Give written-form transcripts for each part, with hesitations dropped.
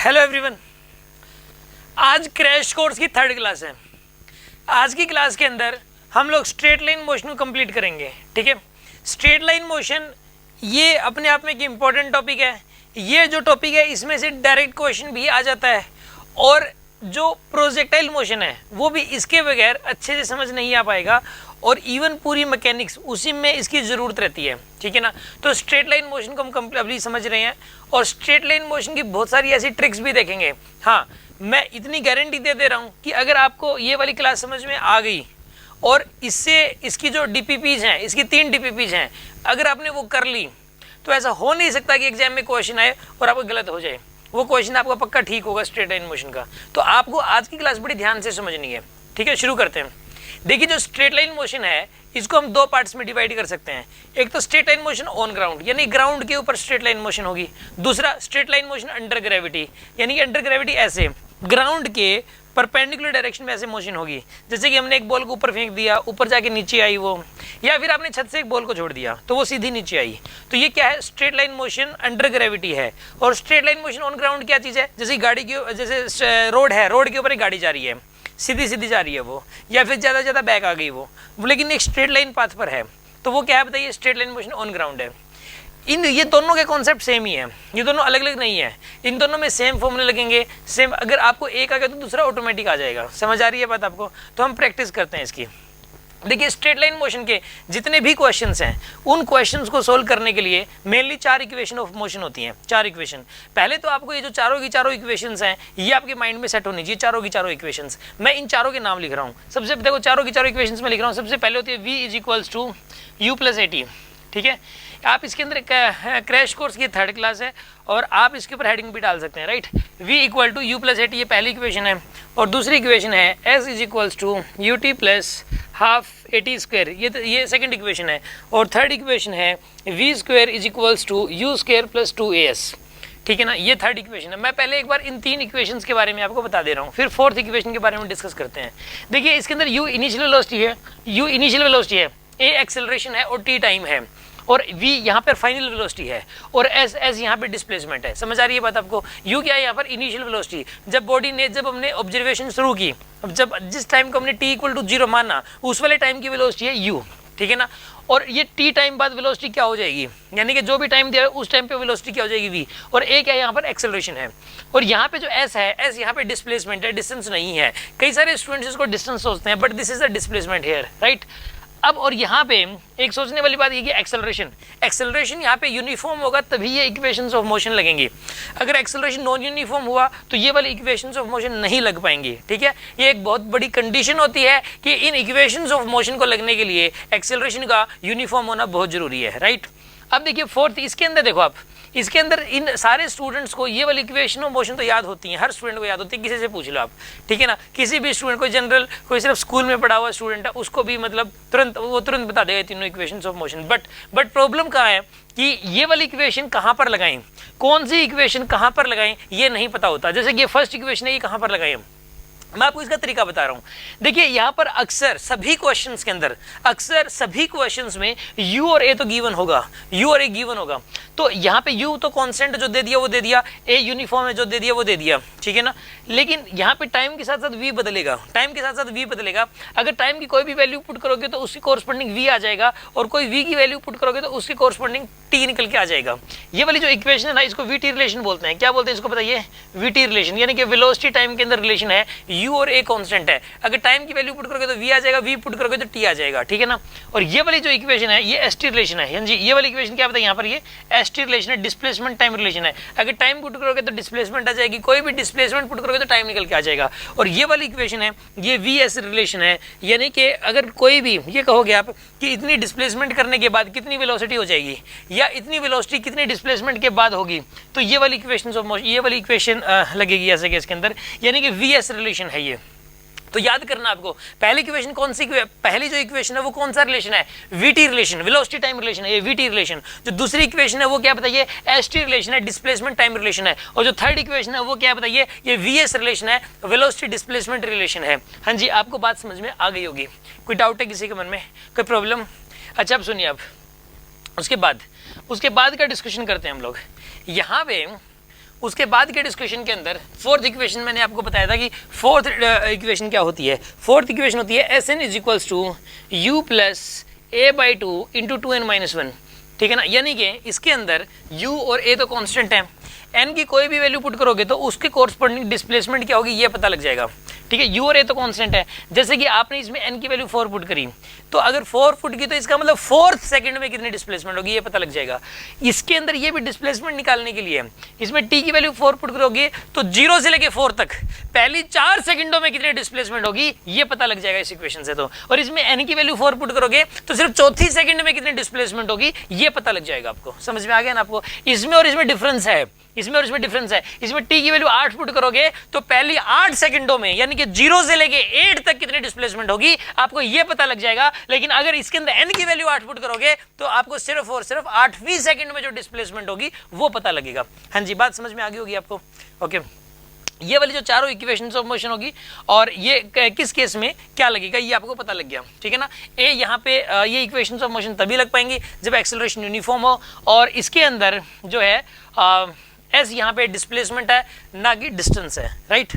Hello everyone, आज crash course की third class है। आज की क्लास के अंदर हम लोग स्ट्रेट लाइन मोशन को कंप्लीट करेंगे। ठीक है, स्ट्रेट लाइन मोशन ये अपने आप में एक इम्पॉर्टेंट टॉपिक है। ये जो टॉपिक है इसमें से डायरेक्ट क्वेश्चन भी आ जाता है और जो प्रोजेक्टाइल मोशन है वो भी इसके बगैर अच्छे से समझ नहीं आ पाएगा और इवन पूरी मैकेनिक्स उसी में इसकी ज़रूरत रहती है। ठीक है ना, तो स्ट्रेट लाइन मोशन को हम कंप्लीटली समझ रहे हैं और स्ट्रेट लाइन मोशन की बहुत सारी ऐसी ट्रिक्स भी देखेंगे। हाँ, मैं इतनी गारंटी दे रहा हूँ कि अगर आपको ये वाली क्लास समझ में आ गई और इससे इसकी जो डीपीपीज हैं, इसकी 3 डीपीपीज हैं, अगर आपने वो कर ली तो ऐसा हो नहीं सकता कि एग्जाम में क्वेश्चन आए और आपको गलत हो जाए। वो क्वेश्चन आपका पक्का ठीक होगा स्ट्रेट लाइन मोशन का। तो आपको आज की क्लास बड़ी ध्यान से समझनी है। ठीक है, शुरू करते हैं। देखिए, जो स्ट्रेट लाइन मोशन है इसको हम 2 पार्ट्स में डिवाइड कर सकते हैं। एक तो straight line motion on ground, यानी ग्राउंड के ऊपर स्ट्रेट लाइन मोशन होगी। दूसरा straight line motion under gravity, यानी कि अंडर ग्रेविटी ऐसे ग्राउंड के परपेंडिकुलर डायरेक्शन में ऐसे मोशन होगी। जैसे कि हमने एक बॉल को ऊपर फेंक दिया, ऊपर जाके नीचे आई वो, या फिर आपने छत से एक बॉल को छोड़ दिया तो वो सीधी नीचे आई। तो ये क्या है? Straight line motion under gravity है। और straight line motion on ground क्या चीज़ है? जैसे गाड़ी की, जैसे रोड है, रोड के ऊपर एक गाड़ी जा रही है, सीधी सीधी जा रही है वो, या फिर ज़्यादा बैक आ गई वो, लेकिन एक स्ट्रेट लाइन पाथ पर है, तो वो क्या है बताइए? Straight line motion on ground है। ये दोनों के कॉन्सेप्ट सेम ही है, ये दोनों अलग अलग नहीं है। इन दोनों में सेम फॉर्मूले लगेंगे, सेम। अगर आपको एक आ गया तो दूसरा ऑटोमेटिक आ जाएगा। समझ आ रही है बात आपको? तो हम प्रैक्टिस करते हैं इसकी। देखिए, स्ट्रेट लाइन मोशन के जितने भी क्वेश्चंस हैं उन क्वेश्चंस को सोल्व करने के लिए मेनली 4 इक्वेशन ऑफ मोशन होती हैं। 4 इक्वेशन। पहले तो आपको ये जो चारों की चारों इक्वेशंस हैं ये आपके माइंड में सेट होनी चाहिए। चारों की चारों इक्वेशंस, मैं इन चारों के नाम लिख रहा हूँ। सबसे देखो, चारों की चारों इक्वेशंस में लिख रहा हूँ। सबसे पहले होती है v = u + at। ठीक है, आप इसके अंदर क्रैश कोर्स की 3rd क्लास है और आप इसके ऊपर हेडिंग भी डाल सकते हैं, राइट। v = u + at, ये पहली इक्वेशन है। और दूसरी इक्वेशन है s = ut + ½ at², ये सेकंड इक्वेशन है। और थर्ड इक्वेशन है v² = u² + 2as। ठीक है ना, ये थर्ड इक्वेशन है। मैं पहले एक बार इन 3 इक्वेशंस के बारे में आपको बता दे रहा हूँ, फिर 4th इक्वेशन के बारे में डिस्कस करते हैं। देखिए, इसके अंदर u इनिशियल वेलोसिटी है, a एक्सेलरेशन है और t टाइम है, और v यहाँ पर फाइनल वेलोसिटी है, और s यहाँ पे डिस्प्लेसमेंट है। समझ आ रही है बात आपको? u क्या है यहाँ पर? Initial velocity. जब बॉडी ने, जब हमने ऑब्जर्वेशन शुरू की, जिस टाइम को हमने t = 0 माना, उस वाले टाइम की वेलोसिटी है u। ठीक है ना, और ये t टाइम बाद वेलोसिटी क्या हो जाएगी, यानी कि जो भी टाइम दिया है उस टाइम पे वेलोसिटी क्या हो जाएगी? v। और a क्या है यहाँ पर? एक्सेलरेशन है। और यहाँ पे जो s है, s यहाँ पे डिस्प्लेसमेंट है, डिस्टेंस नहीं है। कई सारे स्टूडेंट्स इसको डिस्टेंस सोचते हैं, but this is the displacement here, right. अब और यहाँ पे एक सोचने वाली बात ये कि एक्सेलरेशन यहाँ पे यूनिफॉर्म होगा तभी ये इक्वेशंस ऑफ मोशन लगेंगे। अगर एक्सेलरेशन नॉन यूनिफॉर्म हुआ तो ये वाली इक्वेशंस ऑफ मोशन नहीं लग पाएंगे। ठीक है, ये एक बहुत बड़ी कंडीशन होती है कि इन इक्वेशंस ऑफ मोशन को लगने के लिए एक्सेलरेशन का यूनिफॉर्म होना बहुत जरूरी है, राइट। अब देखिए 4th, इसके अंदर देखो आप, इसके अंदर इन सारे स्टूडेंट्स को ये वाली इक्वेशन ऑफ मोशन तो याद होती है, हर स्टूडेंट को याद होती है, किसी से पूछ लो आप। ठीक है ना, किसी भी स्टूडेंट को, जनरल कोई सिर्फ स्कूल में पढ़ा हुआ स्टूडेंट है, उसको भी मतलब तुरंत बता देगा तीनों equations of motion. But problem कहाँ है कि ये वाली इक्वेशन कहाँ पर लगाएं, कौन सी इक्वेशन कहाँ पर लगाएं, ये नहीं पता होता। जैसे कि फर्स्ट इक्वेशन है, ये कहाँ पर लगाएं? मैं आपको इसका तरीका बता रहा हूँ। देखिए, यहाँ पर अक्सर सभी क्वेश्चंस के अंदर, अक्सर सभी क्वेश्चंस में u और a तो गिवन होगा, u और a गिवन होगा। तो यहाँ पे u तो कांस्टेंट जो दे दिया वो दे दिया, a यूनिफॉर्म है जो दे दिया वो दे दिया। ठीक है ना, लेकिन यहाँ पे टाइम के साथ साथ v बदलेगा, टाइम के साथ साथ v बदलेगा। अगर टाइम की कोई भी वैल्यू पुट करोगे तो उसकी कोरस्पॉन्डिंग v आ जाएगा, और कोई v की वैल्यू पुट करोगे तो उसकी कोरस्पॉन्डिंग t निकल के आ जाएगा। ये वाली जो इक्वेशन है ना, इसको vt रिलेशन बोलते हैं। क्या बोलते हैं इसको बताइए? vt रिलेशन, यानी कि वेलोसिटी टाइम के अंदर रिलेशन है, u और a कांस्टेंट है। अगर टाइम की वैल्यू पुट करोगे तो v आ जाएगा, v पुट करोगे तो t आ जाएगा। ठीक है ना, और ये वाली जो इक्वेशन है ये st रिलेशन है। हाँ जी, ये वाली इक्वेशन क्या बताइए? यहाँ पर ये st रिलेशन है, डिस्प्लेसमेंट टाइम रिलेशन है। अगर टाइम पुट करोगे तो डिस्प्लेसमेंट आ जाएगी, कोई भी डिस्प्लेसमेंट पुट करोगे तो टाइम निकल के आ जाएगा। और ये वाली इक्वेशन है, ये vs रिलेशन है, यानी कि अगर कोई भी ये कहोगे आप कि इतनी डिस्प्लेसमेंट करने के बाद कितनी वेलोसिटी हो जाएगी, या इतनी वेलोसिटी कितनी डिस्प्लेसमेंट के बाद होगी, तो ये वाली इक्वेशन ऑफ मोशन, ये वाली इक्वेशन लगेगी ऐसे के इसके अंदर, यानी कि vs रिलेशन है ये। तो याद करना आपको, पहली इक्वेशन कौन सी, पहली जो इक्वेशन है वो कौन सा रिलेशन है? vt relation, velocity time relation है ये vt रिलेशन। जो दूसरी इक्वेशन है वो क्या बताइए? st रिलेशन है, डिस्प्लेसमेंट टाइम रिलेशन है। और जो थर्ड इक्वेशन है वो क्या बताइए? ये vs रिलेशन है, वेलोसिटी डिस्प्लेसमेंट रिलेशन है। हाँ जी, आपको बात समझ में आ गई होगी। कोई डाउट है किसी के मन में, कोई प्रॉब्लम? अच्छा, अब सुनिए, अब उसके बाद का डिस्कशन करते हैं हम लोग। यहाँ पे उसके बाद के डिस्कशन के अंदर फोर्थ इक्वेशन मैंने आपको बताया था कि फोर्थ इक्वेशन क्या होती है। फोर्थ इक्वेशन होती है S N is equals to U plus A by two into 2n-1, ठीक है ना। यानी कि इसके अंदर u और a तो कांस्टेंट है, n की कोई भी वैल्यू पुट करोगे तो उसके कोरस्पॉन्डिंग डिस्प्लेसमेंट क्या होगी ये पता लग जाएगा, ठीक है। u और a तो कांस्टेंट है, जैसे कि आपने इसमें n की वैल्यू 4 पुट करी, तो अगर 4 पुट की तो इसका मतलब 4th सेकंड में कितनी डिस्प्लेसमेंट होगी ये पता लग जाएगा। इसके अंदर ये भी डिस्प्लेसमेंट निकालने के लिए इसमें t की वैल्यू 4 पुट करोगे तो 0 से लेके 4 तक पहली 4 सेकंडों में कितनी डिस्प्लेसमेंट होगी ये पता लग जाएगा इस इक्वेशन से। तो और इसमें n की वैल्यू 4 पुट करोगे तो सिर्फ चौथी सेकंड में कितनी डिस्प्लेसमेंट होगी ये पता लग जाएगा आपको। समझ में आ गया ना आपको? इसमें और इसमें डिफरेंस है, इसमें और इसमें डिफरेंस है। इसमें t की वैल्यू 8 पुट करोगे तो पहली 8 सेकंडों में यानी कि 0 से लेके 8 तक कितनी डिस्प्लेसमेंट होगी आपको ये पता लग जाएगा। लेकिन अगर इसके अंदर n की वैल्यू 8 पुट करोगे तो आपको सिर्फ और सिर्फ 8वीं सेकंड में जो डिस्प्लेसमेंट होगी वो पता लगेगा। हाँ जी, बात समझ में आ गई होगी आपको? ओके, ये वाली जो चारों इक्वेशंस ऑफ मोशन होगी और ये किस केस में क्या लगेगा ये आपको पता लग गया, ठीक है ना। ए यहाँ पे ये इक्वेशंस ऑफ मोशन तभी लग पाएंगी जब एक्सेलरेशन यूनिफॉर्म हो और इसके अंदर जो है एस यहाँ पे डिस्प्लेसमेंट है ना कि डिस्टेंस है, राइट।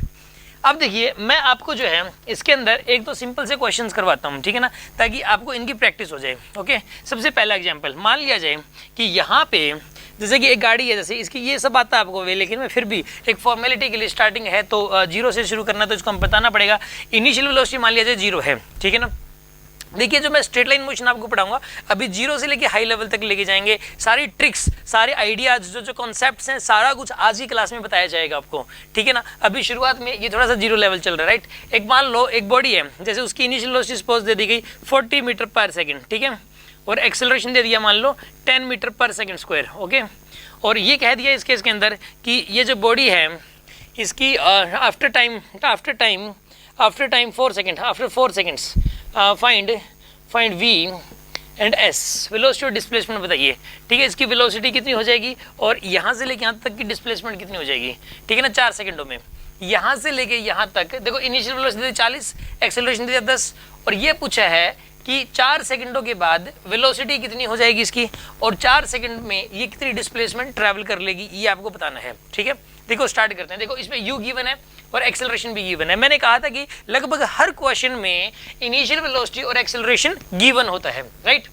अब देखिए मैं आपको जो है इसके अंदर एक तो सिंपल से क्वेश्चंस करवाता हूँ, ठीक है ना, ताकि आपको इनकी प्रैक्टिस हो जाए। ओके, सबसे पहला एग्जांपल मान लिया जाए कि यहाँ पे जैसे कि एक गाड़ी है, जैसे इसकी ये सब आता है आपको वे, लेकिन मैं फिर भी एक फॉर्मेलिटी के लिए स्टार्टिंग है तो 0 से शुरू करना तो इसको हम बताना पड़ेगा। इनिशियल वेलोसिटी मान लिया जाए 0 है, ठीक है ना। देखिए जो मैं स्ट्रेट लाइन मोशन आपको पढ़ाऊंगा अभी 0 से लेके हाई लेवल तक लेके जाएंगे, सारी ट्रिक्स सारे आइडियाज जो कॉन्सेप्ट्स हैं सारा कुछ आज ही क्लास में बताया जाएगा आपको, ठीक है ना। अभी शुरुआत में ये थोड़ा सा 0 लेवल चल रहा है, राइट। एक मान लो एक बॉडी है, जैसे उसकी इनिशियल वेलोसिटी सपोज दे दी गई 40 मीटर पर सेकेंड, ठीक है, और एक्सेलरेशन दे दिया मान लो 10 मीटर पर सेकेंड स्क्वायर। ओके, और ये कह दिया इस केस के अंदर कि ये जो बॉडी है इसकी after time 4 second, after 4 seconds find v and s, velocity और डिस्प्लेसमेंट बताइए, ठीक है। इसकी वेलोसिटी कितनी हो जाएगी और यहाँ से लेके यहाँ तक की डिस्प्लेसमेंट कितनी हो जाएगी, ठीक है ना, 4 सेकंडों में। यहाँ से लेके यहाँ तक देखो इनिशियल वेलोसिटी 40, एक्सेलरेशन दिया 10, और ये पूछा है कि 4 सेकंडों के बाद वेलोसिटी कितनी हो जाएगी इसकी और 4 सेकंड में ये कितनी डिस्प्लेसमेंट ट्रैवल कर लेगी ये आपको बताना है, ठीक है। देखो स्टार्ट करते हैं। देखो इसमें u गिवन है और एक्सेलरेशन भी गिवन है। मैंने कहा था कि लगभग हर क्वेश्चन में इनिशियल वेलोसिटी और एक्सेलरेशन गिवन होता है, राइट।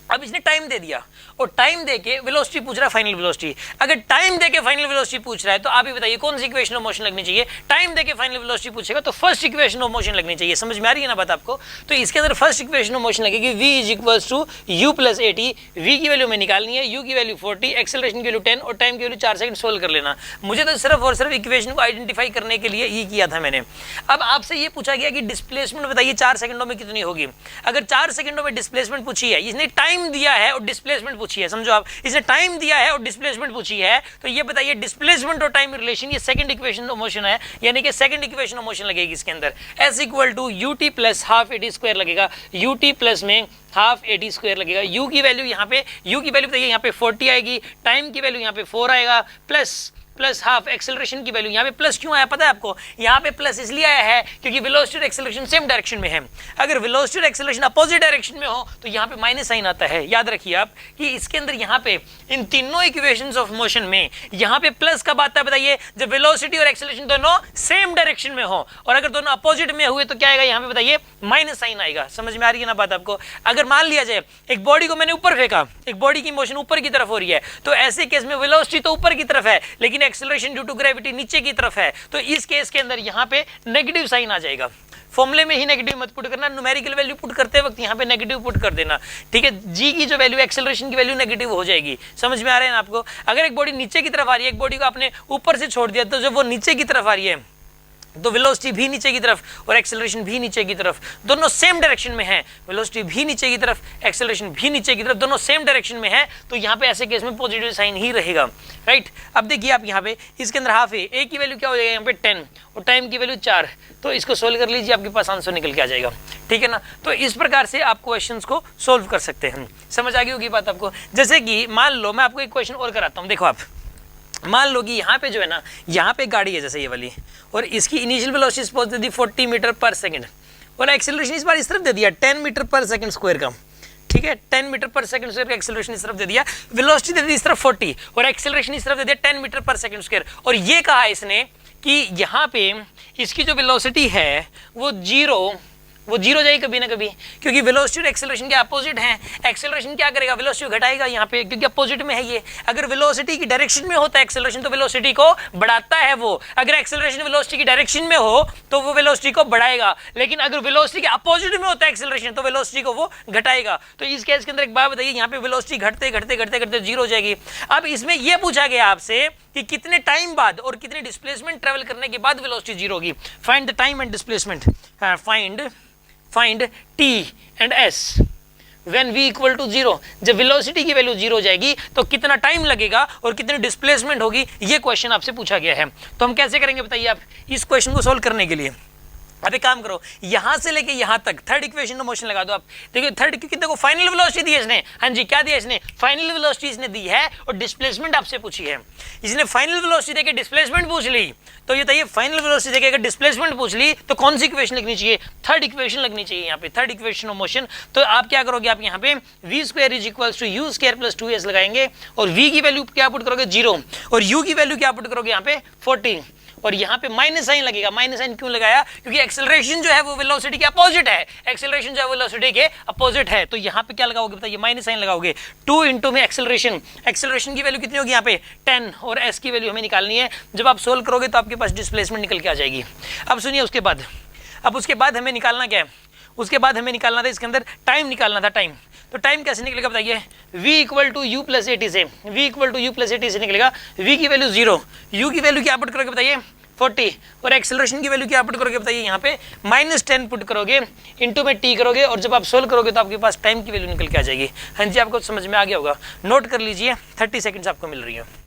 अब इसने टाइम दे दिया और टाइम देके वेलोसिटी पूछ रहा है, फाइनल वेलोसिटी। अगर टाइम देके फाइनल वेलोसिटी पूछ रहा है तो आप ही बताइए कौन सी इक्वेशन ऑफ मोशन लगनी चाहिए। टाइम देके फाइनल वेलोसिटी पूछेगा तो फर्स्ट इक्वेशन ऑफ मोशन लगनी चाहिए। समझ में आ रही है ना बात आपको? तो इसके अंदर फर्स्ट इक्वेशन ऑफ मोशन लगेगी v is equals to u plus at। v की वैल्यू में निकालनी है, u की वैल्यू 40, एक्सेलरेशन की वैल्यू 10 और टाइम की वैल्यू 4 सेकंड सोल्व कर लेना। मुझे तो सिर्फ और सिर्फ इक्वेशन को आइडेंटिफाई करने के लिए ये किया था मैंने। अब आपसे ये पूछा गया कि डिस्प्लेसमेंट बताइए 4 सेकंडों में कितनी होगी। अगर 4 सेकंडों में डिस्प्लेसमेंट पूछी है, इसने टाइम दिया है और डिस्प्लेसमेंट पूछी है, समझो आप, इसने टाइम दिया है और डिस्प्लेसमेंट पूछी है, तो ये बताइए डिस्प्लेसमेंट और टाइम रिलेशन, ये सेकंड इक्वेशन ऑफ मोशन है, यानी कि सेकंड इक्वेशन ऑफ मोशन लगेगी इसके अंदर। s equal to ut plus half at square लगेगा, ut प्लस में हाफ at स्क्वायर लगेगा। u की वैल्यू यहाँ पे, u की वैल्यू बताइए यहाँ पे 40 आएगी, टाइम की वैल्यू यहाँ पे 4 आएगा, प्लस हाफ एक्सेलरेशन की वैल्यू। यहाँ पे प्लस क्यों आया पता है आपको? यहाँ पे प्लस इसलिए आया है क्योंकि वेलोसिटी और एक्सेलरेशन सेम डायरेक्शन में है। अगर वेलोसिटी और एक्सेलरेशन अपोजिट डायरेक्शन में हो तो यहाँ पे माइनस साइन आता है। याद रखिए आप कि इसके अंदर यहाँ पे इन तीनों इक्वेशंस ऑफ मोशन में यहाँ पे प्लस कब आता है बताइए? जब वेलोसिटी और एक्सेलरेशन दोनों सेम डायरेक्शन में हो, और अगर दोनों अपोजिट में हुए तो क्या आएगा यहाँ पे बताइए? माइनस साइन आएगा। समझ में आ रही है ना बात आपको? अगर मान लिया जाए एक बॉडी को मैंने ऊपर फेंका, एक बॉडी की मोशन ऊपर की तरफ हो रही है, तो ऐसे केस में वेलोसिटी तो ऊपर की तरफ है लेकिन एक्सेलरेशन ड्यू टू ग्रेविटी नीचे की तरफ है, तो इस केस के अंदर यहाँ पे नेगेटिव साइन आ जाएगा। फॉर्मूले में ही नेगेटिव मत पुट करना, न्यूमेरिकल वैल्यू पुट करते वक्त यहाँ पे नेगेटिव पुट कर देना, ठीक है। जी की जो वैल्यू एक्सेलरेशन की वैल्यू नेगेटिव हो जाएगी। समझ में आ रहा है ना आपको? अगर एक बॉडी नीचे की तरफ आ रही है, एक बॉडी को आपने ऊपर से छोड़ दिया, तो जब वो नीचे की तरफ आ रही है तो वेलोसिटी भी नीचे की तरफ और एक्सेलरेशन भी नीचे की तरफ, दोनों सेम डायरेक्शन में है। वेलोसिटी भी नीचे की तरफ, एक्सेलरेशन भी नीचे की तरफ, दोनों सेम डायरेक्शन में है, तो यहाँ पे ऐसे केस में पॉजिटिव साइन ही रहेगा, राइट। अब देखिए आप यहाँ पे इसके अंदर हाफ है, ए की वैल्यू क्या हो जाएगा यहाँ पे 10 और टाइम की वैल्यू 4, तो इसको सोल्व कर लीजिए, आपके पास आंसर निकल के आ जाएगा, ठीक है ना। तो इस प्रकार से आप क्वेश्चंस को सोल्व कर सकते हैं। समझ आ गई होगी बात आपको? जैसे कि मान लो मैं आपको एक क्वेश्चन और कराता हूँ। देखो आप मान लो कि यहाँ पे जो है ना, यहाँ पे गाड़ी है जैसे ये वाली, और इसकी इनिशियल वेलोसिटी सपोज दे दी 40 मीटर पर सेकंड और एक्सेलरेशन इस बार इस तरफ दे दिया 10 मीटर पर सेकंड स्क्वायर का, ठीक है, 10 मीटर पर सेकंड स्क्वायर का एक्सेलरेशन इस तरफ दे दिया, वेलोसिटी दे दी इस तरफ 40 और एक्सेलरेशन इस तरफ दे दिया 10 मीटर पर सेकंड स्क्वायर। और ये कहा इसने कि यहाँ पे इसकी जो वेलोसिटी है वो जीरो जाएगी कभी ना कभी, क्योंकि वेलोसिटी और एक्सेलरेशन के अपोजिट हैं। एक्सेलरेशन क्या करेगा, वेलोसिटी को घटाएगा यहाँ पे, क्योंकि अपोजिट में है ये। अगर वेलोसिटी की डायरेक्शन में होता है एक्सेलरेशन तो वेलोसिटी को बढ़ाता है वो, अगर एक्सेलरेशन वेलोसिटी की डायरेक्शन में हो तो वो वेलोसिटी को बढ़ाएगा, लेकिन अगर वेलोसिटी के अपोजिट में होता है एक्सेलरेशन तो वेलोसिटी को वो घटाएगा। तो इस केस के अंदर एक बात बताइए, यहाँ पे वेलोसिटी घटते घटते घटते घटते जीरो हो जाएगी। अब इसमें यह पूछा गया आपसे कि कितने टाइम बाद और कितने डिस्प्लेसमेंट ट्रेवल करने के बाद वेलोसिटी जीरो होगी। Find the time and displacement, find t and s when v equal to zero. जब वेलोसिटी की वैल्यू जीरो हो जाएगी तो कितना टाइम लगेगा और कितनी डिस्प्लेसमेंट होगी, ये क्वेश्चन आपसे पूछा गया है। तो हम कैसे करेंगे बताइए आप इस क्वेश्चन को सोल्व करने के लिए। अब एक काम करो, यहां से लेके यहां तक थर्ड इक्वेशन में मोशन लगा दो आप। देखिए थर्ड, क्योंकि देखो फाइनल वेलोसिटी दी है इसने, हाँ जी क्या दिया इसने, फाइनल वेलोसिटी इसने दी है और डिस्प्लेसमेंट आपसे पूछी है। इसने फाइनल वेलोसिटी देके डिस्प्लेसमेंट पूछ ली, तो ये बताइए फाइनल वेलोसिटी देके अगर डिस्प्लेसमेंट पूछ ली तो कौन सी इक्वेशन लिखनी चाहिए, थर्ड इक्वेशन लगनी चाहिए यहाँ पे, थर्ड इक्वेशन ऑफ मोशन। तो आप क्या करोगे, आप यहाँ पे v square is equal to U square plus 2s लगाएंगे और v की वैल्यू क्या पुट करोगे 0 और u की वैल्यू क्या पुट करोगे यहाँ पे 40 और यहाँ पे माइनस साइन लगेगा। माइनस साइन क्यों लगाया, क्योंकि एक्सेलरेशन जो है वो वेलोसिटी के अपोजिट है, एक्सेलरेशन जो है वेलोसिटी के अपोजिट है। तो यहाँ पे क्या लगाओगे बताइए, माइनस साइन लगाओगे। 2 इंटू में एक्सेलरेशन, एक्सेलरेशन की वैल्यू कितनी होगी यहाँ पे 10 और s की वैल्यू हमें निकालनी है। जब आप सोल्व करोगे तो आपके पास डिस्प्लेसमेंट निकल के आ जाएगी। अब सुनिए उसके बाद हमें निकालना क्या है, उसके बाद हमें निकालना था इसके अंदर टाइम निकालना था, टाइम। तो टाइम कैसे निकलेगा बताइए, v equal to U plus 80 से, v equal to U plus 80 से निकलेगा। v की वैल्यू 0, u की वैल्यू क्या पुट करोगे बताइए 40 और एक्सेलरेशन की वैल्यू क्या पुट करोगे बताइए यहाँ पे -10 पुट करोगे, इंटू में t करोगे और जब आप सोल्व करोगे तो आपके पास टाइम की वैल्यू निकल के आ जाएगी। हाँ जी आपको समझ में आ गया होगा, नोट कर लीजिए 30 सेकेंड्स आपको मिल रही है।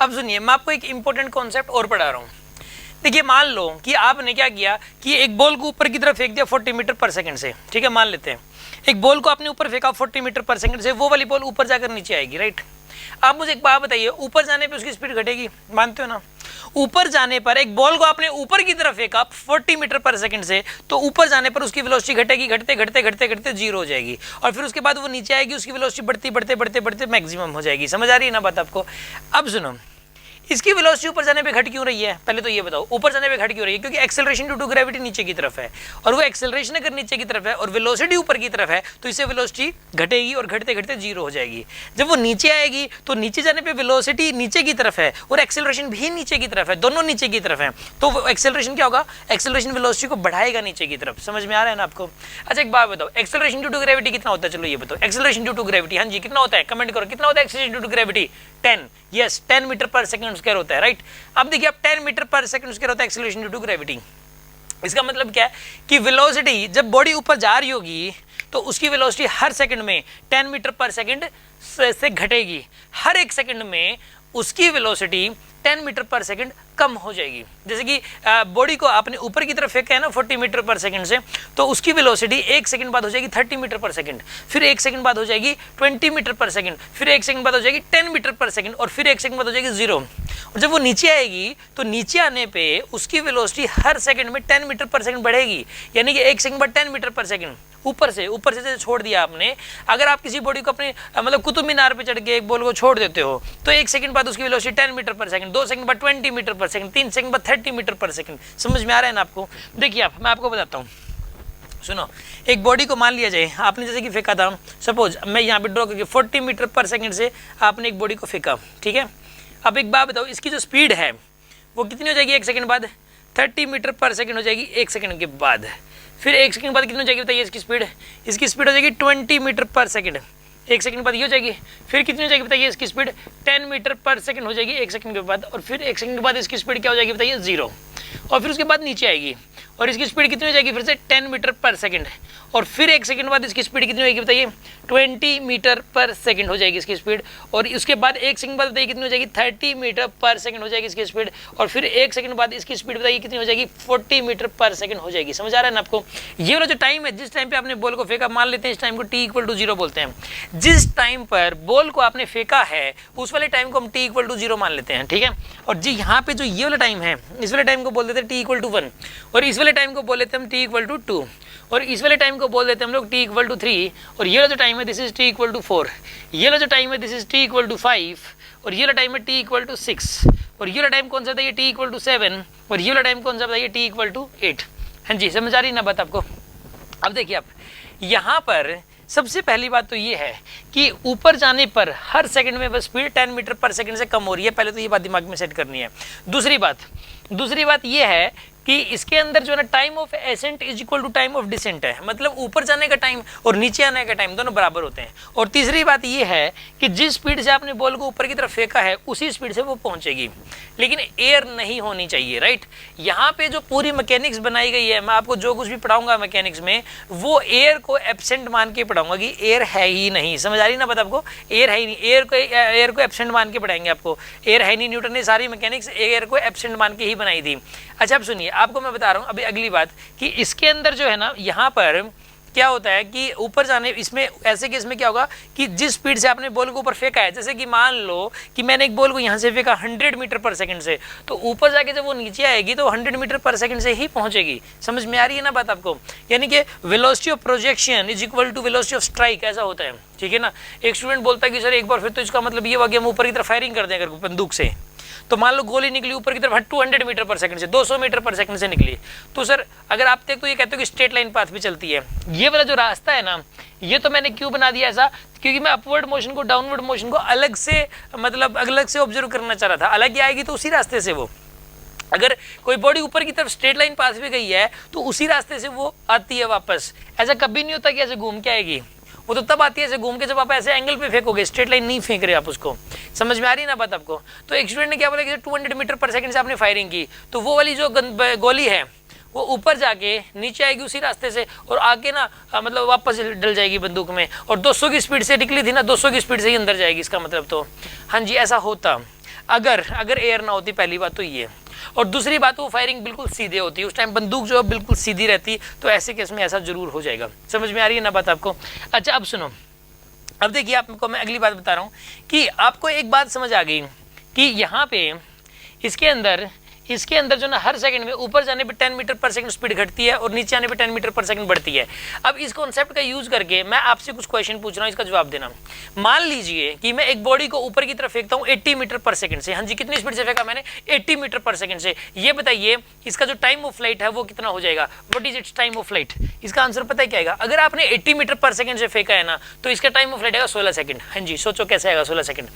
अब सुनिए मैं आपको एक इंपॉर्टेंट कॉन्सेप्ट और पढ़ा रहा हूँ। देखिए मान लो कि आपने क्या किया कि एक बॉल को ऊपर की तरफ फेंक दिया 40 मीटर पर सेकंड से, ठीक है मान लेते हैं एक बॉल को आपने ऊपर फेंका 40 मीटर पर सेकंड से, वो वाली बॉल ऊपर जाकर नीचे आएगी, राइट। आप मुझे एक बात बताइए, ऊपर जाने पे उसकी स्पीड घटेगी, मानते हो ना। ऊपर जाने पर एक बॉल को आपने ऊपर की तरफ फेंका 40 मीटर पर सेकंड से, तो ऊपर जाने पर उसकी वेलोसिटी घटेगी, घटते घटते घटते घटते जीरो हो जाएगी और फिर उसके बाद वो नीचे आएगी, उसकी वेलोसिटी बढ़ती बढ़ते बढ़ते बढ़ते मैक्सिमम हो जाएगी। समझ आ रही है ना बात आपको। अब सुनो, इसकी वेलोसिटी ऊपर जाने पे घट क्यों रही है, पहले तो ये बताओ ऊपर जाने पे घट क्यों रही है, क्योंकि एक्सेलरेशन ड्यू टू ग्रेविटी नीचे की तरफ है और वो एक्सेलरेशन अगर नीचे की तरफ है और वेलोसिटी ऊपर की तरफ है तो इससे वेलोसिटी घटेगी और घटते घटते जीरो हो जाएगी। जब वो नीचे आएगी तो नीचे जाने पे वेलोसिटी नीचे की तरफ है और एक्सेलरेशन भी नीचे की तरफ है, दोनों नीचे की तरफ है, तो एक्सेलरेशन क्या होगा, एक्सेलरेशन वेलोसिटी को बढ़ाएगा नीचे की तरफ। समझ में आ रहा है ना आपको। अच्छा एक बात बताओ, एक्सेलरेशन ड्यू टू ग्रेविटी कितना होता है, चलो ये बताओ एक्सेलरेशन ड्यू टू ग्रेविटी, हाँ जी कितना होता है, कमेंट करो कितना होता है acceleration due to gravity. 10, yes 10 metre पर सेकंड स्क्वायर होता है, राइट। अब देखिए अब 10 मीटर पर सेकंड स्क्वायर होता है एक्सेलरेशन ड्यू टू ग्रेविटी। इसका मतलब क्या है कि वेलोसिटी जब बॉडी ऊपर जा रही होगी तो उसकी वेलोसिटी हर सेकंड में 10 मीटर पर सेकंड से घटेगी, हर एक सेकंड में उसकी वेलोसिटी 10 मीटर पर सेकंड कम हो जाएगी। जैसे कि बॉडी को आपने ऊपर की तरफ फेंका है ना 40 मीटर पर सेकंड से, तो उसकी वेलोसिटी एक सेकंड बाद हो जाएगी 30 मीटर पर सेकंड, फिर एक सेकंड बाद हो जाएगी 20 मीटर पर सेकंड, फिर एक सेकंड बाद हो जाएगी 10 मीटर पर सेकंड और फिर एक सेकंड बाद हो जाएगी 0। और जब वो नीचे आएगी तो नीचे आने पे उसकी वेलोसिटी हर सेकंड में 10 मीटर पर सेकंड बढ़ेगी, यानी कि एक सेकंड बाद 10 मीटर पर सेकंड। ऊपर से छोड़ दिया आपने, अगर आप किसी बॉडी को अपने मतलब कुतुब मीनार पे चढ़ के एक बॉल को छोड़ देते हो तो एक सेकंड बाद उसकी वेलोसिटी 10 मीटर पर सेकंड, 2 सेकंड बाद 20 मीटर पर सेकंड, 3 सेकंड बाद 30 मीटर पर सेकंड। समझ में आ रहा है ना आपको। देखिए मैं आपको बताता हूँ, सुनो एक बॉडी को मान लिया जाए आपने जैसे कि फेंका था, सपोज मैं यहाँ पे ड्रॉ करके 40 मीटर पर सेकंड से आपने एक बॉडी को फेंका, ठीक है। अब एक बात बताओ, इसकी जो स्पीड है वो कितनी हो जाएगी एक सेकंड बाद, 30 मीटर पर सेकंड हो जाएगी एक सेकंड के बाद। फिर एक सेकंड बाद कितनी हो जाएगी बताइए इसकी स्पीड हो जाएगी 20 मीटर पर सेकंड, एक सेकंड बाद ये हो जाएगी। फिर कितनी हो जाएगी बताइए इसकी स्पीड 10 मीटर पर सेकंड हो जाएगी एक सेकंड के बाद, और फिर एक सेकंड के बाद इसकी स्पीड क्या हो जाएगी बताइए 0। और फिर उसके बाद नीचे आएगी और इसकी स्पीड कितनी हो जाएगी फिर से 10 मीटर पर सेकंड, और फिर 1 सेकंड बाद इसकी स्पीड कितनी होगी बताइए 20 मीटर पर सेकंड हो जाएगी इसकी स्पीड, और उसके बाद 1 सेकंड बाद बताइए कितनी हो जाएगी 30 मीटर पर सेकंड हो जाएगी इसकी स्पीड, और फिर 1 सेकंड बाद इसकी स्पीड बताइए कितनी हो जाएगी 40 मीटर पर सेकंड हो जाएगी। समझ आ रहा है ना आपको? ये वाला जो टाइम है, जिस टाइम पे आपने बॉल को फेंका, मान लेते हैं इस टाइम को t=0 बोलते हैं। जिस टाइम पर बॉल को आपने फेंका है उस वाले टाइम को हम t=0 मान लेते हैं, ठीक है। और जी यहाँ पे जो ये वाला टाइम है, इस वाले टाइम को बोल देते हैं t=1, और इस वाले टाइम को बोल लेते हैं हम t=2, और इस वाले टाइम को बोल देते हैं हम लोग t=3, और ये वाला जो टाइम है दिस इज t=4, ये वाला जो टाइम है दिस इज t=5, और ये वाला टाइम है t=6, और ये वाला टाइम कौन सा बताइए t=7, और ये वाला टाइम कौन सा बताइए t=8। हाँ जी, समझ आ रही ना बात आपको? अब देखिए आप यहाँ पर सबसे पहली बात तो ये है कि ऊपर जाने पर हर सेकंड में बस स्पीड 10 मीटर पर सेकंड से कम हो रही है। पहले तो ये बात दिमाग में सेट करनी है। दूसरी बात ये है कि इसके अंदर जो है ना time of ascent is equal to time of descent है, मतलब ऊपर जाने का टाइम और नीचे आने का टाइम दोनों बराबर होते हैं। और तीसरी बात ये है कि जिस स्पीड से आपने बॉल को ऊपर की तरफ फेंका है उसी स्पीड से वो पहुंचेगी, लेकिन एयर नहीं होनी चाहिए, राइट। यहाँ पे जो पूरी मैकेनिक्स बनाई गई है, मैं आपको जो कुछ भी पढ़ाऊंगा मैकेनिक्स में, वो एयर को एब्सेंट मान के पढ़ाऊंगा कि एयर है ही नहीं। समझ आ रही ना बात आपको? एयर है ही नहीं, एयर को एब्सेंट मान के पढ़ाएंगे आपको। एयर है नहीं, न्यूटन ने सारी मैकेनिक्स एयर को एब्सेंट मान के ही बनाई थी। अच्छा अब सुनिए, आपको मैं बता रहा हूँ अभी अगली बात कि इसके अंदर जो है ना यहाँ पर क्या होता है कि ऊपर जाने, इसमें ऐसे केस में क्या होगा कि जिस स्पीड से आपने बॉल को ऊपर फेंका है, जैसे कि मान लो कि मैंने एक बॉल को यहाँ से फेंका 100 मीटर पर सेकंड से, तो ऊपर जाके जब वो नीचे आएगी तो 100 मीटर पर सेकंड से ही पहुंचेगी। समझ में आ रही है ना बात आपको? यानी कि velocity of projection is equal to velocity of strike, ऐसा होता है, ठीक है ना। एक स्टूडेंट बोलता है कि सर एक बार फिर तो इसका मतलब ये हुआ कि हम ऊपर की तरफ फायरिंग कर दें अगर बंदूक से, तो मान लो गोली निकली ऊपर की तरफ 200 मीटर पर सेकंड से, 200 मीटर पर सेकंड से निकली, तो सर अगर आप देखो तो ये कहते हो कि स्ट्रेट लाइन पाथ पे चलती है। ये वाला जो रास्ता है ना, ये तो मैंने क्यों बना दिया ऐसा, क्योंकि मैं अपवर्ड मोशन को डाउनवर्ड मोशन को अलग से, मतलब अलग से ऑब्जर्व करना चाह रहा था। अलग ही आएगी तो उसी रास्ते से वो, अगर कोई बॉडी ऊपर की तरफ स्ट्रेट लाइन पाथ पे गई है तो उसी रास्ते से वो आती है वापस। ऐसा कभी नहीं होता कि ऐसे घूम के आएगी, वो तो तब आती है ऐसे घूम के जब आप ऐसे एंगल पे फेंकोगे, स्ट्रेट लाइन नहीं फेंक रहे आप उसको। समझ में आ रही ना बात आपको? तो एक स्टूडेंट ने क्या बोला कि 200 मीटर पर सेकंड से आपने फायरिंग की, तो वो वाली जो गोली है वो ऊपर जाके नीचे आएगी उसी रास्ते से, और आगे ना मतलब वापस डल जाएगी बंदूक में, और 200 की स्पीड से निकली थी ना, 200 की स्पीड से ही अंदर जाएगी। इसका मतलब तो हाँ जी ऐसा होता अगर एयर ना होती, पहली बात तो ये। और दूसरी बात, वो फायरिंग बिल्कुल सीधे होती है, उस टाइम बंदूक जो है बिल्कुल सीधी रहती, तो ऐसे केस में ऐसा जरूर हो जाएगा। समझ में आ रही है ना बात आपको? अच्छा अब सुनो, अब देखिए आपको मैं अगली बात बता रहा हूँ कि आपको एक बात समझ आ गई कि यहाँ पे इसके अंदर जो ना हर सेकंड में ऊपर जाने पे 10 मीटर पर सेकंड स्पीड घटती है और नीचे आने पे 10 मीटर पर सेकंड बढ़ती है। अब इस कॉन्सेप्ट का यूज करके मैं आपसे कुछ क्वेश्चन पूछ रहा हूँ, इसका जवाब देना। मान लीजिए कि मैं एक बॉडी को ऊपर की तरफ फेंकता हूँ 80 मीटर पर सेकंड से। हाँ जी, कितनी स्पीड से फेंका मैंने? 80 मीटर पर सेकंड से। ये बताइए इसका जो टाइम ऑफ फ्लाइट है वो कितना हो जाएगा? What is it's time of flight? इसका आंसर पता है क्या आएगा? अगर आपने 80 मीटर पर सेकंड से फेंका है ना, तो इसका टाइम ऑफ फ्लाइट आएगा 16 सेकंड। हाँ जी, सोचो कैसे आएगा 16 सेकंड?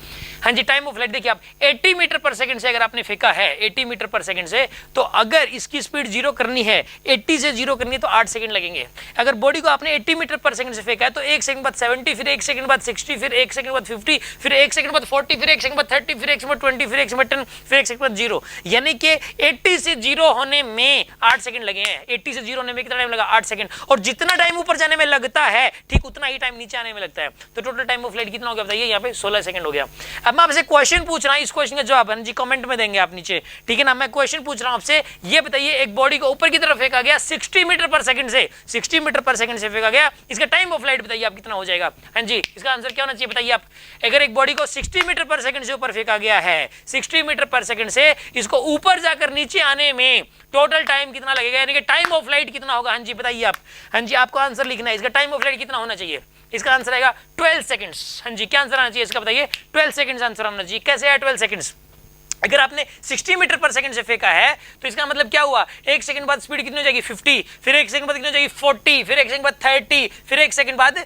हाँ जी, टाइम ऑफ फ्लाइट देखिए आप 80 मीटर पर सेकंड से अगर आपने फेंका है 80 मीटर पर सेकंड से, तो अगर इसकी स्पीड 0 करनी है, 80 से 0 करनी है, तो 8 सेकंड लगेंगे। अगर बॉडी को आपने 80 मीटर पर सेकंड से फेंका है तो 1 सेकंड बाद 70, फिर 1 सेकंड बाद 60, फिर 1 सेकंड बाद 50, फिर 1 सेकंड बाद 40, फिर 1 सेकंड बाद 30, फिर 1 सेकंड बाद 20, फिर 1 सेकंड बाद 10, फिर 1 सेकंड बाद 0। यानी कि 80 से 0 होने में 8 सेकंड लगे हैं। 80 से 0 होने में कितना टाइम लगा? 8 सेकंड। और जितना टाइम ऊपर जाने में लगता है ठीक उतना ही टाइम नीचे आने में लगता है। तो टोटल टाइम ऑफ फ्लाइट कितना हो गया बताइए? यहाँ पे 16 सेकंड हो गया। अब मैं आपसे क्वेश्चन पूछ रहा हूँ, इस क्वेश्चन का जवाब जी कमेंट में देंगे आप नीचे, ठीक है ना। मैं क्वेश्चन पूछ रहा हूँ आपसे, ये बताइए एक बॉडी को ऊपर की तरफ फेंका गया 60 मीटर पर सेकंड से, 60 मीटर पर सेकंड से फेंका गया, इसका टाइम ऑफ फ्लाइट बताइए आप कितना हो जाएगा? हाँ जी, इसका आंसर क्या होना चाहिए बताइए आप? अगर एक बॉडी को 60 मीटर पर सेकंड से ऊपर फेंका गया है, 60 मीटर पर सेकंड से, इसको ऊपर जाकर नीचे आने में टोटल टाइम कितना लगेगा, यानी कि टाइम ऑफ फ्लाइट कितना होगा? हाँ जी बताइए आप। हाँ जी, आपको आंसर लिखना है, इसका टाइम ऑफ फ्लाइट कितना होना चाहिए? इसका आंसर आएगा 12 सेकंड्स। हाँ जी, क्या आंसर आना चाहिए इसका बताइए? 12 सेकंड्स आंसर आना चाहिए। कैसे है 12 सेकंड्स? अगर आपने 60 मीटर पर सेकंड से फेंका है तो इसका मतलब क्या हुआ? 1 सेकंड बाद स्पीड कितनी हो जाएगी? 50, फिर 1 सेकंड बाद कितनी हो जाएगी? 40, फिर 1 सेकंड बाद 30, फिर 1 सेकंड बाद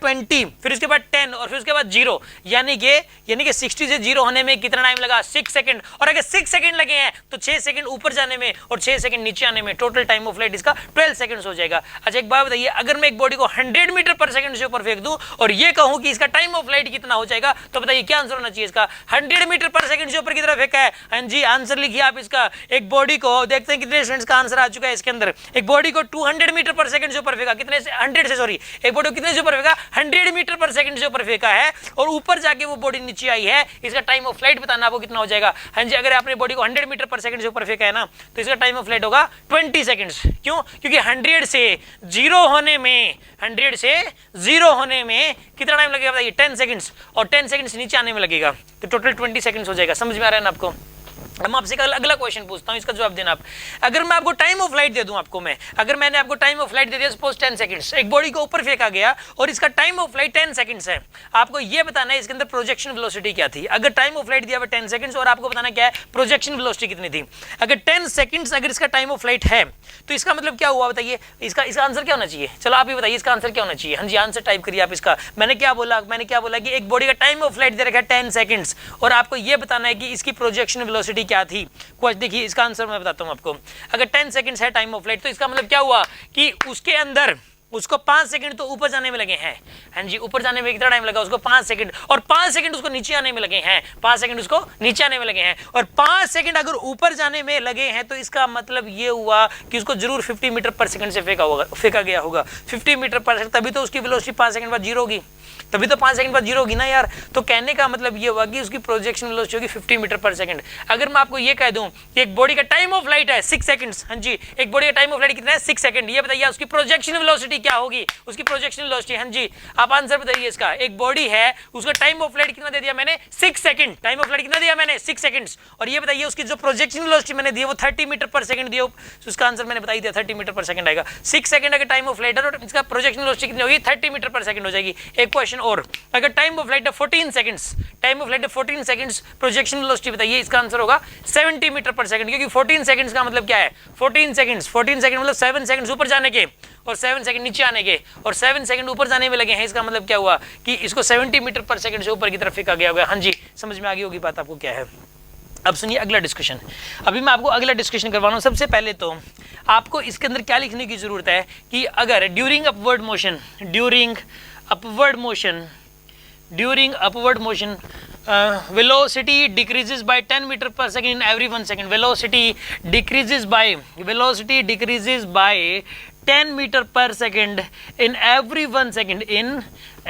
20, फिर उसके बाद 10 और फिर उसके बाद 0। यानी कि 60 से 0 होने में कितना टाइम लगा? 6 सेकंड। और अगर 6 सेकंड लगे हैं तो 6 सेकंड ऊपर जाने में और 6 सेकंड नीचे आने में, टोटल टाइम ऑफ फ्लाइट इसका 12 सेकंड्स हो जाएगा। अच्छा एक बात बताइए, अगर मैं एक बॉडी को 100 मीटर पर सेकंड से ऊपर फेंक दूं और ये कहूं कि इसका टाइम ऑफ फ्लाइट कितना हो जाएगा, तो बताइए क्या आंसर होना चाहिए इसका? 100 मीटर पर सेकंड से ऊपर की तरफ फेंका फेंका है? हाँ जी, आंसर लिखिए आप इसका। एक बॉडी को देखते हैं कितने स्टूडेंट्स का आंसर आ चुका है इसके अंदर। एक बॉडी को 200 मीटर पर सेकंड से ऊपर फेंका, कितने से 100 से, सॉरी, एक बॉडी को कितने से ऊपर फेंका? 100 मीटर पर सेकंड से ऊपर फेंका है और ऊपर जाके वो बॉडी नीचे आई है। इसका टाइम ऑफ फ्लाइट बताना आपको कितना हो जाएगा? हाँ जी, अगर आपने बॉडी को 100 मीटर पर सेकंड से ऊपर फेंका है ना, तो इसका टाइम ऑफ फ्लाइट होगा 20 सेकंड्स। क्यों? क्योंकि 100 से 0 होने में, 100 से 0 होने में कितना टाइम लगेगा बताइए? 10 सेकंड्स, और 10 सेकंड्स नीचे आने में लगेगा, तो टोटल 20 सेकंड्स हो जाएगा। समझ में आ रहा है ना आपको? हम आपसे अगला क्वेश्चन पूछता हूं, इसका जवाब देना आप। अगर मैं आपको टाइम ऑफ फ्लाइट दे दूं, आपको मैं, अगर मैंने आपको टाइम ऑफ फ्लाइट दे दिया सपोज 10 सेकंड्स, एक बॉडी को ऊपर फेंका गया और इसका टाइम ऑफ फ्लाइट 10 सेकंड्स है, आपको यह बताना है इसके अंदर प्रोजेक्शन वेलोसिटी क्या थी। अगर टाइम ऑफ फ्लाइट दिया हुआ 10 सेकंड्स और आपको बताना क्या है प्रोजेक्शन वेलोसिटी कितनी थी। अगर 10 सेकंड्स अगर इसका टाइम ऑफ फ्लाइट है तो इसका मतलब क्या हुआ बताइए? इसका आंसर क्या होना चाहिए? चलो आप ही बताइए इसका आंसर क्या होना चाहिए। हाँ जी, आंसर टाइप करिए आप इसका। मैंने क्या बोला कि एक बॉडी का टाइम ऑफ फ्लाइट दे रखा है 10 सेकंड्स और आपको यह बताना है कि इसकी प्रोजेक्शन वेलोसिटी क्या थी। देखिए इसका आंसर मैं बताता हूं आपको। अगर 10 सेकंड्स है टाइम ऑफ फ्लाइट तो इसका मतलब क्या हुआ कि उसके अंदर उसको 5 सेकंड तो ऊपर जाने में लगे हैं। हाँ जी, ऊपर जाने में कितना टाइम लगा उसको? 5 सेकंड, और 5 सेकंड उसको नीचे आने में लगे हैं। 5 सेकंड उसको नीचे आने में लगे हैं, और 5 सेकंड अगर ऊपर जाने में लगे हैं तो इसका मतलब ये हुआ कि उसको जरूर 50 मीटर पर सेकंड से फेंका गया होगा। 50 मीटर पर सेकंड, तभी तो उसकी वेलोसिटी 5 सेकंड बाद 0 होगी, तभी तो 5 सेकंड बाद 0 होगी ना यार। तो कहने का मतलब ये हुआ कि उसकी प्रोजेक्शन वेलोसिटी होगी 50 मीटर पर सेकंड। अगर मैं आपको ये कह दूं कि एक बॉडी का टाइम ऑफ फ्लाइट है 6 सेकंड्स, हाँ जी, एक बॉडी का टाइम ऑफ फ्लाइट कितना है? 6 सेकंड। ये बताइए उसकी प्रोजेक्शन वेलोसिटी क्या होगी? उसकी प्रोजेक्शन वेलोसिटी, हाँ जी, आप आंसर बताइए इसका। एक बॉडी है, उसका टाइम ऑफ फ्लाइट कितना दे दिया मैंने? 6 सेकंड। टाइम ऑफ फ्लाइट कितना दिया मैंने? 6 सेकंड्स। और ये बताइए उसकी जो प्रोजेक्शन वेलोसिटी मैंने दी वो 30 मीटर पर सेकंड दिया, उसका आंसर मैंने बता दिया 30 मीटर पर सेकंड आएगा। 6 सेकंड अगर टाइम ऑफ फ्लाइट है तो इसका प्रोजेक्शन वेलोसिटी कितनी होगी? 30 मीटर पर सेकंड हो जाएगी। एक क्वेश्चन और, अगर टाइम ऑफ फ्लाइट है 14 सेकंड्स, टाइम ऑफ फ्लाइट है 14 सेकंड्स, प्रोजेक्शन वेलोसिटी बताइए, इसका आंसर होगा 70 मीटर पर सेकंड। क्योंकि 14 सेकंड्स का मतलब क्या है? 14 सेकंड मतलब 7 सेकंड्स ऊपर जाने के और 7 सेकंड नीचे आने के, और 7 सेकंड ऊपर जाने में लगे हैं। इसका मतलब क्या हुआ कि इसको 70 मीटर पर सेकंड से ऊपर की तरफ फेंका गया होगा। हाँ जी, समझ में आ गई होगी बात आपको क्या है। अब सुनिए अगला डिस्कशन। अभी मैं आपको अगला डिस्कशन करवा रहा हूँ। सबसे पहले तो आपको इसके अंदर क्या लिखने की जरूरत है कि अगर during upward motion velocity decreases by 10 meter per second in every 1 second. Velocity decreases by 10 meter per second in every 1 second. In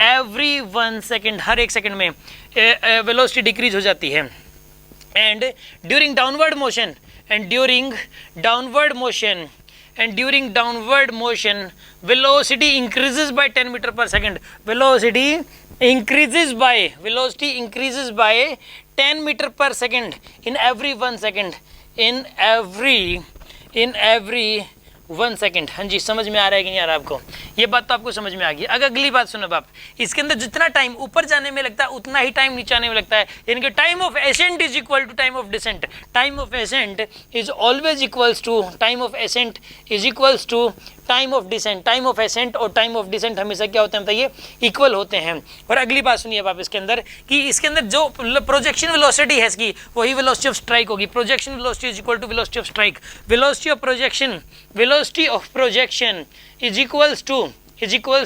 every 1 second, हर एक सेकंड में velocity decrease हो जाती है. And during downward motion velocity increases by 10 meter per second. Velocity increases by 10 meter per second in every 1 second. In every 1 second. हाँ जी, समझ में आ रहा है कि नहीं आ रहा आपको? ये बात तो आपको समझ में आ गई। अगर अगली बात सुनो आप, इसके अंदर जितना टाइम ऊपर जाने में लगता है उतना ही टाइम नीचे आने में लगता है। यानी कि time of ascent is equal to time of descent. Time of ascent is always equals to time of ascent is equals to time of descent. Time of ascent और टाइम ऑफ डिसेंट हमेशा क्या होते हैं बताइए? Equal होते हैं। और अगली बात सुनिए आप इसके अंदर कि इसके अंदर जो प्रोजेक्शन वेलोसिटी है इसकी, वही वेलोसिटी ऑफ स्ट्राइक होगी। Projection velocity is equal to velocity of strike. Velocity of projection is equals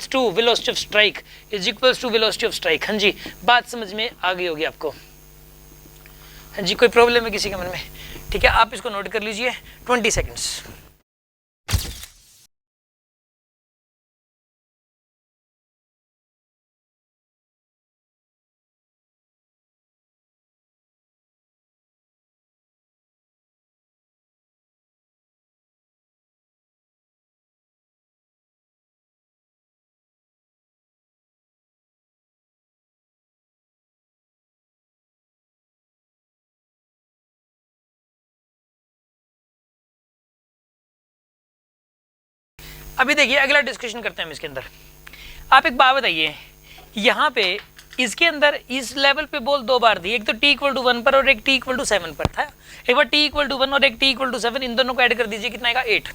to velocity of strike is equals to velocity of strike। हाँ जी, बात समझ में आ गई होगी आपको? हाँ जी, कोई प्रॉब्लम है किसी के मन में? ठीक है, आप इसको नोट कर लीजिए। 20 सेकंड्स। अभी देखिए अगला डिस्कशन करते हैं हम इसके अंदर। आप एक बात बताइए, यहाँ पे इसके अंदर इस लेवल पे बॉल 2 बार दी, एक तो t=1 पर और एक t=7 पर था। एक बार t=1 और एक t=7, इन दोनों को ऐड कर दीजिए, कितना आएगा? 8।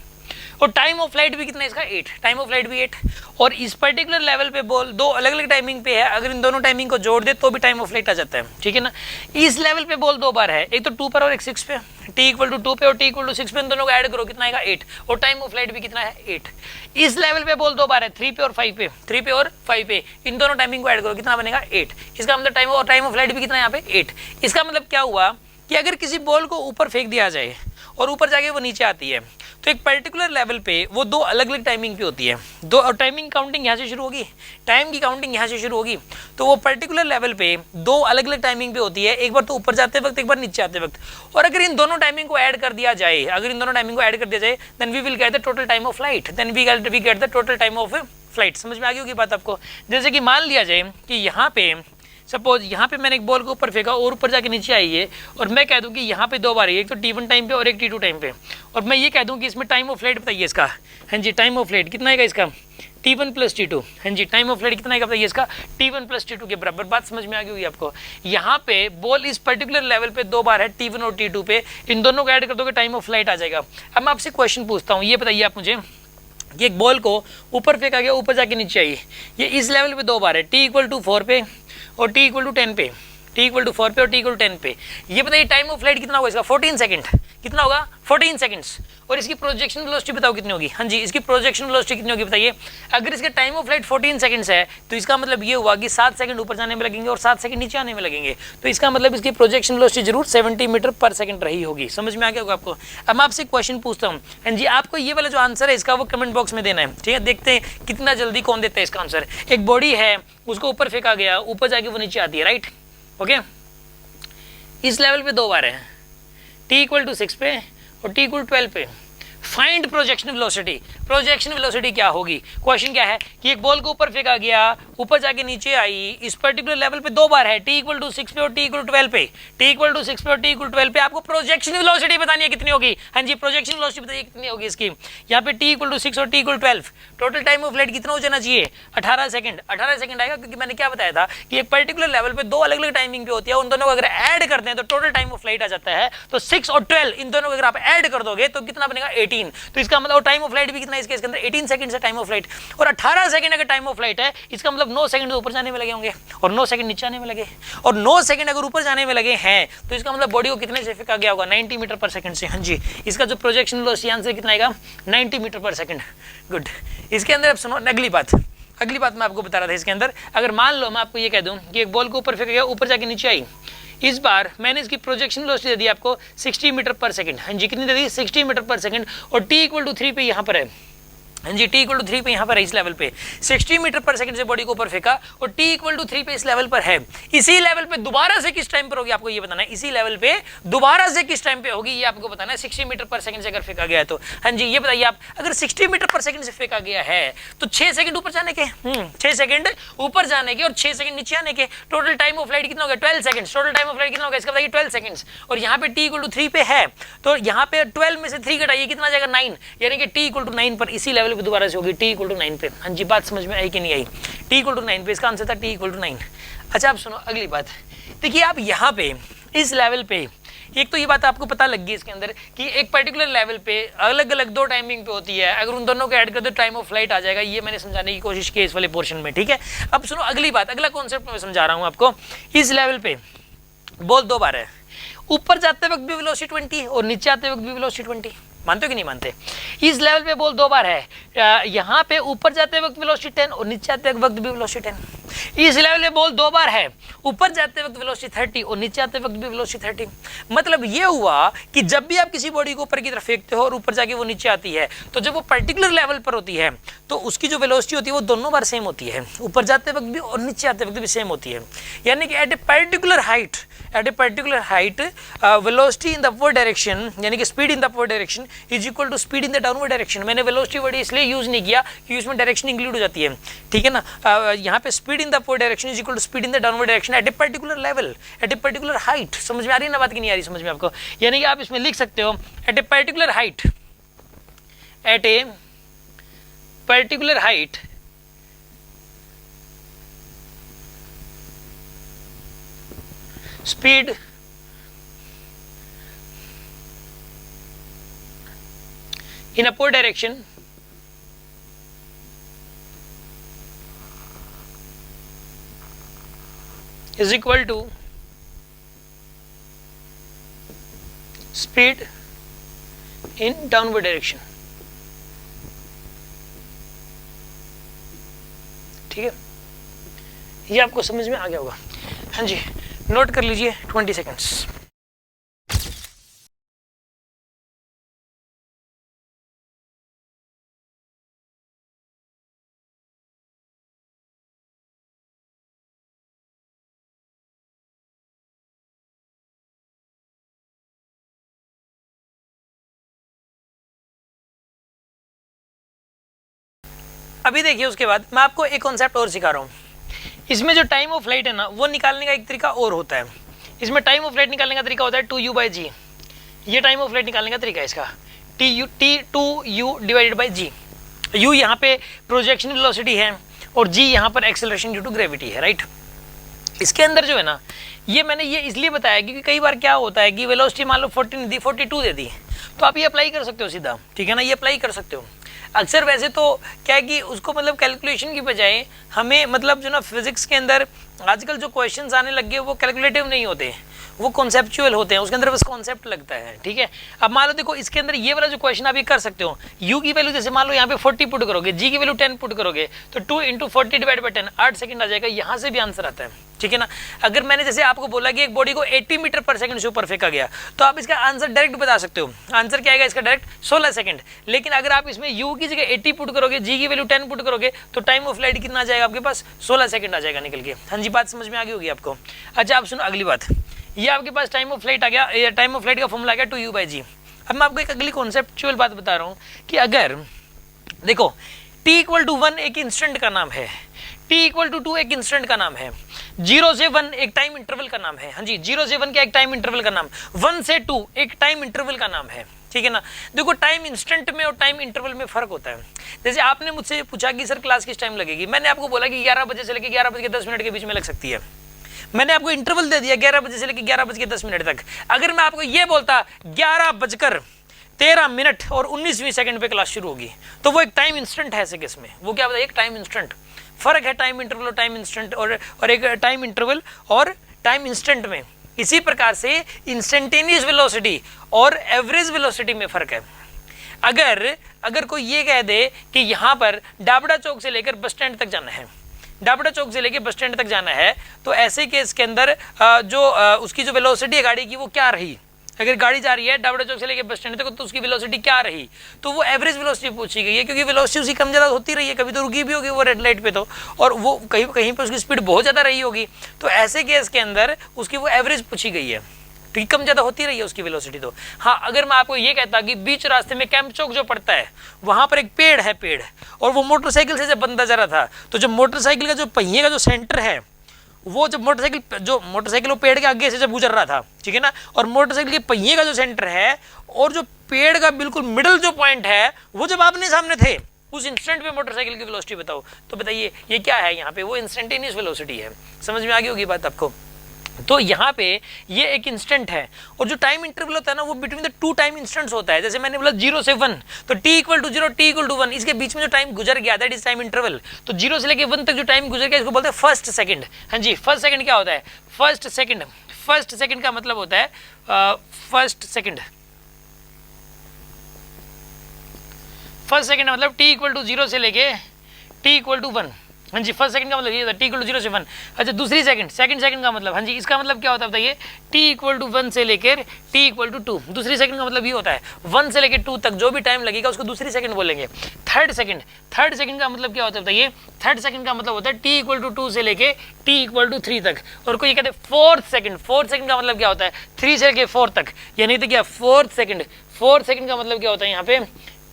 और टाइम ऑफ फ्लाइट भी कितना है इसका? 8। टाइम ऑफ फ्लाइट भी 8। और इस पर्टिकुलर लेवल पे बॉल 2 अलग अलग टाइमिंग पे है, अगर इन दोनों टाइमिंग को जोड़ दे तो भी टाइम ऑफ फ्लाइट आ जाता है। ठीक है ना? इस लेवल पे बॉल 2 बार है, एक तो 2 पर और एक 6 पे। t=2 पे और t=6 पे, इन दोनों को ऐड करो, कितना आएगा? 8। और टाइम ऑफ फ्लाइट भी कितना है? 8। इस लेवल पे बॉल 2 बार है, 3 पे और 5 पे। 3 पे और 5 पे, इन दोनों टाइमिंग को ऐड करो, कितना बनेगा? 8। इसका मतलब टाइम ऑफ फ्लाइट भी कितना है यहाँ पे? 8। इसका मतलब क्या हुआ कि अगर किसी बॉल को ऊपर फेंक दिया जाए और ऊपर जाके वो नीचे आती है तो एक पर्टिकुलर लेवल पे वो दो अलग अलग टाइमिंग पे होती है, दो और टाइमिंग काउंटिंग यहाँ से शुरू होगी, टाइम की काउंटिंग यहाँ से शुरू होगी, तो वो पर्टिकुलर लेवल पे दो अलग अलग टाइमिंग पे होती है, एक बार तो ऊपर जाते वक्त, एक बार नीचे आते वक्त। और अगर इन दोनों टाइमिंग को ऐड कर दिया जाए, then we will get the total time of flight, then we get the total time of flight. समझ में आ गई होगी बात आपको। जैसे कि मान लिया जाए कि यहाँ पे सपोज यहाँ पे मैंने एक बॉल को ऊपर फेंका और ऊपर जाके नीचे आई है, और मैं कह दूं कि यहाँ पे दो बार है, एक तो T1 टाइम पे और एक T2 टाइम पे, और मैं ये कह दूं कि इसमें टाइम ऑफ फ्लाइट बताइए इसका। हाँ जी, टाइम ऑफ फ्लाइट कितना आएगा इसका, T1 प्लस T2। हाँ जी, टाइम ऑफ फ्लाइट कितना आएगा बताइए इसका, T1 प्लस T2 के बराबर। बात समझ में आ गई होगी आपको। यहाँ पे बॉल इस पर्टिकुलर लेवल पे दो बार है, T1 और T2 पे, इन दोनों को ऐड कर दोगे टाइम ऑफ फ्लाइट आ जाएगा। अब मैं आपसे क्वेश्चन पूछता हूँ, ये बताइए आप मुझे कि एक बॉल को ऊपर फेंका गया, ऊपर जाके नीचे आई, ये इस लेवल पे दो बार है, T=4 पे और T=10 पे, T=4 पे और T=10 पे। ये बताइए टाइम ऑफ फ्लाइट कितना होगा इसका, 14 सेकंड। कितना होगा, 14 सेकंड्स। और इसकी प्रोजेक्शन वेलोसिटी बताओ कितनी होगी। हाँ जी, इसकी प्रोजेक्शन वेलोसिटी कितनी होगी बताइए। अगर इसका टाइम ऑफ फ्लाइट 14 सेकंड्स है तो इसका मतलब ये हुआ कि 7 सेकंड ऊपर जाने में लगेंगे और 7 सेकंड नीचे आने में लगेंगे, तो इसका मतलब इसकी प्रोजेक्शन वेलोसिटी जरूर 70 मीटर पर सेकंड रही होगी। समझ में आ गया होगा आपको। अब मैं आपसे क्वेश्चन पूछता हूँ, हाँ जी, आपको ये वाला जो आंसर है इसका वो कमेंट बॉक्स में देना है, ठीक है। देखते हैं कितना जल्दी कौन देता है इसका आंसर। एक बॉडी है, उसको ऊपर फेंका गया, ऊपर जाके वो नीचे आती है, राइट, ओके। इस लेवल पे दो बार है, T=6 पे और T=12 पे। Find projection velocity. Projection velocity क्या होगी, क्वेश्चन क्या है कि एक बॉल को ऊपर फेंका गया, ऊपर जाके नीचे आई, इस पर्टिकुलर लेवल पे दो बार है, T=6 पे और T=12 पे, T=6 पे और T=12 पे। आपको प्रोजेक्शन वेलोसिटी बतानी है कितनी होगी। हाँ जी, प्रोजेक्शन वेलोसिटी बताइए कितनी होगी इसकी। यहाँ पे T=6 और T=12, total time of flight कितना हो जाना चाहिए, 18 सेकंड। 18 सेकंड आएगा, क्योंकि मैंने क्या बताया था कि एक पर्टिकुलर लेवल पे दो अलग अलग टाइमिंग पे होती है, उन दोनों को अगर ऐड करते हैं तो टोटल टाइम ऑफ फ्लाइट आ जाता है। तो 6 और 12 इन दोनों को अगर आप ऐड कर दोगे तो कितना बनेगा, 18। तो इसका मतलब टाइम ऑफ फ्लाइट भी कितना है इसके अंदर, 18 सेकंड है टाइम ऑफ फ्लाइट। और 18 सेकंड अगर टाइम ऑफ फ्लाइट है, इसका मतलब 9 सेकंड ऊपर जाने में लगे होंगे और 9 सेकंड नीचे आने में लगे, और 9 सेकंड अगर ऊपर जाने में लगे हैं तो इसका मतलब बॉडी को कितने से फेंका गया होगा, 90 मीटर पर सेकंड से। हाँ जी, इसका जो प्रोजेक्शन वेलोसिटी आंसर कितना आएगा, 90 मीटर पर सेकंड। गुड। इसके अंदर अब सुनो अगली बात मैं आपको बता रहा था। इसके अंदर अगर मान लो मैं आपको ये कह दूं कि एक बॉल को ऊपर फेंका गया, ऊपर जाके नीचे आई, इस बार मैंने इसकी प्रोजेक्शन वेलोसिटी दे दी आपको 60 मीटर पर सेकंड। हाँ जी, कितनी दे दी, 60 मीटर पर सेकंड, और T=3 पे यहाँ पर है। हाँ जी, T=3 पे यहाँ पर है, इस लेवल पे 60 मीटर पर सेकंड से बॉडी को ऊपर फेंका और T=3 पे इस लेवल पर है। इसी लेवल पे दोबारा से किस टाइम पर होगी आपको ये बताना है। इसी लेवल पे दोबारा से किस टाइम पे होगी ये आपको बताना है। 60 मीटर पर सेकंड से अगर फेंका गया है तो हाँ जी, ये बताइए आप, अगर 60 मीटर पर सेकंड से फेंका गया है तो 6 सेकंड ऊपर जाने के, 6 सेकंड ऊपर जाने के और 6 सेकंड नीचे आने के, टोटल टाइम ऑफ फ्लाइट कितना होगा, 12 second. Total time of flight कितना होगा इसका बताइए, 12 सेकंड्स। और यहाँ पे T=3 पे है तो यहाँ पे 12 में से 3 घटाइए, कितना आ जाएगा, 9, यानी कि T=9 पर इसी लेवल पे दोबारा से होगी, T=9 पे। हाँ जी, बात समझ में आई कि नहीं आई, T=9 पे इसका आंसर था T=9। अच्छा, अब सुनो अगली बात। देखिए आप यहाँ पे इस लेवल पे, एक तो ये बात आपको पता लग गई इसके अंदर कि एक पर्टिकुलर लेवल पे अलग अलग दो टाइमिंग पे होती है, अगर उन दोनों को ऐड कर दो टाइम ऑफ फ्लाइट आ जाएगा। ये मैंने समझाने की कोशिश की इस वाले पोर्शन में, ठीक है। अब सुनो अगली बात, अगला कॉन्सेप्ट मैं समझा रहा हूँ आपको। इस लेवल पे बॉल दो बार है, ऊपर जाते वक्त भी वेलोसिटी 20 और नीचे आते वक्त भी वेलोसिटी 20। मानते हो कि नहीं मानते। इस लेवल पे बॉल दो बार है, यहाँ पे ऊपर जाते वक्त वेलोसिटी 10 और नीचे आते वक्त भी वेलोसिटी 10। इस लेवल पे बॉल दो बार है, ऊपर जाते वक्त वेलोसिटी 30 और नीचे आते वक्त भी वेलोसिटी 30। मतलब ये हुआ कि जब भी आप किसी बॉडी को ऊपर की तरफ फेंकते हो और ऊपर जाके वो नीचे आती है, तो जब वो पर्टिकुलर लेवल पर होती है तो उसकी जो वेलोसिटी होती है वो दोनों बार सेम होती है, ऊपर जाते वक्त भी और नीचे आते वक्त भी सेम होती है। यानी कि at a particular height velocity in the upward direction, यानी कि speed in the upward direction is equal to speed in the downward direction. मैंने वेलोसिटी वर्ड इसलिए यूज नहीं किया कि उसमें डायरेक्शन इंक्लूड हो जाती है, ठीक है ना। यहाँ पे speed in the upward direction is equal to speed in the downward direction at a particular level, at a particular height. समझ में आ रही है ना बात कि नहीं आ रही समझ में आपको। यानी कि आप इसमें लिख सकते हो at a particular height, at a particular height speed in upward direction is equal to speed in downward direction। ठीक है, ये आपको समझ में आ गया होगा। हाँ जी, नोट कर लीजिए 20 सेकेंड्स। अभी देखिए उसके बाद मैं आपको एक कॉन्सेप्ट और सिखा रहा हूँ। इसमें जो टाइम ऑफ फ्लाइट है ना वो निकालने का एक तरीका और होता है। इसमें टाइम ऑफ फ्लाइट निकालने का तरीका होता है 2u/g। ये टाइम ऑफ फ्लाइट निकालने का तरीका है इसका, T2u divided by g। u यहाँ पे प्रोजेक्शन वेलोसिटी है और g यहाँ पर एक्सेलरेशन ड्यू टू ग्रेविटी है, राइट। इसके अंदर जो है ना ये मैंने ये इसलिए बताया क्योंकि कई बार क्या होता है कि वेलोसिटी मान लो 40 दी, 42 दे दी, तो आप ये अप्लाई कर सकते हो सीधा, ठीक है ना, ये अप्लाई कर सकते हो। अक्सर वैसे तो क्या है कि उसको मतलब कैलकुलेशन की बजाय हमें मतलब जो ना फिजिक्स के अंदर आजकल जो क्वेश्चंस आने लग गए वो कैलकुलेटिव नहीं होते, वो कॉन्सेप्चुअल होते हैं, उसके अंदर बस कॉन्सेप्ट लगता है, ठीक है। अब मान लो देखो इसके अंदर ये वाला जो क्वेश्चन आप ये कर सकते हो, u की वैल्यू जैसे मान लो यहाँ पे 40 पुट करोगे, g की वैल्यू 10 पुट करोगे तो 2 × 40 डिवाइड बाई 10 8 सेकंड आ जाएगा, यहाँ से भी आंसर आता है, ठीक है ना। अगर मैंने जैसे आपको बोला कि एक बॉडी को 80 मीटर पर सेकंड से ऊपर फेंका गया तो आप इसका आंसर डायरेक्ट बता सकते हो, आंसर क्या आएगा इसका डायरेक्ट 16 सेकंड। लेकिन अगर आप इसमें u की जगह 80 पुट करोगे, g की वैल्यू 10 पुट करोगे तो टाइम ऑफ फ्लाइट कितना आ जाएगा आपके पास 16 सेकंड आ जाएगा निकल के। हाँ जी, बात समझ में आ गई होगी आपको। अच्छा आप सुनो अगली बात, ये आपके पास टाइम ऑफ फ्लाइट आ गया, टाइम ऑफ फ्लाइट का फॉर्मूला आ गया 2u/g। अब मैं आपको एक अगली कॉन्सेप्चुअल बात बता रहा हूँ कि अगर देखो t = 1 एक इंस्टेंट का नाम है, t = 2 एक इंस्टेंट का नाम है, 0 से 1 एक टाइम इंटरवल का नाम है। हाँ जी, 0 से 1 का एक टाइम इंटरवल का नाम, 1 से 2 एक टाइम इंटरवल का नाम है, ठीक है ना। देखो टाइम इंस्टेंट में और टाइम इंटरवल में फर्क होता है। जैसे आपने मुझसे पूछा कि सर क्लास किस टाइम लगेगी, मैंने आपको बोला कि 11 बजे से लेकर 11:10 के बीच में लग सकती है। मैंने आपको इंटरवल दे दिया 11 बजे से लेकर 11:10 तक। अगर मैं आपको ये बोलता 11:13 और 19वीं सेकंड पे क्लास शुरू होगी तो वो एक टाइम इंस्टेंट है ऐसे केस में, वो क्या बताइए एक टाइम इंस्टेंट। फर्क है टाइम इंटरवल और टाइम इंस्टेंट और एक टाइम इंटरवल और टाइम इंस्टेंट में। इसी प्रकार से इंस्टेंटेनियस वेलोसिटी और एवरेज वेलोसिटी में फर्क है। अगर कोई ये कह दे कि यहाँ पर डाबड़ा चौक से लेकर बस स्टैंड तक जाना है, डाबड़ा चौक से लेकर बस स्टैंड तक जाना है, तो ऐसे केस के अंदर उसकी जो वेलोसिटी है गाड़ी की वो क्या रही। अगर गाड़ी जा रही है डाबड़ा चौक से लेकर बस स्टैंड तक तो उसकी वेलोसिटी क्या रही, तो वो एवरेज वेलोसिटी पूछी गई है क्योंकि वेलोसिटी उसकी कम ज़्यादा होती रही है, कभी तो रुकी भी होगी वो रेड लाइट पे तो, और वो कहीं कहीं पे उसकी स्पीड बहुत ज़्यादा रही होगी, तो ऐसे केस के अंदर उसकी वो एवरेज पूछी गई है, तो कम ज़्यादा होती रही है उसकी वेलोसिटी तो। हाँ, अगर मैं आपको ये कहता कि बीच रास्ते में कैंप चौक जो पड़ता है वहाँ पर एक पेड़ है, पेड़, और वो मोटरसाइकिल से जब बंदा जा रहा था तो जब मोटरसाइकिल का जो पहिए का जो सेंटर है वो जब मोटरसाइकिल वो पेड़ के आगे से जब गुजर रहा था, ठीक है ना, और मोटरसाइकिल के पहिए का जो सेंटर है और जो पेड़ का बिल्कुल मिडल जो पॉइंट है वो जब आपने सामने थे उस इंस्टेंट पे मोटरसाइकिल की वेलोसिटी बताओ, तो बताइए ये क्या है, यहाँ पे वो इंस्टेंटेनियस वेलोसिटी है। समझ में आ गई होगी बात आपको। तो यहाँ पे ये एक इंस्टेंट है और जो टाइम इंटरवल होता है ना वो between the two time instants होता है। जैसे मैंने बोला 0 से 1 तो t = 0 t = 1, इसके बीच में जो टाइम गुजर गया दैट इज टाइम इंटरवल। तो 0 से लेके 1 तक जो टाइम गुजर गया इसको बोलते हैं फर्स्ट सेकंड। हाँ जी, फर्स्ट सेकंड क्या होता है, फर्स्ट सेकंड का मतलब होता है फर्स्ट सेकंड मतलब t = 0 से लेके t = 1। हाँ जी, फर्स्ट सेकंड का मतलब ये था t = 0 से 1। अच्छा दूसरी सेकंड का मतलब, हाँ जी इसका मतलब क्या होता है बताइए, t = 1 से लेकर t = 2। दूसरी सेकंड का मतलब ये होता है 1 से लेकर 2 तक जो भी टाइम लगेगा उसको दूसरी सेकंड बोलेंगे। थर्ड सेकंड का मतलब क्या होता है बताइए, थर्ड सेकंड का मतलब होता है t = 2 से लेके t = 3 तक। और कोई कहते हैं फोर्थ सेकंड का मतलब क्या होता है 3 से लेके 4 तक, यानी तो क्या फोर्थ सेकंड का मतलब क्या होता है यहाँ पे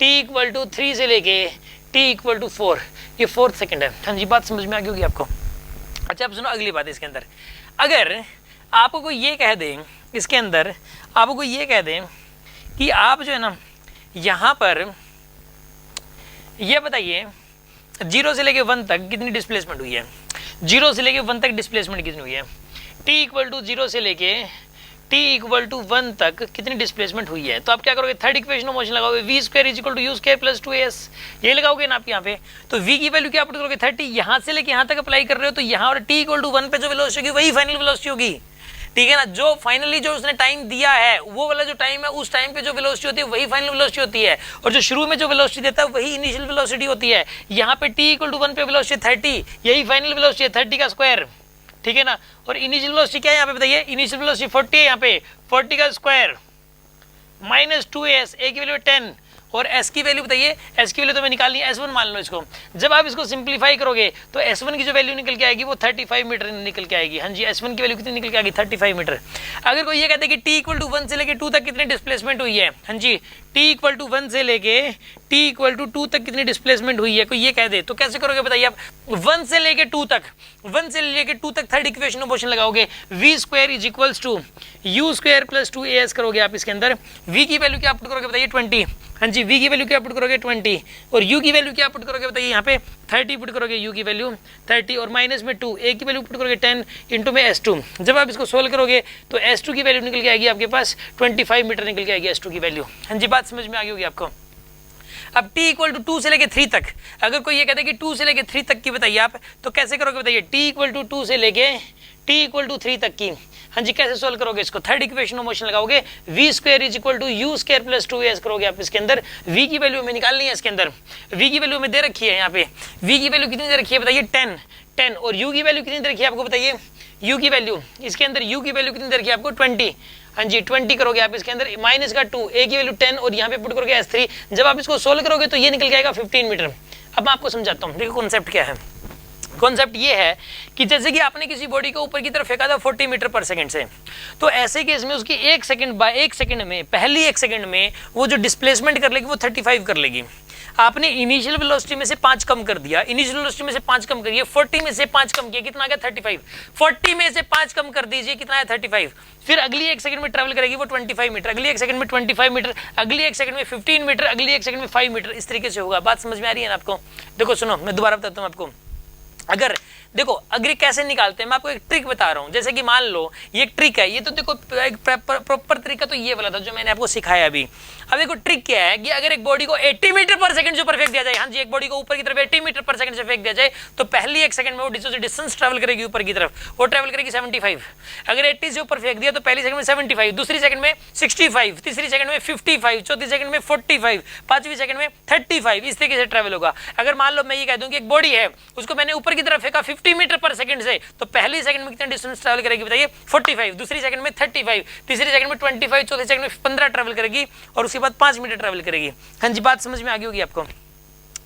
t = 3 से लेके t = 4, ये फोर्थ सेकंड है। हाँ जी, बात समझ में आ गई होगी आपको। अच्छा अब सुनो अगली बात, इसके अंदर अगर आपको कोई ये कह दें, इसके अंदर आपको कोई ये कह दें कि आप जो है ना यहाँ पर ये बताइए 0 से लेके 1 तक कितनी डिस्प्लेसमेंट हुई है, 0 से लेके 1 तक डिस्प्लेसमेंट कितनी हुई है, t = 0 से लेके t = 1 तक कितनी डिस्प्लेसमेंट हुई है, तो आप क्या करोगे, थर्ड इक्वेशन ऑफ मोशन लगाओगे, v² = u² + 2as, ये लगाओगे ना आप यहाँ पे। तो v की वैल्यू क्या पुट करोगे 30, यहाँ से लेके यहाँ तक अप्लाई कर रहे हो तो यहाँ और t = 1 पे जो वेलोसिटी होगी वही फाइनल वेलोसिटी होगी, ठीक है ना। जो फाइनली जो उसने टाइम दिया है वो वाला जो टाइम है उस टाइम पे जो वेलोसिटी होती है वही फाइनल वेलोसिटी होती है, और जो शुरू में जो वेलोसिटी देता है वही इनिशियल वेलोसिटी होती है। यहाँ पे t = 1 पे वेलोसिटी 30, यही फाइनल वेलोसिटी है 30 का स्क्वायर, ठीक है ना। और इनिशियल वेलोसिटी क्या है यहाँ पे बताइए, इनिशियल वेलोसिटी 40 है, यहाँ पे 40 का स्क्वायर -2s, a की वैल्यू 10, और s की वैल्यू बताइए, s की वैल्यू तो मैं निकालनी है s1 मान लो इसको। जब आप इसको सिंप्लीफाई करोगे तो s1 की जो वैल्यू निकल के आएगी वो 35 मीटर निकल के आएगी। हाँ जी, s1 की वैल्यू कितनी निकल के आएगी 35 मीटर। अगर कोई ये कहते हैं कि t इक्वल टू 1 से लेके 2 तक कितनी डिस्प्लेसमेंट हुई है, हाँ जी t इक्वल टू 1 से लेके t इक्वल टू 2 तक कितनी डिस्प्लेसमेंट हुई है, कोई ये कह दे तो कैसे करोगे बताइए आप। 1 से लेके 2 तक थर्ड इक्वेशन ऑफ मोशन लगाओगे, v square is equals to u square plus 2as करोगे आप इसके अंदर। v की वैल्यू क्या पुट करोगे बताइए 20, हाँ जी v की वैल्यू क्या पुट करोगे 20, और u की वैल्यू क्या पुट करोगे बताइए यहाँ पे 30 पुट करोगे, u की वैल्यू 30 और माइनस में 2, a की वैल्यू पुट करोगे 10 इंटू में s2। जब आप इसको सोल्व करोगे तो s2 की वैल्यू निकल के आएगी आपके पास 25 मीटर निकल के आएगी s2 की वैल्यू। हाँ जी, बात समझ में आ गई होगी आपको। अब t इक्वल टू 2 से लेके 3 तक, अगर कोई ये कहता है कि 2 से लेके 3 तक की बताइए आप, तो कैसे करोगे बताइए। t इक्वल टू 2 से लेके t इक्वल टू 3 तक की, हाँ जी कैसे सोल्व करोगे इसको। थर्ड इक्वेशन ऑफ मोशन लगाओगे, v square is equal to u square plus 2as करोगे आप इसके अंदर। v की वैल्यू हमें निकालनी है इसके अंदर, v की वैल्यू हमें दे रखी है यहाँ पे, v की वैल्यू कितनी दे रखी है बताइए 10, और u की वैल्यू कितनी दे रखी है आपको बताइए। u की वैल्यू इसके अंदर, u की वैल्यू कितनी दे रखी है आपको 20, हाँ जी 20 करोगे आप इसके अंदर, माइनस का 2, a की वैल्यू 10 और यहाँ पे पुट करोगे s3। जब आप इसको सोल्व करोगे तो ये निकल के आएगा 15 मीटर। अब मैं आपको समझाता हूँ, देखो कॉन्सेप्ट क्या है। कॉन्सेप्ट ये है कि जैसे कि आपने किसी बॉडी को ऊपर की तरफ फेंका था 40 मीटर पर सेकंड से, तो ऐसे केस में उसकी 1 सेकंड में, पहली 1 सेकंड में वो जो डिस्प्लेसमेंट कर लेगी वो 35 कर लेगी। आपने इनिशियल वेलोसिटी में से 5 कम कर दिया, इनिशियल वेलोसिटी में से 5 कम करिए, 40 में से 5 कम किया, कितना आ गया 35। 40 में से 5 कम कर दीजिए, कितना है 35। फिर अगली 1 सेकंड में ट्रैवल करेगी वो 25 मीटर, अगली 1 सेकंड में 25 मीटर, अगली 1 सेकंड में 15 मीटर, अगली 1 सेकंड में 5 मीटर। इस तरीके से होगा। बात समझ में आ रही है ना आपको। देखो सुनो, मैं दोबारा बताता हूँ आपको। अगर देखो अग्री कैसे निकालते हैं, मैं आपको एक ट्रिक बता रहा हूं। जैसे कि मान लो ये एक ट्रिक है, ये तो देखो एक प्रॉपर तरीका तो ये वाला था जो मैंने आपको सिखाया अभी। अब देखो ट्रिक क्या है कि अगर एक बॉडी को 80 मीटर पर सेकंड से ऊपर फेंक दिया जाए, हाँ जी एक बॉडी को ऊपर की तरफ 80 मीटर पर सेकंड से फेंक दिया जाए, तो पहली 1 सेकंड में वो डिस्टेंस ट्रैवल करेगी ऊपर की तरफ, वो ट्रैवल करेगी 75। अगर 80 से ऊपर फेंक दिया तो पहली सेकंड में 75, दूसरी सेकंड में 65, तीसरी सेकंड में 55, चौथी सेकंड में 45, पांचवी सेकंड में 35। इस तरीके से ट्रैवल होगा। अगर मान लो मैं ये कह दूं कि एक बॉडी है, उसको मैंने ऊपर की तरफ फेंका 50 मीटर पर सेकंड से, तो पहली सेकंड में कितना डिस्टेंस ट्रैवल करेगी बताइए 45, दूसरी सेकंड में 35, तीसरी सेकंड में 25, चौथी सेकंड में 15 ट्रैवल करेगी और उसके बाद 5 मीटर ट्रैवल करेगी। हाँ जी, बात समझ में आ गई होगी आपको।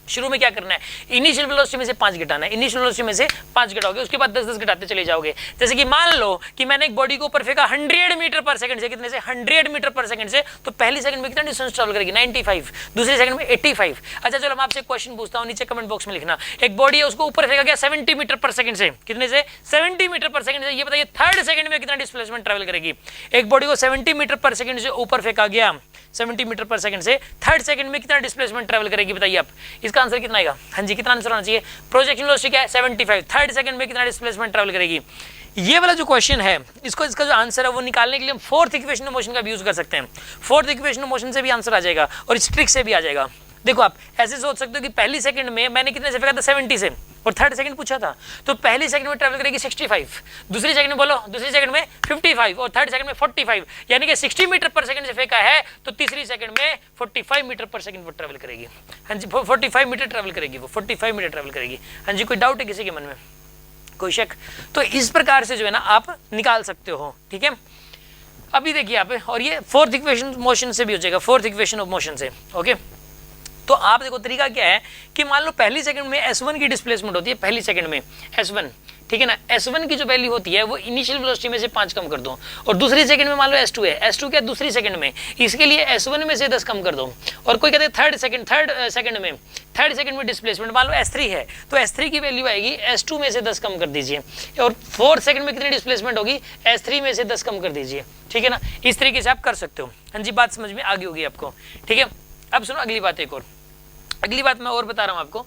शुरू में क्या करना है, इनिशियल वेलोसिटी में से 5 घटाना है, इनिशियल वेलोसिटी में से 5 घटाओगे, उसके बाद 10-10 घटाते चले जाओगे। जैसे कि मान लो कि मैंने एक बॉडी को ऊपर फेंका 100 मीटर पर सेकंड से, कितने से 100 मीटर पर सेकंड से, तो पहली सेकंड में कितना डिस्टेंस ट्रैवल करेगी 95, दूसरी सेकंड में 85। अच्छा चलो मैं आपसे क्वेश्चन पूछता हूं, नीचे कमेंट बॉक्स में लिखना। एक बॉडी है, उसको ऊपर फेंका गया 70 मीटर पर सेकंड से, कितने से 70 मीटर पर सेकंड से, ये बताइए थर्ड सेकंड में कितना डिस्प्लेसमेंट ट्रैवल करेगी। एक बॉडी को 70 मीटर पर सेकंड से ऊपर फेंका गया 70 मीटर पर सेकंड से, थर्ड सेकंड में कितना डिस्प्लेसमेंट ट्रैवल करेगी बताइए आप। इसका आंसर कितना आएगा, हाँ जी कितना आंसर होना चाहिए। प्रोजेक्शन वेलोसिटी क्या है 75, थर्ड सेकंड में कितना डिस्प्लेसमेंट ट्रैवल करेगी। ये वाला जो क्वेश्चन है, इसका जो आंसर है वो निकालने के लिए हम फोर्थ इक्वेशन ऑफ मोशन का भी यूज कर सकते हैं। फोर्थ इक्वेशन ऑफ मोशन से भी आंसर आ जाएगा और इस ट्रिक से भी आ जाएगा। देखो आप ऐसे सोच सकते हो कि पहली सेकंड में मैंने कितने से फेंका था 70 से, और थर्ड सेकंड पूछा था, तो पहली सेकंड में ट्रैवल करेगी 65, दूसरी सेकंड में बोलो, दूसरी सेकंड में 55 और थर्ड सेकंड में 45, यानी कि 60 मीटर पर सेकंड से फेंका है तो तीसरी सेकंड में 45 मीटर पर सेकंड वो ट्रैवल करेगी। हाँ जी 45 मीटर ट्रैवल करेगी, वो 45 मीटर ट्रैवल करेगी। हाँ जी, कोई डाउट है किसी के मन में, कोई शक? तो इस प्रकार से जो है ना आप निकाल सकते हो, ठीक है। अभी देखिए आप, और ये फोर्थ इक्वेशन मोशन से भी हो जाएगा, फोर्थ इक्वेशन ऑफ मोशन से। ओके, तो आप देखो तरीका क्या है कि मान लो पहली सेकंड में S1 की डिस्प्लेसमेंट होती है, पहली सेकंड में S1, ठीक है ना। S1 की जो वैल्यू होती है वो इनिशियल वेलोसिटी में से 5 कम कर दो, और दूसरी सेकंड में मान लो S2 है, S2 क्या दूसरी सेकंड में, इसके लिए S1 में से 10 कम कर दो। और कोई कहते हैं थर्ड सेकंड में डिस्प्लेसमेंट मान लो S3 है, तो S3 की वैल्यू आएगी S2 में से 10 कम कर दीजिए, और फोर्थ सेकंड में कितनी डिस्प्लेसमेंट होगी S3 में से 10 कम कर दीजिए, ठीक है ना। इस तरीके से आप कर सकते हो। हाँ जी, बात समझ में आ गई होगी आपको, ठीक है। अब सुनो अगली बात, एक और अगली बात मैं और बता रहा हूं आपको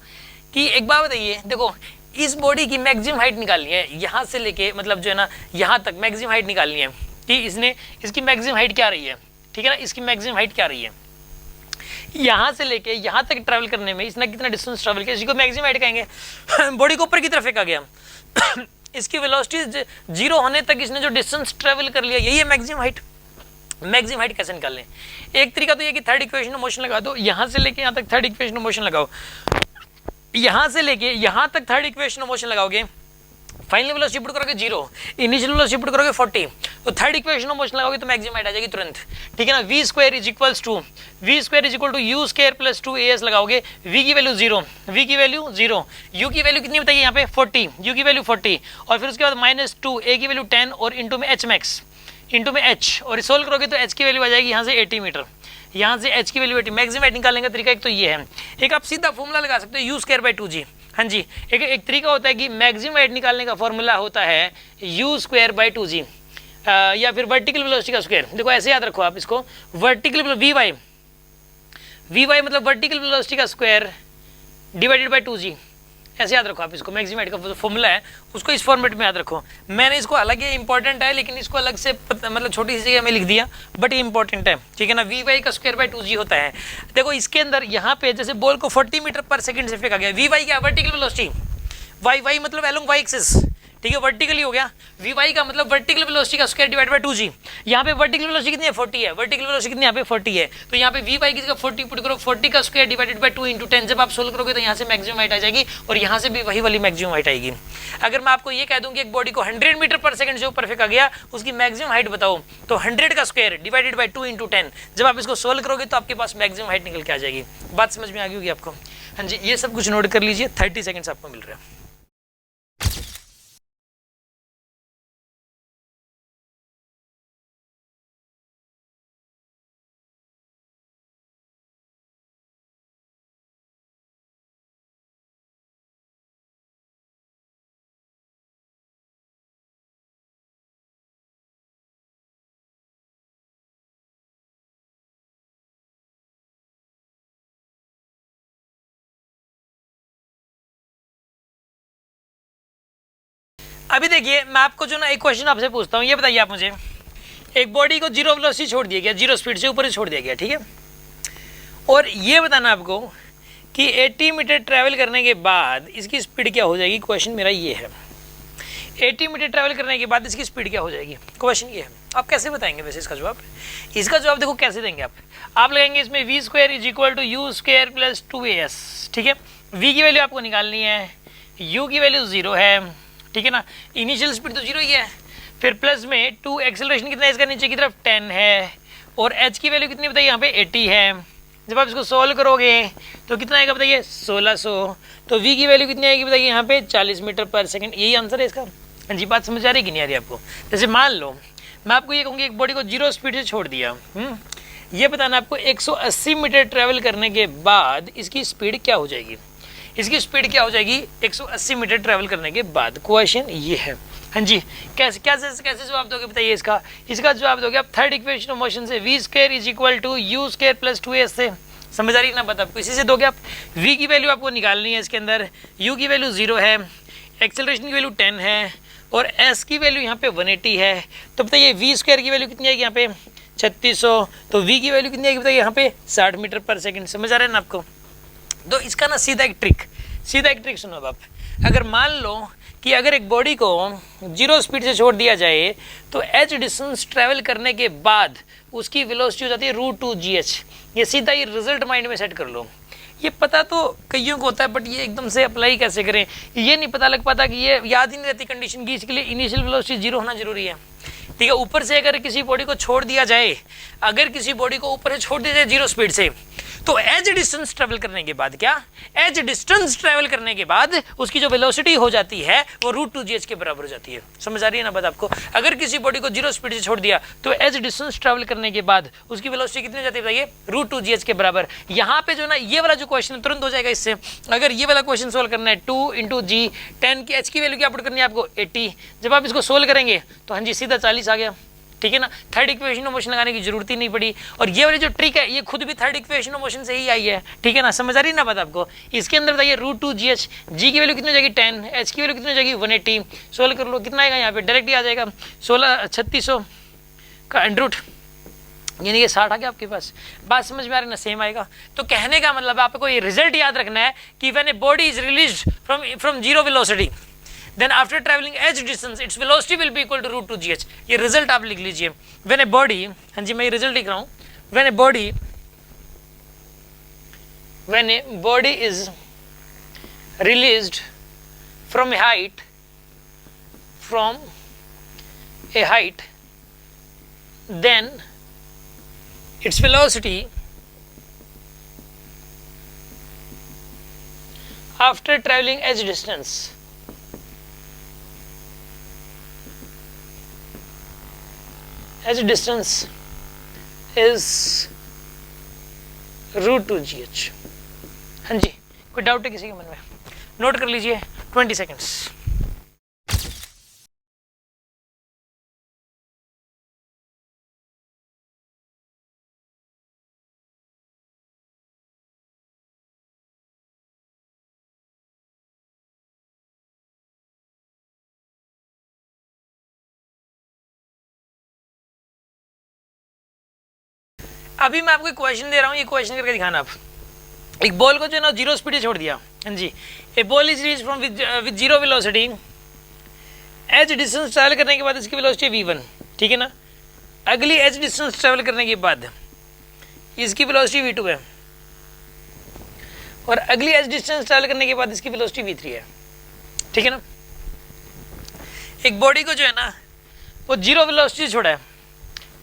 कि एक बात बताइए, देखो इस बॉडी की मैक्सिमम हाइट निकालनी है, यहां से लेके मतलब जो है ना यहां तक मैक्सिमम हाइट निकालनी है कि इसकी मैक्सिमम हाइट क्या रही है, ठीक है ना। इसकी मैक्सिमम हाइट क्या रही है, यहां से लेके यहां तक ट्रैवल करने में इसने कितना डिस्टेंस ट्रैवल किया, इसको मैक्सिमम हाइट कहेंगे। बॉडी को ऊपर की तरफ फेंका गया, इसकी वेलोसिटी 0 होने तक इसने जो डिस्टेंस ट्रैवल कर लिया, यही है मैक्सिमम हाइट। मैक्सिमम हाइट कैसे निकालने, एक तरीका तो ये कि थर्ड इक्वेशन ऑफ मोशन लगा दो, यहां से लेके यहां तक थर्ड इक्वेशन ऑफ मोशन लगाओ, यहां से लेके यहां तक थर्ड इक्वेशन ऑफ मोशन लगाओगे, फाइनल वेलोसिटी पुट करोगे 0, इनिशियल वेलोसिटी पुट करोगे 40, तो थर्ड इक्वेशन ऑफ मोशन लगाओगे तो मैक्सिमम हाइट आ जाएगी तुरंत, ठीक है ना। v square is equal to U square plus 2as लगाओगे, v की वैल्यू 0, v की वैल्यू 0, u की वैल्यू कितनी बताइए यहाँ पे 40, u की वैल्यू 40, और फिर उसके बाद -2, a की वैल्यू 10 और इंटू में h मैक्स, इंटू में h, और सोल्व करोगे तो h की वैल्यू आ जाएगी यहाँ से 80 मीटर, यहाँ से h की वैल्यू 80, मैक्सिमम हाइट निकालने का तरीका एक तो ये है। एक आप सीधा फॉर्मूला लगा सकते हो u स्क्वायर बाई 2g, हाँ जी। एक तरीका होता है कि मैक्सिमम हाइट निकालने का फॉर्मूला होता है u स्क्वायर बाई 2g, या फिर वर्टिकल वेलोसिटी का स्क्वायर। देखो ऐसे याद रखो आप इसको, वर्टिकल वी वाई मतलब वर्टिकल वेलोसिटी का स्क्वायर डिवाइडेड बाई 2g, ऐसे याद रखो आप इसको। मैक्सिमम हाइट का फॉर्मूला है उसको इस फॉर्मेट में याद रखो। मैंने इसको अलग ये इंपॉर्टेंट है लेकिन इसको अलग से मतलब छोटी सी जगह में लिख दिया, बट ये इंपॉर्टेंट है, ठीक है ना। वी वाई का स्क्वायर बाई 2g होता है। देखो इसके अंदर यहाँ पे जैसे बॉल को 40 मीटर पर सेकंड से फेंका गया, वी वाई क्या वर्टिकल वेलोसिटी, वाई मतलब एलोंग वाई एक्सिस, ठीक है, वर्टिकली हो गया। वी वाई का मतलब वर्टिकल वेलोसिटी का स्क्वायर डिवाइड बाय 2g। यहाँ पे वर्टिकल वेलोसिटी कितनी है 40 है, वर्टिकल वेलोसिटी कितनी यहाँ पे 40 है, तो यहाँ पे वी वाई की जगह 40 पुट करो, 40 का स्क्वायर डिवाइडेड बाय 2 इंटू 10। जब आप सोल्व करोगे तो यहाँ से मैक्सिमम हाइट आ जाएगी और यहाँ से भी वही वाली मैक्सिमम हाइट आएगी। अगर मैं आपको ये कह दूँ कि एक बॉडी को 100 मीटर पर सेकंड से ऊपर फेंका गया, उसकी मैक्सिमम हाइट बताओ, तो 100 का स्क्वायर डिवाइडेड बाय 2 इंटू 10। जब आप इसको सोल्व करोगे तो आपके पास मैक्सिमम हाइट निकल के आ जाएगी। बात समझ में आ गई होगी आपको, हाँ जी। ये सब कुछ नोट कर लीजिए, 30 सेकंड्स आपको मिल रहे हैं। अभी देखिए मैं आपको जो ना एक क्वेश्चन आपसे पूछता हूँ, ये बताइए आप मुझे, एक बॉडी को जीरो वेलोसिटी छोड़ दिया गया, जीरो स्पीड से ऊपर ही छोड़ दिया गया, ठीक है, और ये बताना आपको कि 80 मीटर ट्रैवल करने के बाद इसकी स्पीड क्या हो जाएगी। क्वेश्चन मेरा ये है, 80 मीटर ट्रैवल करने के बाद इसकी स्पीड क्या हो जाएगी, क्वेश्चन ये है। आप कैसे बताएंगे वैसे इसका जवाब? इसका जवाब देखो कैसे देंगे आप लगाएंगे इसमें V square is equal to U square plus 2as, ठीक है। वी की वैल्यू आपको निकालनी है, यू की वैल्यू 0 है, ठीक है ना, इनिशियल स्पीड तो 0 ही है, फिर प्लस में 2 एक्सेलरेशन कितना है इसका नीचे की तरफ 10 है, और h की वैल्यू कितनी बताइए यहाँ पे 80 है। जब आप इसको सोल्व करोगे तो कितना आएगा बताइए 1600, तो v की वैल्यू कितनी आएगी बताइए यहाँ पे 40 मीटर पर सेकंड। यही आंसर है इसका। हाँ जी, बात समझ आ रही कि नहीं आ रही आपको? जैसे मान लो मैं आपको ये कहूँगी एक बॉडी को 0 स्पीड से छोड़ दिया, ये बताना आपको 180 मीटर ट्रैवल करने के बाद इसकी स्पीड क्या हो जाएगी, इसकी स्पीड क्या हो जाएगी 180 मीटर ट्रैवल करने के बाद। क्वेश्चन ये है। हाँ जी, कैसे जवाब दोगे बताइए इसका? इसका जवाब दोगे आप थर्ड इक्वेशन ऑफ मोशन से, V square is equal to U square plus 2as से। समझ आ रही ना बात आपको? इसी से दोगे आप। v की वैल्यू आपको निकालनी है इसके अंदर, u की वैल्यू 0 है, एक्सेलरेशन की वैल्यू 10 है, और s की वैल्यू यहाँ पे 180 है। तो बताइए v स्क्वायर की वैल्यू कितनी आएगी यहाँ पे 3600, तो v की वैल्यू कितनी आएगी बताइए यहाँ पे 60 मीटर पर सेकंड। समझ आ रहा है ना आपको? तो इसका ना सीधा एक ट्रिक सुनो आप। अगर मान लो कि अगर एक बॉडी को 0 स्पीड से छोड़ दिया जाए तो h डिस्टेंस ट्रैवल करने के बाद उसकी वेलोसिटी हो जाती है √2gh। ये सीधा ये रिजल्ट माइंड में सेट कर लो। ये पता तो कईयों को होता है, बट ये एकदम से अप्लाई कैसे करें ये नहीं पता लग पाता, कि ये याद ही नहीं रहती कंडीशन की। इसके लिए इनिशियल वेलोसिटी 0 होना जरूरी है, ठीक है। ऊपर से अगर किसी बॉडी को छोड़ दिया जाए, अगर किसी बॉडी को ऊपर से छोड़ दिया जाए 0 स्पीड से, तो एज डिस्टेंस ट्रेवल करने के बाद एज डिस्टेंस ट्रेवल करने के बाद उसकी जो वेलोसिटी हो जाती है वो √2gh के बराबर हो जाती है। समझ आ रही है ना बात आपको? अगर किसी बॉडी को 0 स्पीड से छोड़ दिया तो एज डिस्टेंस ट्रेवल करने के बाद उसकी वेलोसिटी कितनी हो जाती है बताइए √2gh के बराबर। यहाँ पे जो ना ये वाला जो क्वेश्चन तुरंत हो जाएगा इससे। अगर ये वाला क्वेश्चन सोल्व करना है 2 × g 10 की h की वैल्यू क्या पुट करनी है आपको 80। जब आप इसको सोल्व करेंगे तो हाँ जी सीधा 40 आ गया, ठीक है ना। थर्ड इक्वेशन ऑफ मोशन लगाने की जरूरत ही नहीं पड़ी। और ये वाली जो ट्रिक है ये खुद भी थर्ड इक्वेशन ऑफ मोशन से ही आई है, ठीक है ना। समझ आ रही ना बात आपको? इसके अंदर बताइए √2gh, g की वैल्यू कितनी हो जाएगी 10, h की वैल्यू कितनी हो जाएगी 180। सोल्व कर लो, कितना आएगा यहाँ पे डायरेक्ट ही आ जाएगा 3600 का अंडरूट, यानी कि 60 आ गया आपके पास। बात समझ में आ रही ना? सेम आएगा। तो कहने का मतलब आपको ये रिजल्ट याद रखना है कि when a body is released from 0 velocity, then after traveling h distance its velocity will be equal to √2gh। ये रिजल्ट आप लिख लीजिए। when a body, हाँ जी मैं ये रिजल्ट लिख रहा हूँ, when a body is released from a height from a height, then its velocity after traveling h distance is √2gh। हाँ जी, कोई डाउट है किसी के मन में? नोट कर लीजिए 20 सेकेंड्स। अभी मैं आपको एक क्वेश्चन दे रहा हूँ, ये क्वेश्चन करके दिखाना आप। एक बॉल को जो है ना जीरो स्पीड छोड़ दिया, हाँ जी। A ball is reach from with zero velocity, h distance travel करने के बाद इसकी वेलोसिटी v1, ठीक है ना। अगली एच डिस्टेंस ट्रैवल करने के बाद इसकी वेलोसिटी v2 है, और अगली एच डिस्टेंस ट्रैवल करने के बाद इसकी वेलोसिटी v3 है, ठीक है ना। एक बॉडी को जो है ना वो जीरो वेलोसिटी छोड़ा है,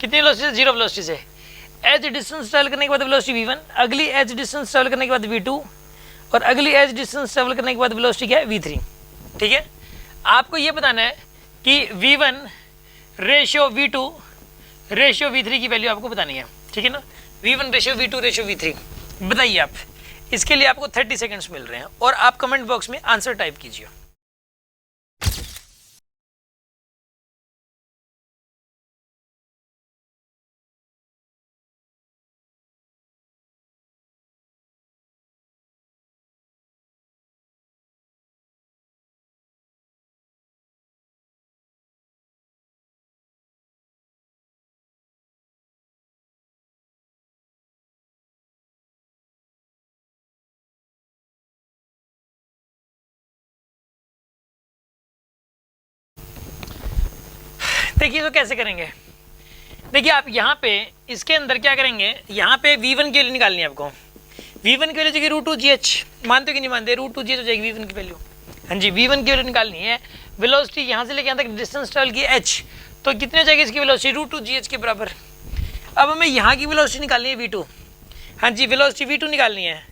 कितनी वेलोसिटी से? जीरो वेलोसिटी से। एच डिस्टेंस ट्रैवल करने के बाद वेलोसिटी v1, अगली एच डिस्टेंस ट्रैवल करने के बाद v2, और अगली एच डिस्टेंस ट्रैवल करने के बाद वेलोसिटी क्या है? v3, ठीक है। आपको ये बताना है कि v1 ratio v2 ratio v3 की वैल्यू आपको बतानी है, ठीक है ना। v1 ratio v2 ratio v3 बताइए आप। इसके लिए आपको 30 सेकंड्स मिल रहे हैं और आप कमेंट बॉक्स में आंसर टाइप कीजिए। देखिए तो कैसे करेंगे, देखिए आप यहाँ पे इसके अंदर क्या करेंगे, यहाँ पे v1 की वैल्यू निकालनी है आपको। v1 की वैल्यू जाएगी √2gh, मानते हो कि नहीं मानते? √2gh हो जाएगी v1 की वैल्यू, हाँ जी। v1 की वैल्यू निकालनी है, वेलोसिटी यहाँ से लेके यहाँ तक डिस्टेंस ट्रैवल की h, तो कितनी हो जाएगी इसकी वेलोसिटी? √2gh के बराबर। अब हमें यहाँ की वेलोसिटी निकालनी है v2, हाँ जी, वेलोसिटी v2 निकालनी है।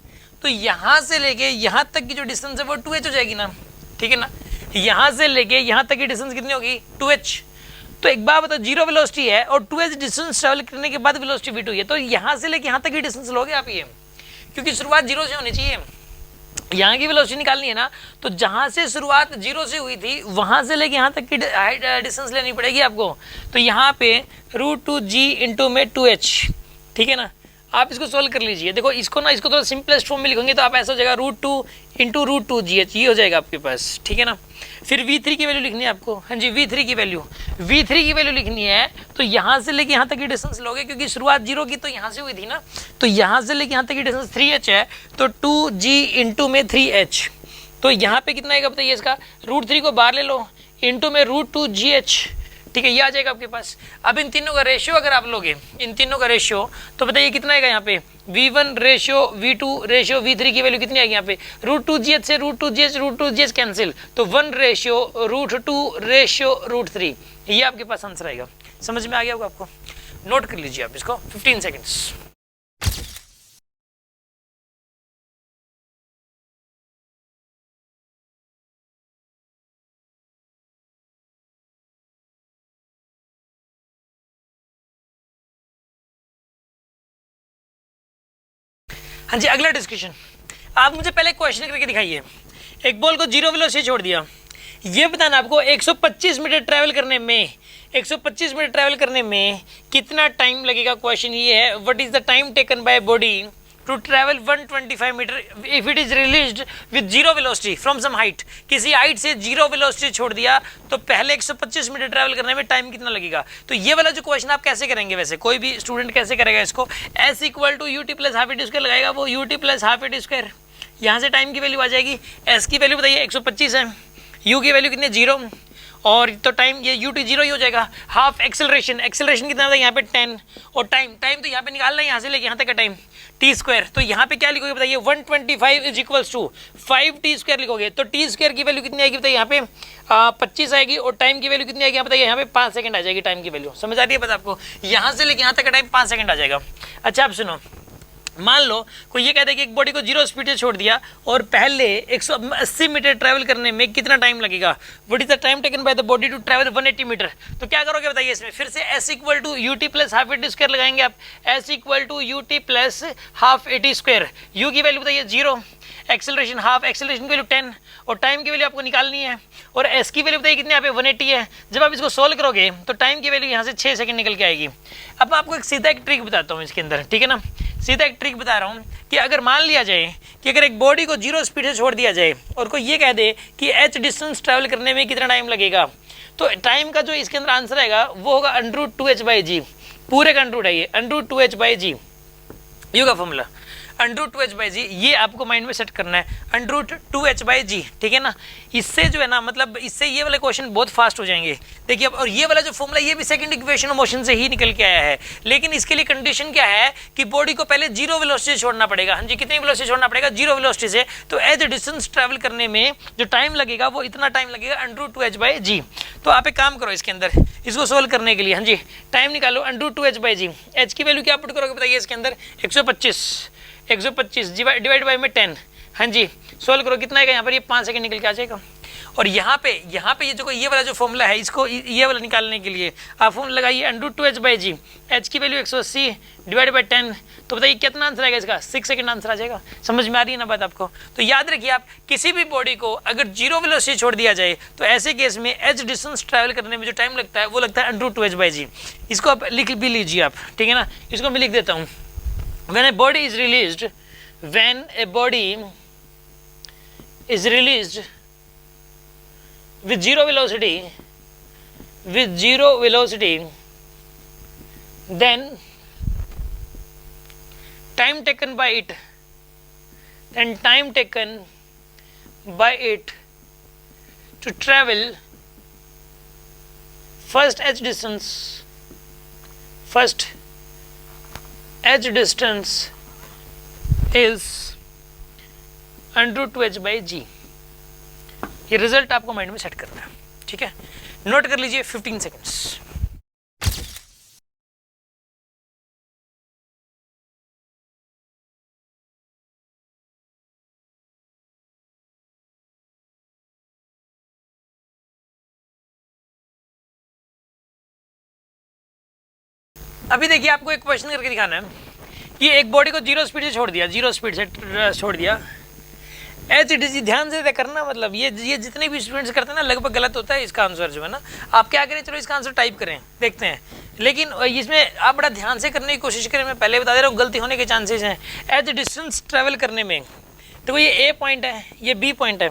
तो यहाँ से लेके यहाँ तक की जो डिस्टेंस है वो 2h हो जाएगी ना, ठीक है ना। यहाँ से लेके यहाँ तक की डिस्टेंस कितनी होगी? 2h। तो एक बार बताओ, जीरो वेलोसिटी है और 2h डिस्टेंस ट्रैवल करने के बाद वेलोसिटी v2 है, तो यहाँ से लेके यहाँ तक की डिस्टेंस लोगे आप ये, क्योंकि शुरुआत जीरो से होनी चाहिए। यहाँ की वेलोसिटी निकालनी है ना, तो जहाँ से शुरुआत जीरो से हुई थी वहाँ से लेके यहाँ तक की डिस्टेंस लेनी पड़ेगी आपको। तो यहाँ पे √2g इंटू में 2h, ठीक है ना। आप इसको सोल्व कर लीजिए। देखो इसको ना, इसको थोड़ा सिंपलेस्ट फॉर्म में लिखेंगे तो आप ऐसा हो जाएगा √2 इंटू √2gh, ये हो जाएगा आपके पास, ठीक है ना। फिर v3 की वैल्यू लिखनी है आपको, हाँ जी, v3 की वैल्यू लिखनी है। तो यहाँ से लेके यहाँ तक की डिस्टेंस लोगे, क्योंकि शुरुआत जीरो की तो यहाँ से हुई थी ना, तो यहाँ से लेके यहाँ तक की डिस्टेंस 3h है, तो 2g इंटू में 3h। तो यहाँ पे कितना आएगा बताइए इसका? √3 को बाहर ले लो, इंटू में √2gh, ठीक है, ये आ जाएगा आपके पास। अब इन तीनों का रेशियो अगर आप लोगे, इन तीनों का रेशियो, तो बताइए कितना आएगा यहाँ पे? v1 ratio v2 ratio v3 की वैल्यू कितनी आएगी यहाँ पे? √2gh से √2gh कैंसिल, तो 1 रेशियो √2 रेशियो √3, ये आपके पास आंसर आएगा। समझ में आ गया होगा आपको? नोट कर लीजिए आप इसको, 15 सेकेंड्स। हाँ जी, अगला डिस्कशन। आप मुझे पहले क्वेश्चन करके दिखाइए। एक बॉल को जीरो वेलोसिटी छोड़ दिया, ये बताना आपको 125 मीटर ट्रैवल करने में, 125 मीटर ट्रैवल करने में कितना टाइम लगेगा। क्वेश्चन ये है, what is the time taken by body to travel 125 metre if it is released with zero velocity from some height. किसी हाइट से जीरो वेलोसिटी छोड़ दिया तो पहले 125 मीटर ट्रैवल करने में टाइम कितना लगेगा। तो ये वाला जो क्वेश्चन आप कैसे करेंगे, वैसे कोई भी स्टूडेंट कैसे करेगा इसको? s equal to ut plus half at square लगाएगा, वो ut plus half at square, यहाँ से टाइम की वैल्यू आ जाएगी। s की वैल्यू बताइए 125 है, u की वैल्यू कितनी है? 0, और तो टाइम ये u t 0 ही हो जाएगा। हाफ एक्सेलरेशन, एक्सेलरेशन कितना था यहाँ पे 10, और टाइम तो यहाँ पे निकालना है यहाँ से लेके यहाँ तक का टाइम टी स्क्वायर। तो यहाँ पे क्या लिखोगे बताइए, 125 इज इक्वल्स टू 5t² लिखोगे तो t² की वैल्यू कितनी आएगी बताइए यहाँ पे 25 आएगी, और टाइम की वैल्यू कितनी आएगी यहाँ बताइए यहाँ पे 5 सेकंड आ जाएगी टाइम की वैल्यू। समझ आ रही है पता आपको, यहाँ से लेके यहाँ तक का टाइम 5 सेकंड आ जाएगा। अच्छा आप सुनो, मान लो कोई ये कहता है कि एक बॉडी को 0 स्पीड से छोड़ दिया और पहले 180 मीटर ट्रैवल करने में कितना टाइम लगेगा, what is the time taken by the body to travel 180 metre. तो क्या करोगे बताइए इसमें, फिर से s equal to U T plus half A T square लगाएंगे आप, s equal to U T plus half A T square. u की वैल्यू बताइए 0, एक्सेलरेशन हाफ, एक्सेलरेशन की वैल्यू 10, और टाइम की वैल्यू आपको निकालनी है, और s की वैल्यू बताइए कितनी यहाँ पे 180 है। जब आप इसको सोल्व करोगे तो टाइम की वैल्यू यहाँ से 6 सेकंड निकल के आएगी। अब मैं आपको एक सीधा एक ट्रिक बताता हूँ इसके अंदर, ठीक है ना, सीधा एक ट्रिक बता रहा हूँ कि अगर मान लिया जाए कि अगर एक बॉडी को 0 स्पीड से छोड़ दिया जाए और कोई ये कह दे कि h डिस्टेंस ट्रैवल करने में कितना टाइम लगेगा, तो टाइम का जो इसके अंदर आंसर आएगा वो होगा √2h/g, पूरे का अंडर रूट है ये, √2h/g यू का फॉर्मूला √2h/g, ये आपको माइंड में सेट करना है, √2h/g, ठीक है ना। इससे जो है ना, मतलब इससे ये वाले क्वेश्चन बहुत फास्ट हो जाएंगे। देखिए अब, और ये वाला जो फॉर्मूला ये भी सेकंड इक्वेशन ऑफ मोशन से ही निकल के आया है, लेकिन इसके लिए कंडीशन क्या है कि बॉडी को पहले 0 वेलोसिटी से छोड़ना पड़ेगा। हाँ जी, कितनी वेलोसिटी छोड़ना पड़ेगा, 0 वेलोसिटी से। तो एज डिस्टेंस ट्रैवल करने में जो टाइम लगेगा वो इतना टाइम लगेगा √2h/g। तो आप एक काम करो इसके अंदर, इसको सोल्व करने के लिए, हाँ जी, टाइम निकालो √2h/g। एच की वैल्यू क्या पुट करोगे बताइए इसके अंदर, 125 डिवाइड बाई में 10, हाँ जी, सोल्व करो कितना आएगा यहाँ पर, ये 5 सेकंड निकल के आ जाएगा। और यहाँ पे ये वाला जो फॉर्मूला है, इसको ये वाला निकालने के लिए आप फॉर्मूला लगाइए √2h/g, एच की वैल्यू 180 डिवाइड बाई 10, तो बताइए कितना आंसर आएगा इसका, 6 सेकंड आंसर आ जाएगा। समझ में आ रही है ना बात आपको। तो याद रखिए, आप किसी भी बॉडी को अगर 0 वेलोसिटी छोड़ दिया जाए तो ऐसे केस में एच डिस्टेंस ट्रैवल करने में जो टाइम लगता है वो लगता है √2h/g। इसको आप लिख भी लीजिए आप, ठीक है ना, इसको मैं लिख देता हूँ। When a body is released with zero velocity, then time taken by it to travel first h distance is √2h/g। ये रिजल्ट आपको माइंड में सेट करना है, ठीक है, नोट कर लीजिए 15 सेकेंड्स। अभी देखिए आपको एक क्वेश्चन करके दिखाना है कि एक बॉडी को 0 स्पीड से छोड़ दिया, 0 स्पीड से छोड़ दिया, एच डी, ध्यान से करना, मतलब ये जितने भी स्टूडेंट्स करते हैं ना लगभग गलत होता है इसका आंसर जो है ना। आप क्या करें, चलो इसका आंसर टाइप करें, देखते हैं, लेकिन इसमें आप बड़ा ध्यान से करने की कोशिश करें। मैं पहले बता दे रहा हूँ गलती होने के चांसेस हैं। एज डिस्टेंस ट्रैवल करने में, तो ये ए पॉइंट है, ये बी पॉइंट है,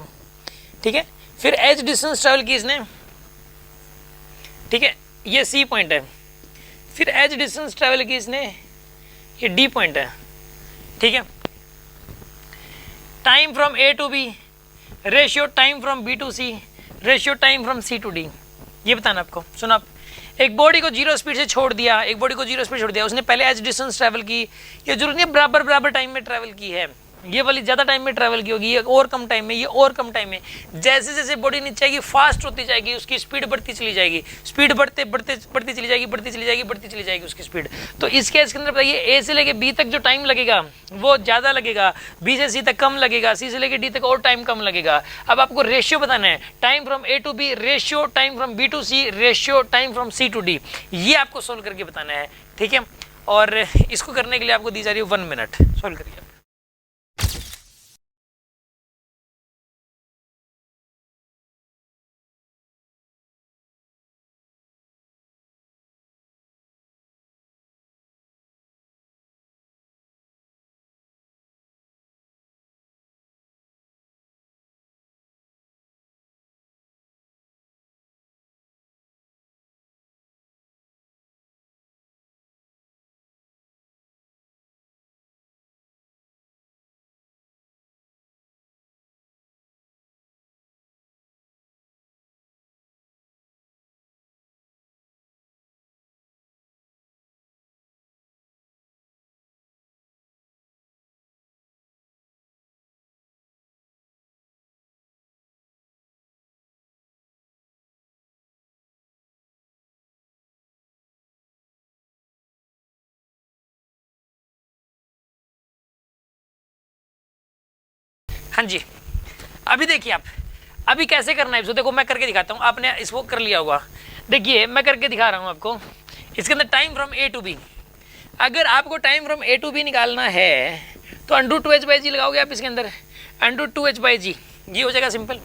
ठीक है, फिर एज डिस्टेंस ट्रैवल की इसने, ठीक है, ये सी पॉइंट है, फिर एज डिस्टेंस ट्रैवल की इसने, ये डी पॉइंट है, ठीक है। Time from A to B, ratio time from B to C, ratio time from C to D, ये बताना आपको। सुनो आप, एक बॉडी को 0 स्पीड से छोड़ दिया, उसने पहले एज डिस्टेंस ट्रैवल की, ये जरूर नहीं बराबर टाइम में ट्रैवल की है, ये वाली ज़्यादा टाइम में ट्रैवल की होगी, ये और कम टाइम में, ये और कम टाइम में। जैसे जैसे बॉडी नीचे आएगी फास्ट होती जाएगी, उसकी स्पीड बढ़ती चली जाएगी, स्पीड बढ़ती चली जाएगी उसकी स्पीड। तो इस केस के अंदर बताइए ए से लेके बी तक जो टाइम लगेगा वो ज़्यादा लगेगा, बी से सी तक कम लगेगा, सी से लेके डी तक और टाइम कम लगेगा। अब आपको रेशियो बताना है, time from A to B, ratio time from B to C, ratio time from C to D, ये आपको सोल्व करके बताना है, ठीक है। और इसको करने के लिए आपको दी जा रही है 1 मिनट, सोल्व करिए। हाँ जी, अभी देखिए आप, अभी कैसे करना है इसको देखो, मैं करके दिखाता हूँ, आपने इसको कर लिया होगा। देखिए मैं करके दिखा रहा हूँ आपको। इसके अंदर time from A to B, अगर आपको time from A to B निकालना है तो √2h/g लगाओगे आप इसके अंदर, √2h/g, ये हो जाएगा सिंपल।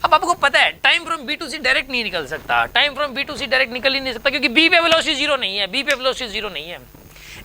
अब आपको पता है time from B to C direct नहीं निकल सकता, time from B to C direct निकल ही नहीं सकता, क्योंकि बी पे वेलोसिटी जीरो नहीं है, बी पे वेलोसिटी जीरो नहीं है।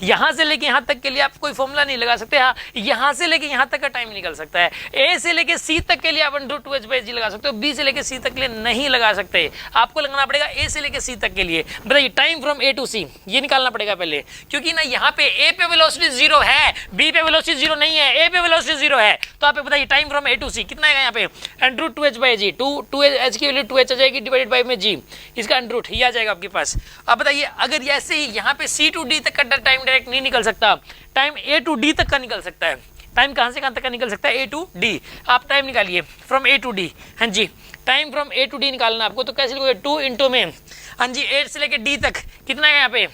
यहाँ से लेके यहाँ तक के लिए आप कोई फॉर्मूला नहीं लगा सकते। हाँ, यहाँ से लेके यहाँ तक का टाइम निकल सकता है। ए से लेके सी तक के लिए आप √2h/g लगा सकते हो, बी से लेके सी तक के लिए नहीं लगा सकते। आपको लगाना पड़ेगा ए से लेके सी तक के लिए। बताइए टाइम फ्रॉम ए टू सी, ये निकालना पड़ेगा पहले, क्योंकि ना यहाँ पे ए पे वेलोसिटी जीरो है, बी पे वेलोसिटी जीरो नहीं है, ए पे वेलोसिटी जीरो है। तो आप बताइए टाइम फ्रॉम ए टू सी कितना आएगा यहाँ पे, √2h/g, 2h की वैल्यू 2h आ जाएगी, डिवाइडेड बाई में g, इसका √ ये आ जाएगा आपके पास। अब बताइए अगर ऐसे ही यहाँ पे सी टू डी तक का टाइम डायरेक्ट नहीं निकल सकता, टाइम ए टू डी तक का निकल सकता है। टाइम कहां से कहां तक का निकल सकता है, ए टू डी। आप टाइम निकालिए फ्रॉम ए टू डी। हाँ जी, time from A to D निकालना आपको, तो कैसे लिखोगे, 2 इंटू में, हाँ जी, 8 से लेके डी तक कितना है यहाँ पे,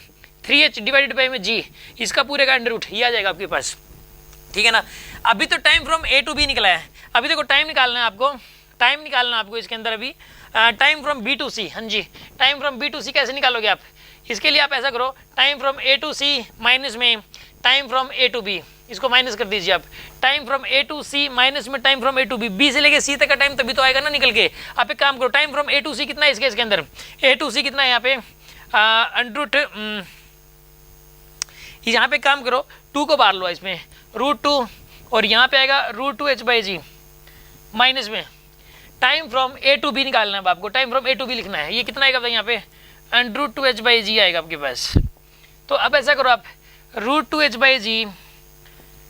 3h डिवाइडेड बाई में g, इसका पूरे का √ ये आ जाएगा आपके पास। ठीक है ना। अभी तो time from A to B निकला है, अभी देखो टाइम निकालना है आपको, टाइम निकालना है आपको इसके अंदर अभी time from B to C. हाँ जी, time from B to C कैसे निकालोगे आप, इसके लिए आप ऐसा करो, time from A to C minus में time from A to B, इसको माइनस कर दीजिए आप। Time from A to C minus में time from A to B, B से लेके सी तक का टाइम तभी तो आएगा ना निकल के। आप एक काम करो, टाइम फ्रॉम ए टू सी कितना है इसके अंदर, ए टू सी कितना है यहाँ पे, यहाँ पे काम करो, 2 को बाहर लो इसमें, √2, और यहाँ पे आएगा √2h/g माइनस में time from A to B निकालना है आपको, time from A to B लिखना है। ये कितना आएगा यहाँ पे, √2h/g आएगा आपके पास। तो अब ऐसा करो आप, √2h/g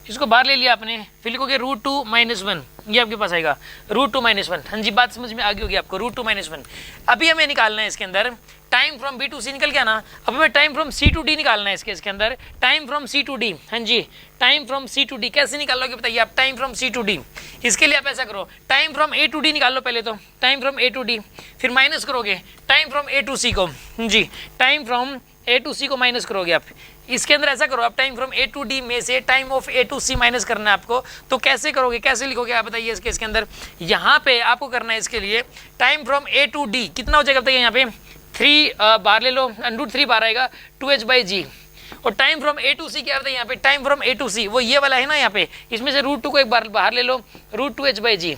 इसको बाहर ले लिया आपने, फिर लिखोगे √2 - 1, ये आपके पास आएगा √2 - 1। हाँ जी, बात समझ में आ गई होगी आपको, √2 - 1। अभी हमें निकालना है इसके अंदर time from B to C, निकल गया ना। अब हमें time from C to D निकालना है इसके अंदर, time from C to D. हाँ जी, time from C to D कैसे निकालोगे बताइए आप, time from C to D. इसके लिए आप ऐसा करो, time from A to D निकाल लो पहले, तो time from A to D, फिर माइनस करोगे time from A to C को। जी, time from A to C को माइनस करोगे आप। इसके अंदर ऐसा करो आप, time from A to D में से time of A to C minus करना है आपको। तो कैसे करोगे, कैसे लिखोगे आप बताइए इसके अंदर। यहाँ पे आपको करना है इसके लिए, time from A to D कितना हो जाएगा बताइए, यहाँ पे 3 बाहर ले लो, √3 बाहर आएगा, 2h/g। और टाइम फ्रॉम ए टू सी क्या होता है यहाँ पे, टाइम फ्रॉम ए टू सी वो ये वाला है ना यहाँ पे, इसमें से √2 को एक बार बाहर ले लो, √2h/g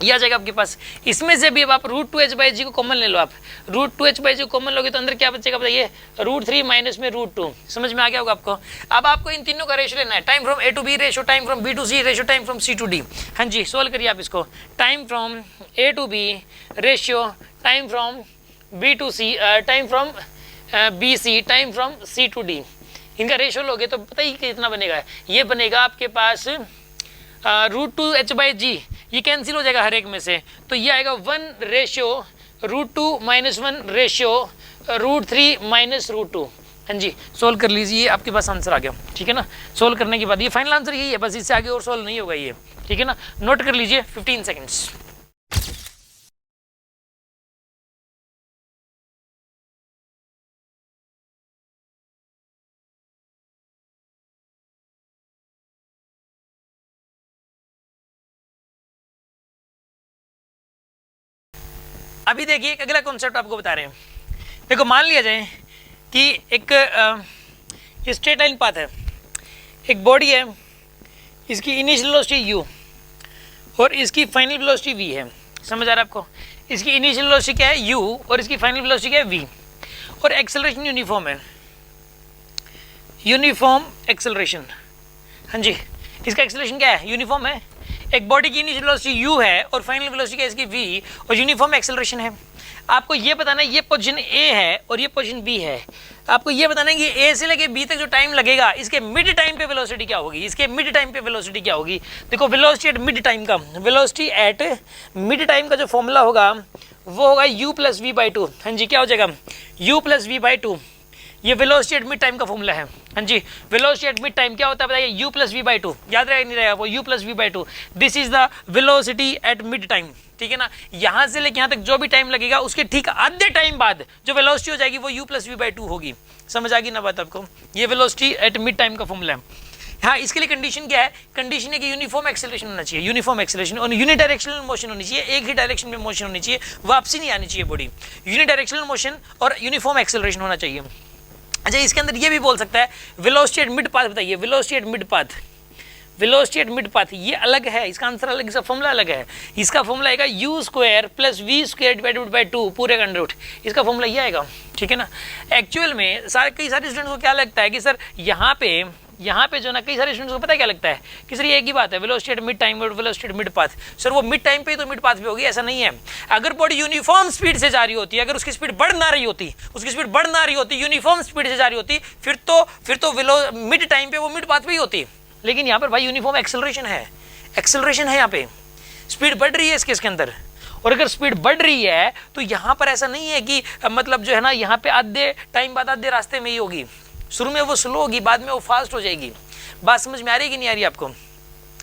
ये आ जाएगा आपके पास। इसमें से भी अब आप √2h/g को कॉमन ले लो, आप √2h/g को कॉमन लोगे तो अंदर क्या बचेगा बताइए, √3 माइनस में √2। समझ में आ गया होगा आपको। अब आपको इन तीनों का रेशो लेना है, time from A to B ratio, time from B to C ratio, time from C to D. हाँ जी, सोल्व करिए आप इसको, time from A to B ratio time from B to C, time from B C, time from C to D, इनका ratio लोगे तो बताइए कितना बनेगा। ये बनेगा आपके पास √2h/g, ये कैंसिल हो जाएगा हर एक में से, तो ये आएगा 1 रेशियो √2 - 1 रेशियो √3 माइनस √2। हाँ जी, सोल्व कर लीजिए, आपके पास आंसर आ गया। ठीक है ना, सोल्व करने के बाद ये फाइनल आंसर यही है, बस इससे आगे और सोल्व नहीं होगा ये। ठीक है ना, नोट कर लीजिए 15 सेकेंड्स। अभी देखिए एक अगला कॉन्सेप्ट आपको बता रहे हैं। देखो मान लिया जाए कि एक स्ट्रेट लाइन पाथ है, एक बॉडी है, इसकी इनिशियल वेलोसिटी u और इसकी फाइनल वेलोसिटी v है। समझ आ रहा है आपको, इसकी इनिशियल वेलोसिटी क्या है u और इसकी फाइनल वेलोसिटी क्या है v, और एक्सेलरेशन यूनिफॉर्म है, यूनिफॉर्म एक्सेलरेशन। हाँ जी, इसका एक्सेलरेशन क्या है, यूनिफॉर्म है। एक बॉडी की इनिशियल वेलोसिटी u है और फाइनल वेलोसिटी क्या है इसकी v, और यूनिफॉर्म एक्सेलरेशन है। आपको ये बताना है ये पोजीशन a है और ये पोजीशन b है। आपको ये बताना है कि a से लेके b तक जो टाइम लगेगा, इसके मिड टाइम पे वेलोसिटी क्या होगी, इसके मिड टाइम पे वेलोसिटी क्या होगी। देखो वेलोसिटी एट मिड टाइम का, वेलोसिटी एट मिड टाइम का जो फॉर्मूला होगा वो होगा u + v/2। हाँ जी, क्या हो जाएगा u + v/2, ये वेलोसिटी एट मिड टाइम का फॉर्मूला है। हाँ जी, वेलोसिटी एट मिड टाइम क्या होता है बताइए, u + v/2, याद रहेगा नहीं रहेगा वो, u + v/2, this is the velocity at mid time. ठीक है ना, यहाँ से लेके यहाँ तक जो भी टाइम लगेगा उसके ठीक आधे टाइम बाद जो वेलोसिटी हो जाएगी वो u + v/2 होगी। समझ आ गई ना बात आपको, ये वेलोसिटी एट मिड टाइम का फॉर्मूला है। हाँ, इसके लिए कंडीशन क्या है? कंडीशन है कि यूनिफॉर्म एक्सेलरेशन होना चाहिए, यूनिफॉर्म एक्सेलरेशन और यूनि डायरेक्शनल मोशन होनी चाहिए, एक ही डायरेक्शन में मोशन होनी चाहिए, वापसी नहीं आनी चाहिए बॉडी। यूनि डायरेक्शनल मोशन और यूनिफॉर्म एक्सेलरेशन होना चाहिए। अच्छा, इसके अंदर ये भी बोल सकता है वेलोसिटी एट मिड पाथ बताइए, velocity at mid path, velocity at mid path ये अलग है, इसका आंसर अलग, इसका फॉर्मूला अलग है। इसका फॉर्मूला आएगा u square plus V square divided by 2 पूरे का अंडर रूट, इसका फॉर्मूला ये आएगा, ठीक है ना। एक्चुअल में कई सारे स्टूडेंट्स को क्या लगता है कि सर यहाँ पे जो ना कई सारे स्टूडेंट्स को पता है क्या लगता है कि सर ये एक ही बात है, वेलोसिटी एट मिड टाइम और velocity at mid path. Sir वो मिड टाइम पे ही तो मिड पाथ पे होगी, ऐसा नहीं है। अगर बॉडी यूनिफॉर्म स्पीड से जा रही होती, अगर उसकी स्पीड बढ़ ना रही होती, यूनिफॉर्म स्पीड से जा रही होती, फिर तो मिड टाइम पे वो मिड पाथ पे ही होती। लेकिन यहाँ पर भाई यूनिफॉर्म एक्सेलरेशन है, यहाँ पे स्पीड बढ़ रही है इस केस के अंदर। और अगर स्पीड बढ़ रही है तो यहाँ पर ऐसा नहीं है कि मतलब जो है ना यहाँ पे आधे टाइम बाद आधे रास्ते में ही होगी, शुरू में वो स्लो होगी, बाद में वो फास्ट हो जाएगी। बात समझ में आ रही है कि नहीं आ रही आपको?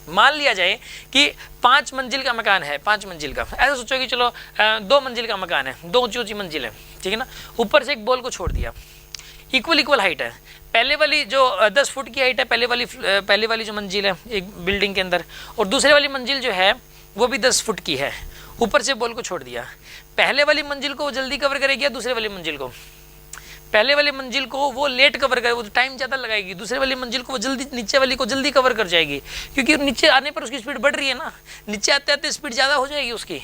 मान लिया जाए कि 5 मंजिल का मकान है, 5 मंजिल का, ऐसा सोचो कि चलो 2 मंजिल का मकान है, 2 ऊंची मंजिल है, ठीक है ना। ऊपर से एक बॉल को छोड़ दिया, इक्वल हाइट है, पहले वाली जो 10 फुट की हाइट है, पहले वाली जो मंजिल है एक बिल्डिंग के अंदर, और दूसरे वाली मंजिल जो है वो भी 10 फुट की है। ऊपर से बॉल को छोड़ दिया, पहले वाली मंजिल को वो जल्दी कवर करेगी या दूसरे वाली मंजिल को? पहले वाली मंजिल को वो लेट कवर करे, वो टाइम ज़्यादा लगाएगी। दूसरे वाली मंजिल को वो जल्दी, नीचे वाली को जल्दी कवर कर जाएगी, क्योंकि नीचे आने पर उसकी स्पीड बढ़ रही है ना, नीचे आते आते स्पीड ज़्यादा हो जाएगी उसकी,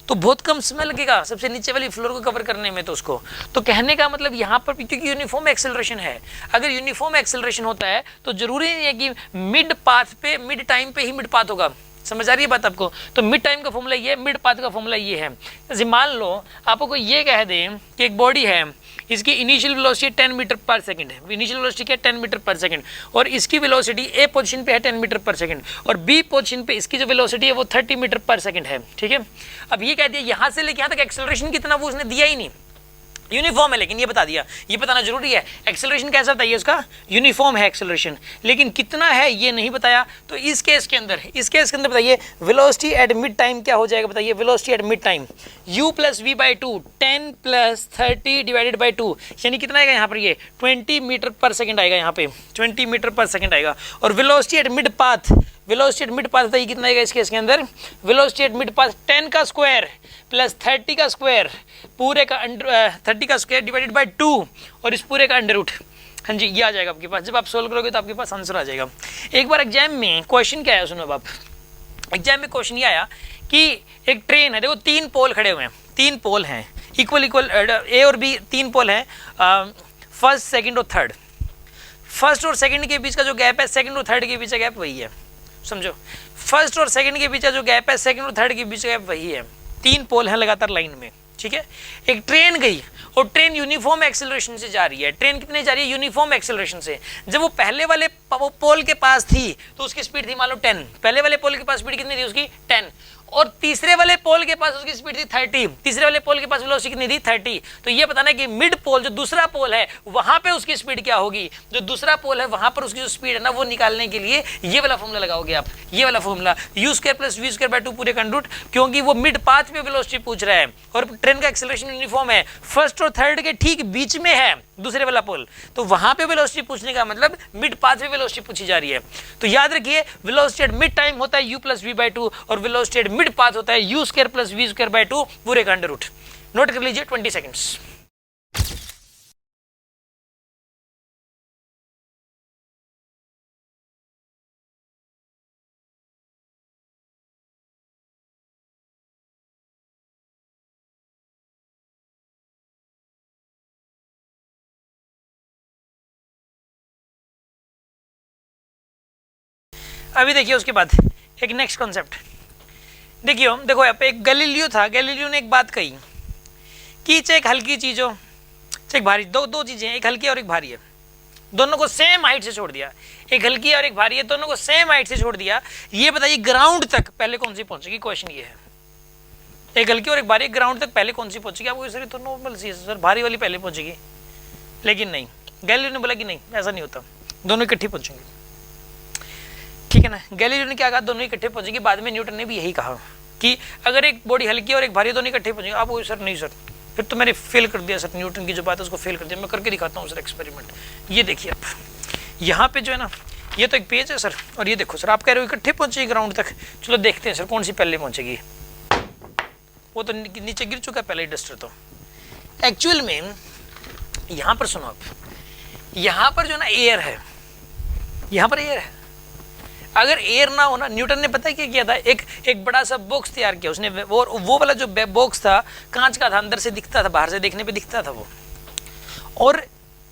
तो बहुत कम समय लगेगा सबसे नीचे वाली फ्लोर को कवर करने में। तो उसको तो कहने का मतलब यहाँ पर क्योंकि यूनिफॉर्म एक्सेलरेशन है, अगर यूनिफॉर्म एक्सेलरेशन होता है तो जरूरी नहीं है कि मिड पाथ पे, मिड टाइम पे ही मिड पाथ होगा। समझ आ रही है बात आपको? तो मिड टाइम का फॉर्मूला ये है, मिड पाथ का फॉर्मूला ये है। जैसे मान लो आपको ये कह दें कि एक बॉडी है, इसकी इनिशियल वेलोसिटी 10 मीटर पर सेकंड है, इनिशियल वेलोसिटी क्या 10 मीटर पर सेकंड, और इसकी वेलोसिटी ए पोजीशन पे है 10 मीटर पर सेकंड, और बी पोजीशन पे इसकी जो वेलोसिटी है वो 30 मीटर पर सेकंड है, ठीक है। अब ये कह दिया यहाँ से लेके यहाँ तक एक्सेलरेशन कितना वो उसने दिया ही नहीं, यूनिफॉर्म है, लेकिन ये बता दिया, ये बताना जरूरी है एक्सेलरेशन कैसा बताइए उसका, यूनिफॉर्म है एक्सेलरेशन, लेकिन कितना है ये नहीं बताया। तो इस केस के अंदर बताइए वेलोसिटी एट मिड टाइम क्या हो जाएगा बताइए, velocity at mid time u plus V by 2 10 plus 30 divided by 2, यानी कितना आएगा यहाँ पर, ये 20 मीटर पर सेकेंड आएगा, यहाँ पे 20 मीटर पर सेकेंड आएगा। और वेलोसिटी एट मिड पाथ बताइए कितना आएगा इस केस के अंदर, वेलोसिटी एट मिड पाथ 10 का स्क्वायर प्लस 30 का स्क्वायर पूरे का 30 का स्क्वायर डिवाइडेड बाय 2 और इस पूरे का अंडर रूट। हाँ जी, ये आ जाएगा आपके पास। जब आप सोल्व करोगे तो आपके पास आंसर आ जाएगा। एक बार एग्जाम में क्वेश्चन क्या आया सुनो आप, एग्जाम में क्वेश्चन ये आया कि एक ट्रेन है, देखो 3 पोल खड़े हुए हैं, 3 पोल हैं इक्वल ए और बी, 3 पोल हैं, फर्स्ट सेकंड और थर्ड। फर्स्ट और सेकंड के बीच का जो गैप है, सेकंड और थर्ड के बीच का गैप वही है, समझो। फर्स्ट और सेकंड के बीच का जो गैप है, सेकंड और थर्ड के बीच का गैप वही है। 3 पोल हैं लगातार लाइन में, ठीक है। एक ट्रेन गई और ट्रेन यूनिफॉर्म एक्सेलरेशन से जा रही है। ट्रेन कितने जा रही है? यूनिफॉर्म एक्सेलरेशन से। जब वो पहले वाले पोल के पास थी तो उसकी स्पीड थी मान लो 10, पहले वाले पोल के पास स्पीड कितनी थी उसकी 10, और तीसरे वाले पोल के पास उसकी स्पीड थी 30, तीसरे वाले पोल के पास वेलोसिटी कितनी थी 30। तो ये बताना है कि मिड पोल जो दूसरा पोल है वहां पे उसकी स्पीड क्या होगी, जो दूसरा पोल है वहां पर उसकी जो स्पीड है ना वो निकालने के लिए ये वाला फॉर्मूला लगाओगे आप, ये वाला formula u square plus V square by 2 पूरे का अंडर रूट, क्योंकि वो मिड पाथ पे वेलोसिटी पूछ रहा है और ट्रेन का एक्सेलरेशन यूनिफॉर्म है, फर्स्ट और थर्ड के ठीक बीच में है दूसरे वाला पोल, तो वहां पे वेलोसिटी पूछने का मतलब मिड पाथ पे वेलोसिटी पूछी जा रही है। तो याद रखिए वेलोसिटी एट मिड टाइम होता है u प्लस वी बाय 2 और वेलोसिटी एट मिड पाथ होता है u square plus V square by 2 पूरे का अंडर रूट। नोट कर लीजिए 20 सेकंड्स। अभी देखिए उसके बाद एक नेक्स्ट कॉन्सेप्ट देखियो, देखो यहाँ पे एक गैलीलियो था, गैलीलियो ने एक बात कही कि चाहे एक हल्की चीज हो चाहे एक भारी, दो चीजें, एक हल्की और एक भारी है, दोनों को सेम हाइट से छोड़ दिया, एक हल्की और एक भारी है, दोनों को सेम हाइट से छोड़ दिया, ये बताइए ग्राउंड तक पहले कौन सी पहुंचेगी? क्वेश्चन ये है, एक हल्की और एक भारी ग्राउंड तक पहले कौन सी पहुंचेगी? आपको सर तो नॉर्मल सी है सर, भारी वाली पहले पहुंचेगी, लेकिन नहीं, गैलीलियो ने बोला कि नहीं ऐसा नहीं होता, दोनों इकट्ठी पहुंचेंगे, ठीक है ना। गैलीलियो ने क्या कहा? दोनों इकट्ठे पहुंचेगी। बाद में न्यूटन ने भी यही कहा कि अगर एक बॉडी हल्की और एक भारी दोनों इकट्ठे पहुंचेंगे। आप सर नहीं सर, फिर तो मैंने फेल कर दिया सर, न्यूटन की जो बात है उसको फेल कर दिया। मैं करके दिखाता हूँ सर एक्सपेरिमेंट। ये देखिए आप यहाँ पे जो है ना, ये तो एक पेज है सर, और ये देखो सर आप कह रहे हो इकट्ठे पहुंचेगी ग्राउंड तक। चलो देखते हैं सर कौन सी पहले पहुंचेगी। वो तो नीचे गिर चुका है पहले ही डस्टर। तो एक्चुअल में यहां पर सुनो आप, यहां पर जो ना एयर है, यहां पर एयर है। अगर एयर ना होना, न्यूटन ने पता है क्या किया था, एक बड़ा सा बॉक्स तैयार किया उसने। वो वाला जो बॉक्स था कांच का था, अंदर से दिखता था, बाहर से देखने पे दिखता था वो। और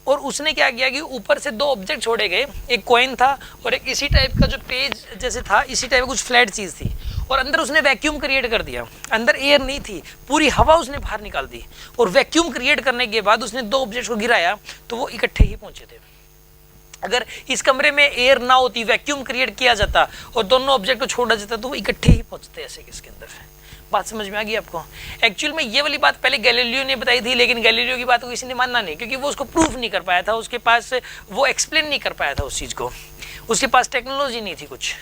उसने क्या किया कि ऊपर से दो ऑब्जेक्ट छोड़े गए, एक कॉइन था और एक इसी टाइप का जो पेज जैसे था, इसी टाइप का कुछ फ्लैट चीज थी। और अंदर उसने वैक्यूम क्रिएट कर दिया। अंदर एयर नहीं थी, पूरी हवा उसने बाहर निकाल दी। और वैक्यूम क्रिएट करने के बाद उसने दो ऑब्जेक्ट को गिराया तो वो इकट्ठे ही पहुंचे थे। अगर इस कमरे में एयर ना होती, वैक्यूम क्रिएट किया जाता और दोनों ऑब्जेक्ट को छोड़ा जाता तो वो इकट्ठे ही पहुंचते ऐसे इसके अंदर। बात समझ में आ गई आपको? एक्चुअल में ये वाली बात पहले गैलीलियो ने बताई थी, लेकिन गैलीलियो की बात को किसी ने मानना नहीं, क्योंकि वो उसको प्रूफ नहीं कर पाया था, उसके पास वो एक्सप्लेन नहीं कर पाया था उस चीज़ को, उसके पास टेक्नोलॉजी नहीं थी कुछ।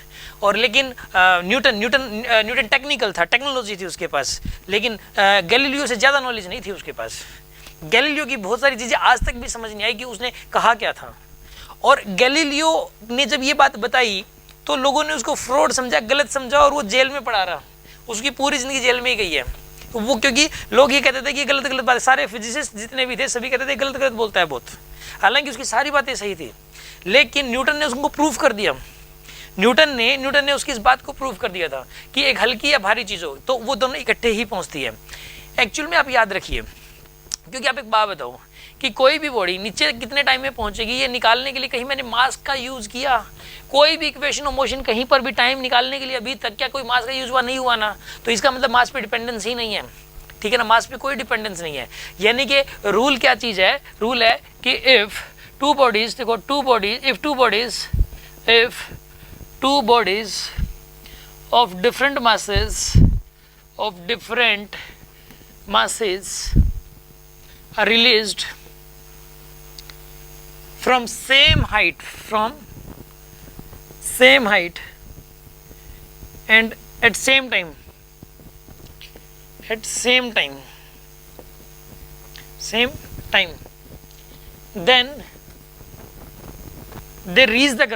और लेकिन न्यूटन टेक्निकल था, टेक्नोलॉजी थी उसके पास, लेकिन गैलीलियो से ज़्यादा नॉलेज नहीं थी उसके पास। गैलीलियो की बहुत सारी चीज़ें आज तक भी समझ नहीं आई कि उसने कहा क्या था। और गैलीलियो ने जब ये बात बताई तो लोगों ने उसको फ्रॉड समझा, गलत समझा, और वो जेल में पड़ा रहा। उसकी पूरी जिंदगी जेल में ही गई है वो, क्योंकि लोग ये कहते थे कि गलत गलत बात, सारे फिजिसिस्ट जितने भी थे सभी कहते थे गलत गलत बोलता है बहुत, हालांकि उसकी सारी बातें सही थी। लेकिन न्यूटन ने उसको प्रूफ कर दिया। न्यूटन ने उसकी इस बात को प्रूफ कर दिया था कि एक हल्की या भारी चीज हो तो वो दोनों इकट्ठे ही पहुंचती है। एक्चुअल में आप याद रखिए, क्योंकि आप एक बात बताओ कि कोई भी बॉडी नीचे कितने टाइम में पहुंचेगी, ये निकालने के लिए कहीं मैंने मास का यूज किया? कोई भी इक्वेशन ऑफ मोशन कहीं पर भी टाइम निकालने के लिए अभी तक क्या कोई मास का यूज हुआ? नहीं हुआ ना। तो इसका मतलब मास पे डिपेंडेंस ही नहीं है, ठीक है ना, मास पे कोई डिपेंडेंस नहीं है। यानी कि रूल क्या चीज है? रूल है कि इफ टू बॉडीज, देखो two bodies, if two bodies of different masses are released from same height and at same time then they reach the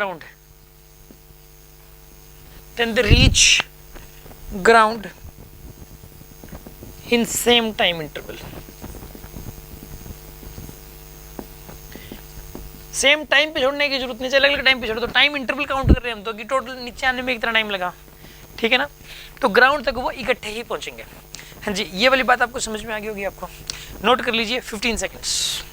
ground, in same time interval। Same time पे छोड़ने की जरूरत नहीं, अलग अलग time पे छोड़ दो, टाइम इंटरवल काउंट कर रहे हैं हम तो कि टोटल नीचे आने में कितना टाइम लगा, ठीक है ना। तो ग्राउंड तक वो इकट्ठे ही पहुंचेंगे। हाँ जी, ये वाली बात आपको समझ में आ गई होगी, आपको नोट कर लीजिए 15 सेकेंड्स।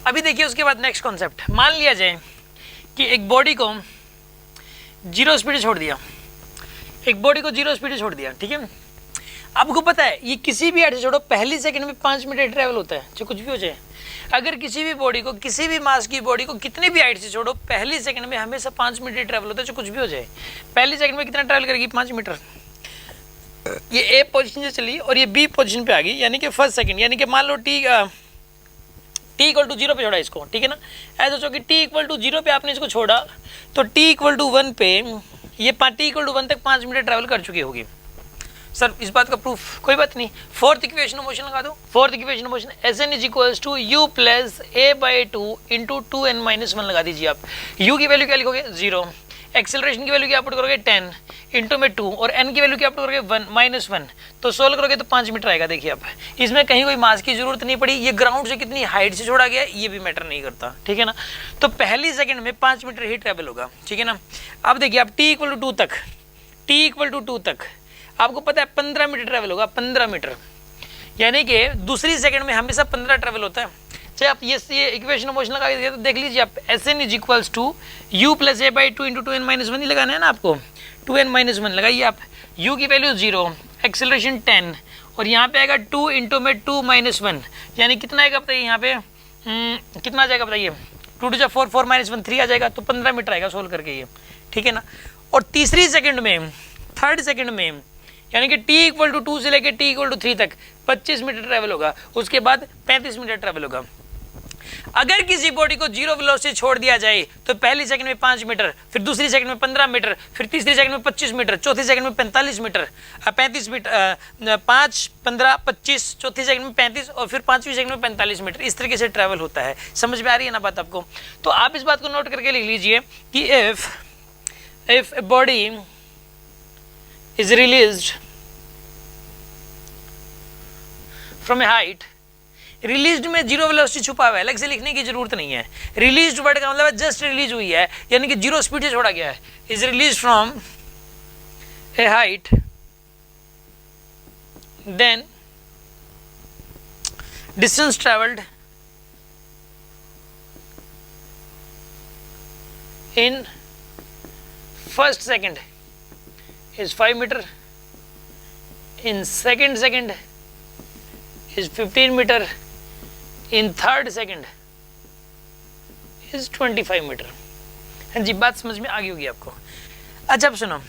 अभी देखिए उसके बाद नेक्स्ट कॉन्सेप्ट, मान लिया जाए कि एक बॉडी को जीरो स्पीड छोड़ दिया, ठीक है। आपको पता है ये किसी भी हाइट से छोड़ो पहली सेकंड में 5 मिनट ट्रैवल होता है, चाहे कुछ भी हो जाए। अगर किसी भी बॉडी को, किसी भी मास की बॉडी को कितनी भी हाइट से छोड़ो पहली सेकंड में हमेशा 5 मिनट ट्रैवल होता है, चाहे कुछ भी हो जाए। पहली सेकंड में कितना ट्रैवल करेगी? 5 मीटर। ये ए पोजिशन से चली और ये बी पोजिशन पे आ गई, यानी कि फर्स्ट सेकंड, यानी कि मान लो टी इक्वल टू 0 पे छोड़ा इसको, ठीक है ना। ऐसा सोचो कि टी इक्वल टू 0 पे आपने इसको छोड़ा तो टी इक्वल टू 1 पे ये टी इक्वल टू 1 तक 5 मिनट ट्रैवल कर चुकी होगी। सर इस बात का प्रूफ? कोई बात नहीं, फोर्थ इक्वेशन ऑफ मोशन लगा दो। Fourth equation of motion Sn is equals to u plus a/2 into 2n-1 लगा दीजिए आप। u की वैल्यू क्या लिखोगे? 0। एक्सेलरेशन की वैल्यू क्या पुट करोगे? 10 इंटू में 2, और n की वैल्यू क्या पुट करोगे? 1 तो 16 करोगे तो 5 मीटर आएगा। देखिए आप, इसमें कहीं कोई मास की जरूरत नहीं पड़ी, ये ग्राउंड से कितनी हाइट से छोड़ा गया ये भी मैटर नहीं करता, ठीक है ना। तो पहली सेकंड में 5 मीटर ही ट्रेवल होगा, ठीक है ना। अब देखिए आप t इक्वल टू 2 तक आपको पता है 15 मीटर ट्रेवल होगा, 15 मीटर, यानी कि दूसरी सेकंड में हमेशा 15 ट्रेवल होता है। चाहे आप ये इक्वेशन ऑफ मोशन लगा दीजिए तो देख लीजिए आप, Sn is equals to u plus a/2 into 2n-1 ही लगाना है ना आपको, 2n-1 लगाइए आप। u की वैल्यू 0, एक्सेलरेशन 10, और यहाँ पे आएगा 2 इंटू में 2-1, यानी कितना आएगा बताइए यहाँ पे, कितना आ जाएगा बताइए? 2 टू 4, 4-1 3 आ जाएगा, तो 15 मीटर आएगा सोल्व करके ये, ठीक है ना। और तीसरी सेकंड में, थर्ड सेकंड में, यानी कि t इक्वल टू 2 से लेकर t इक्वल टू 3 तक 25 मीटर ट्रैवल होगा, उसके बाद 35 मीटर ट्रैवल होगा। अगर किसी बॉडी को जीरो वेलोसिटी छोड़ दिया जाए तो पहली सेकंड में 5 मीटर, फिर दूसरी सेकंड में 15 मीटर, फिर तीसरी सेकंड में 25 मीटर, चौथी सेकंड में 45 मीटर, 35 मीटर, 5, 15, 25, चौथी सेकंड में 35 और फिर पांचवी सेकंड में 45 मीटर, इस तरीके से ट्रैवल होता है। समझ में आ रही है ना बात आपको? तो आप इस बात को नोट करके लिख लीजिए कि if a body is released from a height, released में जीरो वेलोसिटी छुपा हुआ है, अलग से लिखने की जरूरत नहीं है। रिलीज्ड वर्ड का मतलब जस्ट रिलीज हुई है, यानी कि जीरो स्पीड से छोड़ा गया है। Is release from a height then distance travelled in first second is 5 meter, in second second is 15 meter, in third second is 25 meter। हाँ जी, बात समझ में आ गई होगी आपको। अच्छा अब सुनो,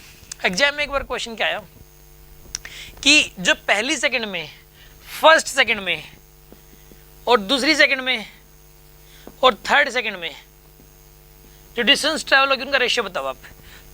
एग्जाम में एक बार क्वेश्चन क्या आया कि जो पहली सेकंड में, फर्स्ट सेकंड में और दूसरी सेकंड में और थर्ड सेकंड में जो डिस्टेंस ट्रैवल होगी उनका रेशियो बताओ आप।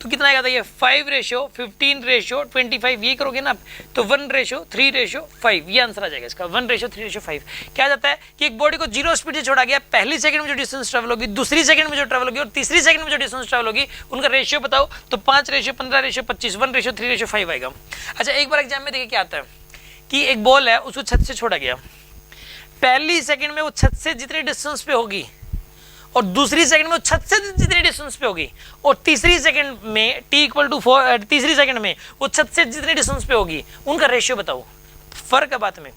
तो कितना आएगा? ये 5:15:25 ये करोगे ना आप, तो 1:3:5 ये आंसर आ जाएगा इसका। 1:3:5 क्या जाता है कि एक बॉडी को जीरो स्पीड से छोड़ा गया, पहली सेकंड में जो डिस्टेंस ट्रैवल होगी, दूसरी सेकंड में जो ट्रैवल होगी और तीसरी सेकंड में जो डिस्टेंस ट्रैवल होगी, उनका रेशियो बताओ। तो 5:15:25 1:3:5 आएगा। अच्छा एक बार एग्जाम में देखिए क्या आता है कि एक बॉल है, उसको छत से छोड़ा गया, पहली सेकंड में वो छत से जितने डिस्टेंस पे होगी और दूसरी सेकंड में वो छत से जितनी डिस्टेंस पे होगी और तीसरी सेकंड में t=4, तीसरी सेकंड में वो छत से जितनी डिस्टेंस पे होगी, उनका रेशियो बताओ। फर्क है बात में,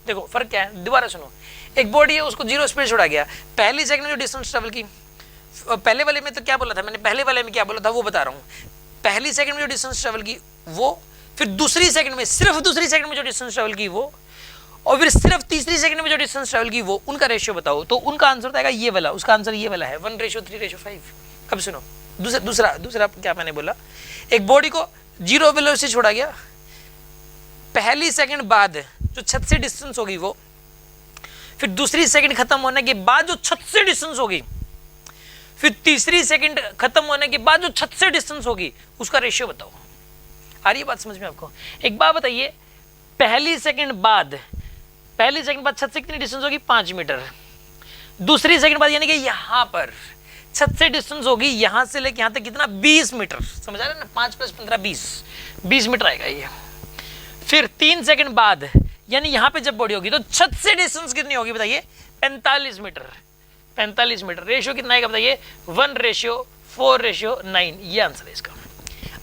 देखो फर्क क्या है, दोबारा सुनो। एक बॉडी है, उसको जीरो स्पीड छोड़ा गया, पहली सेकंड में जो डिस्टेंस ट्रेवल की, पहले वाले में तो क्या बोला था मैंने, पहले वाले में क्या बोला था वो बता रहा हूँ। पहली सेकंड में जो डिस्टेंस ट्रेवल की वो, फिर दूसरी सेकंड में, सिर्फ दूसरी सेकंड में जो डिस्टेंस ट्रेवल की वो, और फिर सिर्फ तीसरी सेकंड में जो डिस्टेंस ट्रैवल की वो, उनका रेशियो बताओ। तो उनका आंसर आएगा ये वाला, उसका आंसर ये वाला है 1:3:5। अब सुनो दूसरा क्या मैंने बोला, एक बॉडी को जीरो वेलोसिटी छोड़ा गया, पहली सेकंड बाद जो छत से डिस्टेंस होगी वो, फिर दूसरी सेकंड खत्म होने के बाद जो छत से डिस्टेंस होगी, फिर तीसरी सेकंड खत्म होने के बाद जो छत से डिस्टेंस होगी, उसका रेशियो बताओ। आ रही है बात समझ में आपको? एक बात बताइए, पहली सेकंड बाद छत से कितनी डिस्टेंस होगी? 5 मीटर। दूसरी सेकंड बाद यानी कि यहां पर छत से डिस्टेंस होगी, यहां से लेके यहां तक कितना? 20 मीटर। समझ आ रहा है ना? 5 + 15 20 मीटर आएगा ये। फिर 3 सेकंड बाद यानी यहां पे जब बॉडी होगी तो छत से डिस्टेंस कितनी होगी बताइए? 45 मीटर। 45 मीटर। रेशियो कितना आएगा बताइए? 1:4:9 ये आंसर है इसका।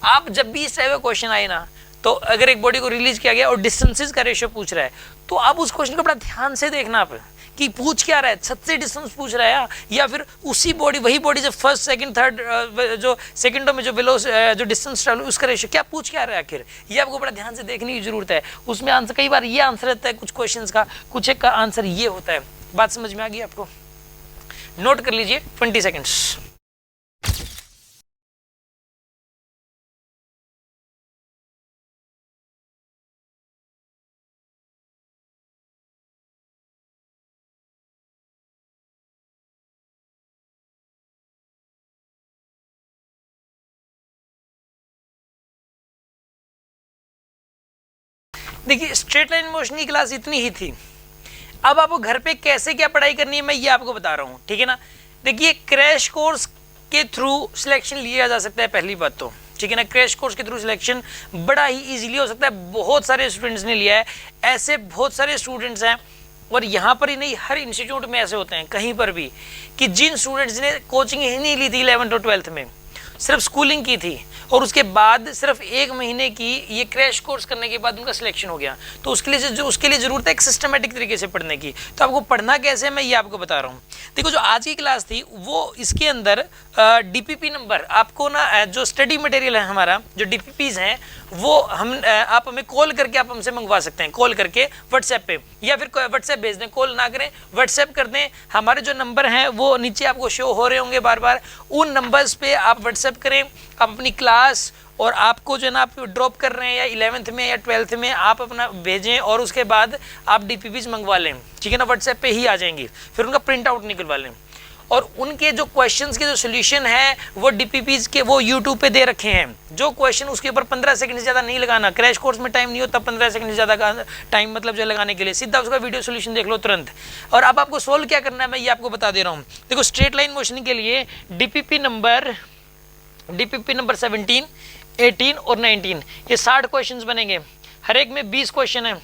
आप जब भी इस टाइप का क्वेश्चन आए ना, तो अगर एक बॉडी को रिलीज किया गया और डिस्टेंसेस का रेशियो पूछ रहा है, तो आप उस क्वेश्चन को बड़ा ध्यान से देखना आप कि पूछ क्या रहा है, छत से डिस्टेंस पूछ रहा है या फिर उसी बॉडी, वही बॉडी जब फर्स्ट सेकंड थर्ड जो सेकंडों में जो डिस्टेंस ट्रैवल उसका रेशियो क्या पूछ क्या रहा है आखिर, ये आपको बड़ा ध्यान से देखने की जरूरत है। उसमें आंसर कई बार ये आंसर रहता है कुछ क्वेश्चंस का, कुछ एक का आंसर ये होता है। बात समझ में आ गई आपको? नोट कर लीजिए 20 सेकेंड्स। देखिए स्ट्रेट लाइन मोशन की क्लास इतनी ही थी। अब आपको घर पे कैसे क्या पढ़ाई करनी है मैं ये आपको बता रहा हूँ, ठीक है ना। देखिए क्रैश कोर्स के थ्रू सिलेक्शन लिया जा सकता है, पहली बात तो, ठीक है ना। क्रैश कोर्स के थ्रू सिलेक्शन बड़ा ही इजीली हो सकता है। बहुत सारे स्टूडेंट्स ने लिया है, ऐसे बहुत सारे स्टूडेंट्स हैं, और यहाँ पर ही नहीं हर इंस्टीट्यूट में ऐसे होते हैं कहीं पर भी, कि जिन स्टूडेंट्स ने कोचिंग ही नहीं ली थी 11th और 12th में, सिर्फ स्कूलिंग की थी और उसके बाद सिर्फ 1 महीने की ये क्रैश कोर्स करने के बाद उनका सिलेक्शन हो गया, तो उसके लिए ज़रूरत है एक सिस्टमेटिक तरीके से पढ़ने की। तो आपको पढ़ना कैसे है मैं ये आपको बता रहा हूँ। देखो जो आज की क्लास थी वो इसके अंदर DPP नंबर आपको ना, जो स्टडी मटेरियल है हमारा, जो DPPs हैं वो आप हमें कॉल करके आप हमसे मंगवा सकते हैं, कॉल करके व्हाट्सएप पे, या फिर व्हाट्सएप भेज दें, कॉल ना करें व्हाट्सएप कर दें। हमारे जो नंबर हैं वो नीचे आपको शो हो रहे होंगे बार बार, उन नंबर्स पे आप व्हाट्सएप करें, आप अपनी क्लास और आपको जो है ना आप ड्रॉप कर रहे हैं या 11th में या 12th में, आप अपना भेजें और उसके बाद आप DPPs मंगवा लें, ठीक है ना, व्हाट्सएप पे ही आ जाएंगी, फिर उनका प्रिंट आउट निकलवा लें। और उनके जो क्वेश्चंस के जो सोल्यूशन है वो DPPs के वो यूट्यूब पे दे रखे हैं, जो क्वेश्चन उसके ऊपर 15 सेकंड से ज़्यादा नहीं लगाना, क्रैश कोर्स में टाइम नहीं होता 15 सेकंड से ज़्यादा का टाइम मतलब जो लगाने के लिए, सीधा उसका वीडियो सोल्यूशन देख लो तुरंत। और अब आपको सोल्व क्या करना है मैं ये आपको बता दे रहा हूँ। देखो स्ट्रेट लाइन मोशन के लिए DPP नंबर 17, 18 और 19 ये 60 क्वेश्चन बनेंगे, हर एक में 20 क्वेश्चन है।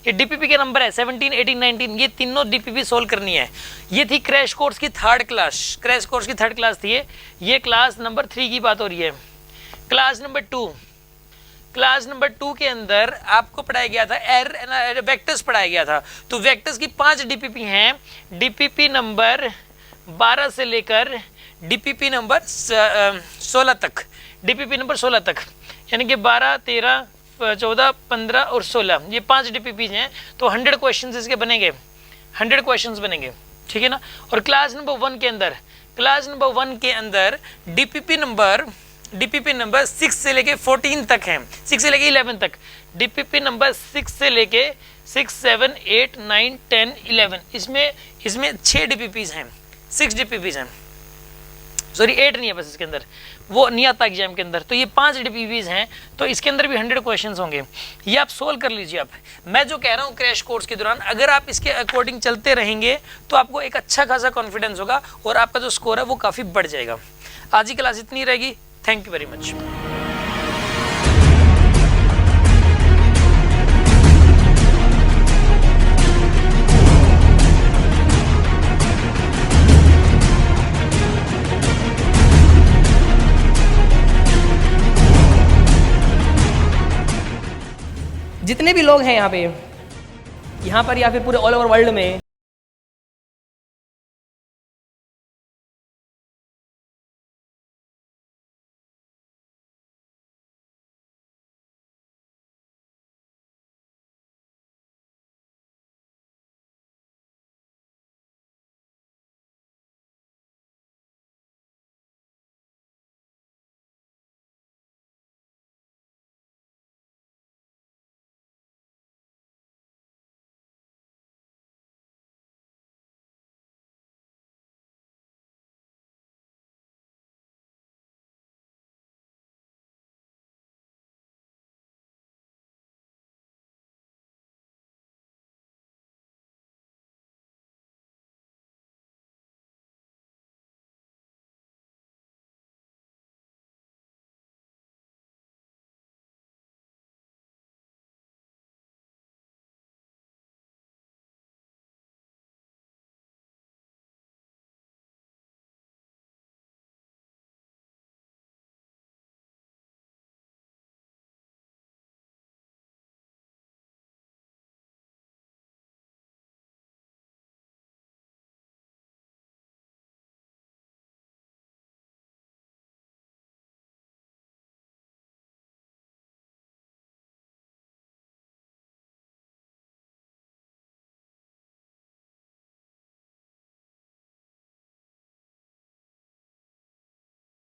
ये DPP के नंबर है 17, 18, 19, ये तीनों DPP सोल्व करनी है। ये थी क्रैश कोर्स की थर्ड क्लास, क्रैश कोर्स की थर्ड क्लास थी ये क्लास नंबर 3 की बात हो रही है। क्लास नंबर 2 के अंदर आपको पढ़ाया गया था वेक्टर्स पढ़ाया गया था। तो वेक्टर्स की 5 DPP हैं, DPP नंबर 12 से लेकर DPP नंबर 16 तक, DPP नंबर 16 तक, यानी कि 12, 13, 14, 15 और 16 ये 5 DPPs हैं। तो 100 क्वेश्चंस इसके बनेंगे, 100 क्वेश्चंस बनेंगे, ठीक है ना। और क्लास नंबर 1 के अंदर DPP नंबर 6 से लेके 14 तक है, 6 से लेके 11 तक। DPP नंबर 6 से लेके 6, 7, 8, 9, 10, 11 इसमें 6 DPPs हैं, 6 DPPs हैं, सॉरी 8 नहीं है बस, इसके अंदर वो नहीं आता एग्जाम के अंदर। तो ये 5 DPPs हैं, तो इसके अंदर भी 100 क्वेश्चंस होंगे, ये आप सोल्व कर लीजिए। आप मैं जो कह रहा हूँ क्रैश कोर्स के दौरान अगर आप इसके अकॉर्डिंग चलते रहेंगे तो आपको एक अच्छा खासा कॉन्फिडेंस होगा और आपका जो स्कोर है वो काफ़ी बढ़ जाएगा। आज की क्लास इतनी रहेगी, थैंक यू वेरी मच। जितने भी लोग हैं यहाँ पर या फिर पूरे ऑल ओवर वर्ल्ड में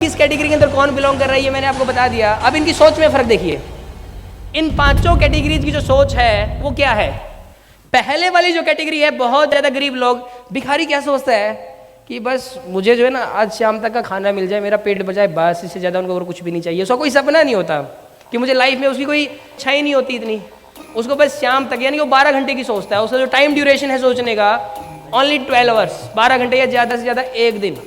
किस कैटेगरी के अंदर कौन बिलोंग कर रहा है ये मैंने आपको बता दिया। अब इनकी सोच में फर्क देखिए, इन 5 कैटेगरीज की जो सोच है वो क्या है। पहले वाली जो कैटेगरी है बहुत ज्यादा गरीब लोग, भिखारी क्या सोचता है कि बस मुझे जो है ना आज शाम तक का खाना मिल जाए, मेरा पेट बचाए, बस इससे ज्यादा उनको और कुछ भी नहीं चाहिए। उसका कोई सपना नहीं होता कि मुझे लाइफ में उसकी कोई इच्छा ही नहीं होती इतनी, उसको बस शाम तक, यानी वो 12 घंटे की सोचता है। उसका जो टाइम ड्यूरेशन है सोचने का ओनली 12 आवर्स, 12 घंटे या ज्यादा से ज्यादा एक दिन।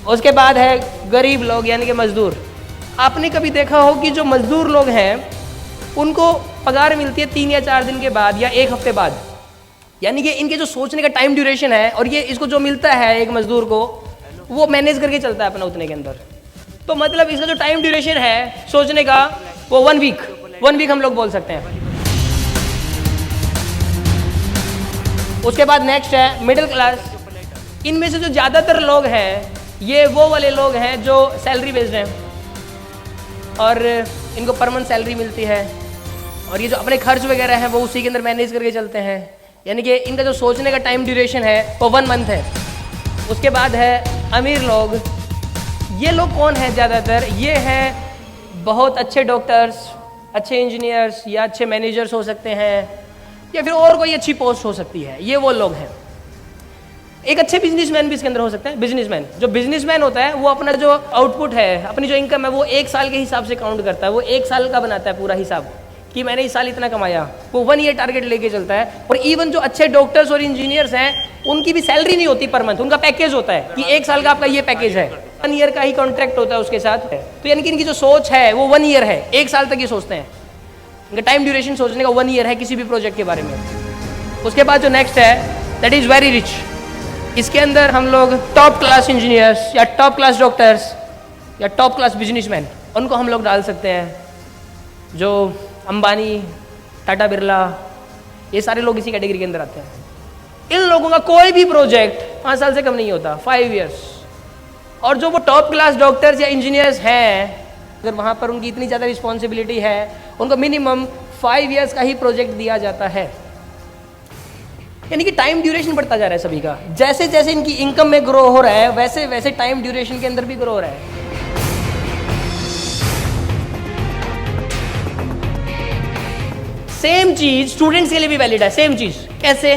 उसके बाद है गरीब लोग यानी कि मजदूर। आपने कभी देखा हो कि जो मजदूर लोग हैं उनको पगार मिलती है 3 या 4 दिन के बाद या 1 हफ्ते बाद, यानी कि इनके जो सोचने का टाइम ड्यूरेशन है और ये इसको जो मिलता है एक मजदूर को वो मैनेज करके चलता है अपना उतने के अंदर। तो मतलब इसका जो टाइम ड्यूरेशन है सोचने का वो 1 वीक हम लोग बोल सकते हैं। उसके बाद नेक्स्ट है मिडिल क्लास। इनमें से जो ज़्यादातर लोग हैं ये वो वाले लोग हैं जो सैलरी बेस्ड हैं और इनको पर मंथ सैलरी मिलती है और ये जो अपने खर्च वगैरह हैं वो उसी के अंदर मैनेज करके चलते हैं, यानी कि इनका जो सोचने का टाइम ड्यूरेशन है वो 1 मंथ है। उसके बाद है अमीर लोग। ये लोग कौन है ज़्यादातर? ये हैं बहुत अच्छे डॉक्टर्स, अच्छे इंजीनियर्स या अच्छे मैनेजर्स हो सकते हैं, या फिर और कोई अच्छी पोस्ट हो सकती है। ये वो लोग हैं। एक अच्छे बिजनेसमैन भी इसके अंदर हो सकते हैं। बिजनेसमैन, जो बिजनेसमैन होता है वो अपना जो आउटपुट है, अपनी जो इनकम है, वो एक साल के हिसाब से काउंट करता है। वो एक साल का बनाता है पूरा हिसाब कि मैंने इस साल इतना कमाया। वो 1 ईयर टारगेट लेके चलता है। और इवन जो अच्छे डॉक्टर्स और इंजीनियर्स हैं, उनकी भी सैलरी नहीं होती पर मंथ, उनका पैकेज होता है कि एक साल का आपका ये पैकेज है, 1 ईयर का ही कॉन्ट्रैक्ट होता है उसके साथ। तो यानी कि इनकी जो सोच है वो 1 ईयर है, एक साल तक ये सोचते हैं। इनका टाइम ड्यूरेशन सोचने का 1 ईयर है किसी भी प्रोजेक्ट के बारे में। उसके बाद जो नेक्स्ट है दैट इज़ वेरी रिच। इसके अंदर हम लोग टॉप क्लास इंजीनियर्स या टॉप क्लास डॉक्टर्स या टॉप क्लास बिजनेसमैन, उनको हम लोग डाल सकते हैं। जो अंबानी, टाटा बिरला, ये सारे लोग इसी कैटेगरी के अंदर आते हैं। इन लोगों का कोई भी प्रोजेक्ट 5 साल से कम नहीं होता, 5 ईयर्स। और जो वो टॉप क्लास डॉक्टर्स या इंजीनियर्स हैं, अगर वहाँ पर उनकी इतनी ज़्यादा रिस्पॉन्सिबिलिटी है, उनको मिनिमम 5 ईयर्स का ही प्रोजेक्ट दिया जाता है। यानी कि टाइम ड्यूरेशन बढ़ता जा रहा है सभी का। जैसे जैसे इनकी इनकम में ग्रो हो रहा है, वैसे वैसे टाइम ड्यूरेशन के अंदर भी ग्रो हो रहा है। सेम चीज स्टूडेंट्स के लिए भी वैलिड है। सेम चीज कैसे?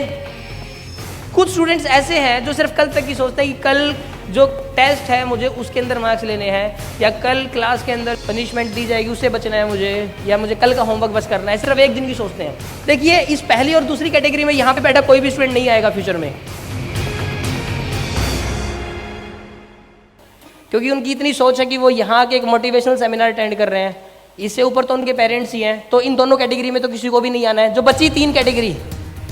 कुछ स्टूडेंट्स ऐसे हैं जो सिर्फ कल तक ही सोचते हैं कि कल जो टेस्ट है मुझे उसके अंदर मार्क्स लेने हैं, या कल क्लास के अंदर पनिशमेंट दी जाएगी उससे बचना है मुझे, या मुझे कल का होमवर्क बस करना है। सिर्फ एक दिन की सोचते हैं। देखिए, इस पहली और दूसरी कैटेगरी में यहाँ पे बैठा कोई भी स्टूडेंट नहीं आएगा फ्यूचर में, क्योंकि उनकी इतनी सोच है कि वो यहाँ के एक मोटिवेशनल सेमिनार अटेंड कर रहे हैं। इससे ऊपर तो उनके पेरेंट्स ही हैं। तो इन दोनों कैटेगरी में तो किसी को भी नहीं आना है। जो बची 3 कैटेगरी,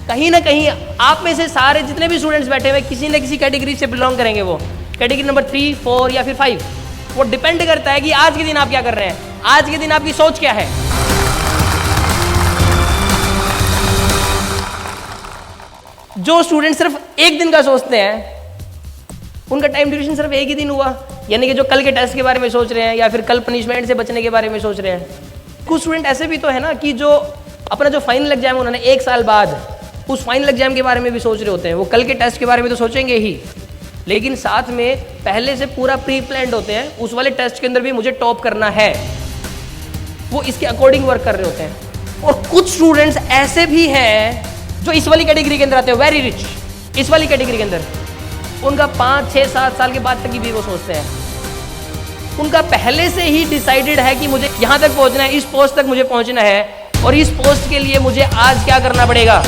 कहीं ना कहीं आप में से सारे जितने भी स्टूडेंट्स बैठे हुए किसी न किसी कैटेगरी से बिलोंग करेंगे। वो कैटेगरी नंबर 3, 4 या फिर 5, वो डिपेंड करता है कि आज के दिन आप क्या कर रहे हैं, आज के दिन आपकी सोच क्या है। जो स्टूडेंट सिर्फ एक दिन का सोचते हैं, उनका टाइम ड्यूरेशन सिर्फ एक ही दिन हुआ। यानी कि जो कल के टेस्ट के बारे में सोच रहे हैं, या फिर कल पनिशमेंट से बचने के बारे में सोच रहे हैं। कुछ स्टूडेंट ऐसे भी तो है ना कि जो अपना जो फाइनल एग्जाम है, उन्होंने 1 साल बाद उस फाइनल एग्जाम के बारे में भी सोच रहे होते हैं। वो कल के टेस्ट के बारे में तो सोचेंगे ही, लेकिन साथ में पहले से पूरा प्री प्लान्ड होते हैं। उस वाले टेस्ट के अंदर भी मुझे टॉप करना है, वो इसके अकॉर्डिंग वर्क कर रहे होते हैं। और कुछ स्टूडेंट्स ऐसे भी हैं जो इस वाली कैटेगरी के अंदर आते हैं, वेरी रिच। इस वाली कैटेगरी के अंदर उनका 5, 6, 7 साल के बाद तक की भी वो सोचते हैं। उनका पहले से ही डिसाइडेड है कि मुझे यहाँ तक पहुँचना है, इस पोस्ट तक मुझे पहुँचना है, और इस पोस्ट के लिए मुझे आज क्या करना पड़ेगा।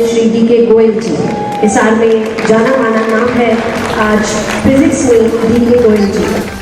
श्री डी.के. गोयल जी, हिसार में जाना माना नाम है आज फिजिक्स में डी.के. गोयल जी।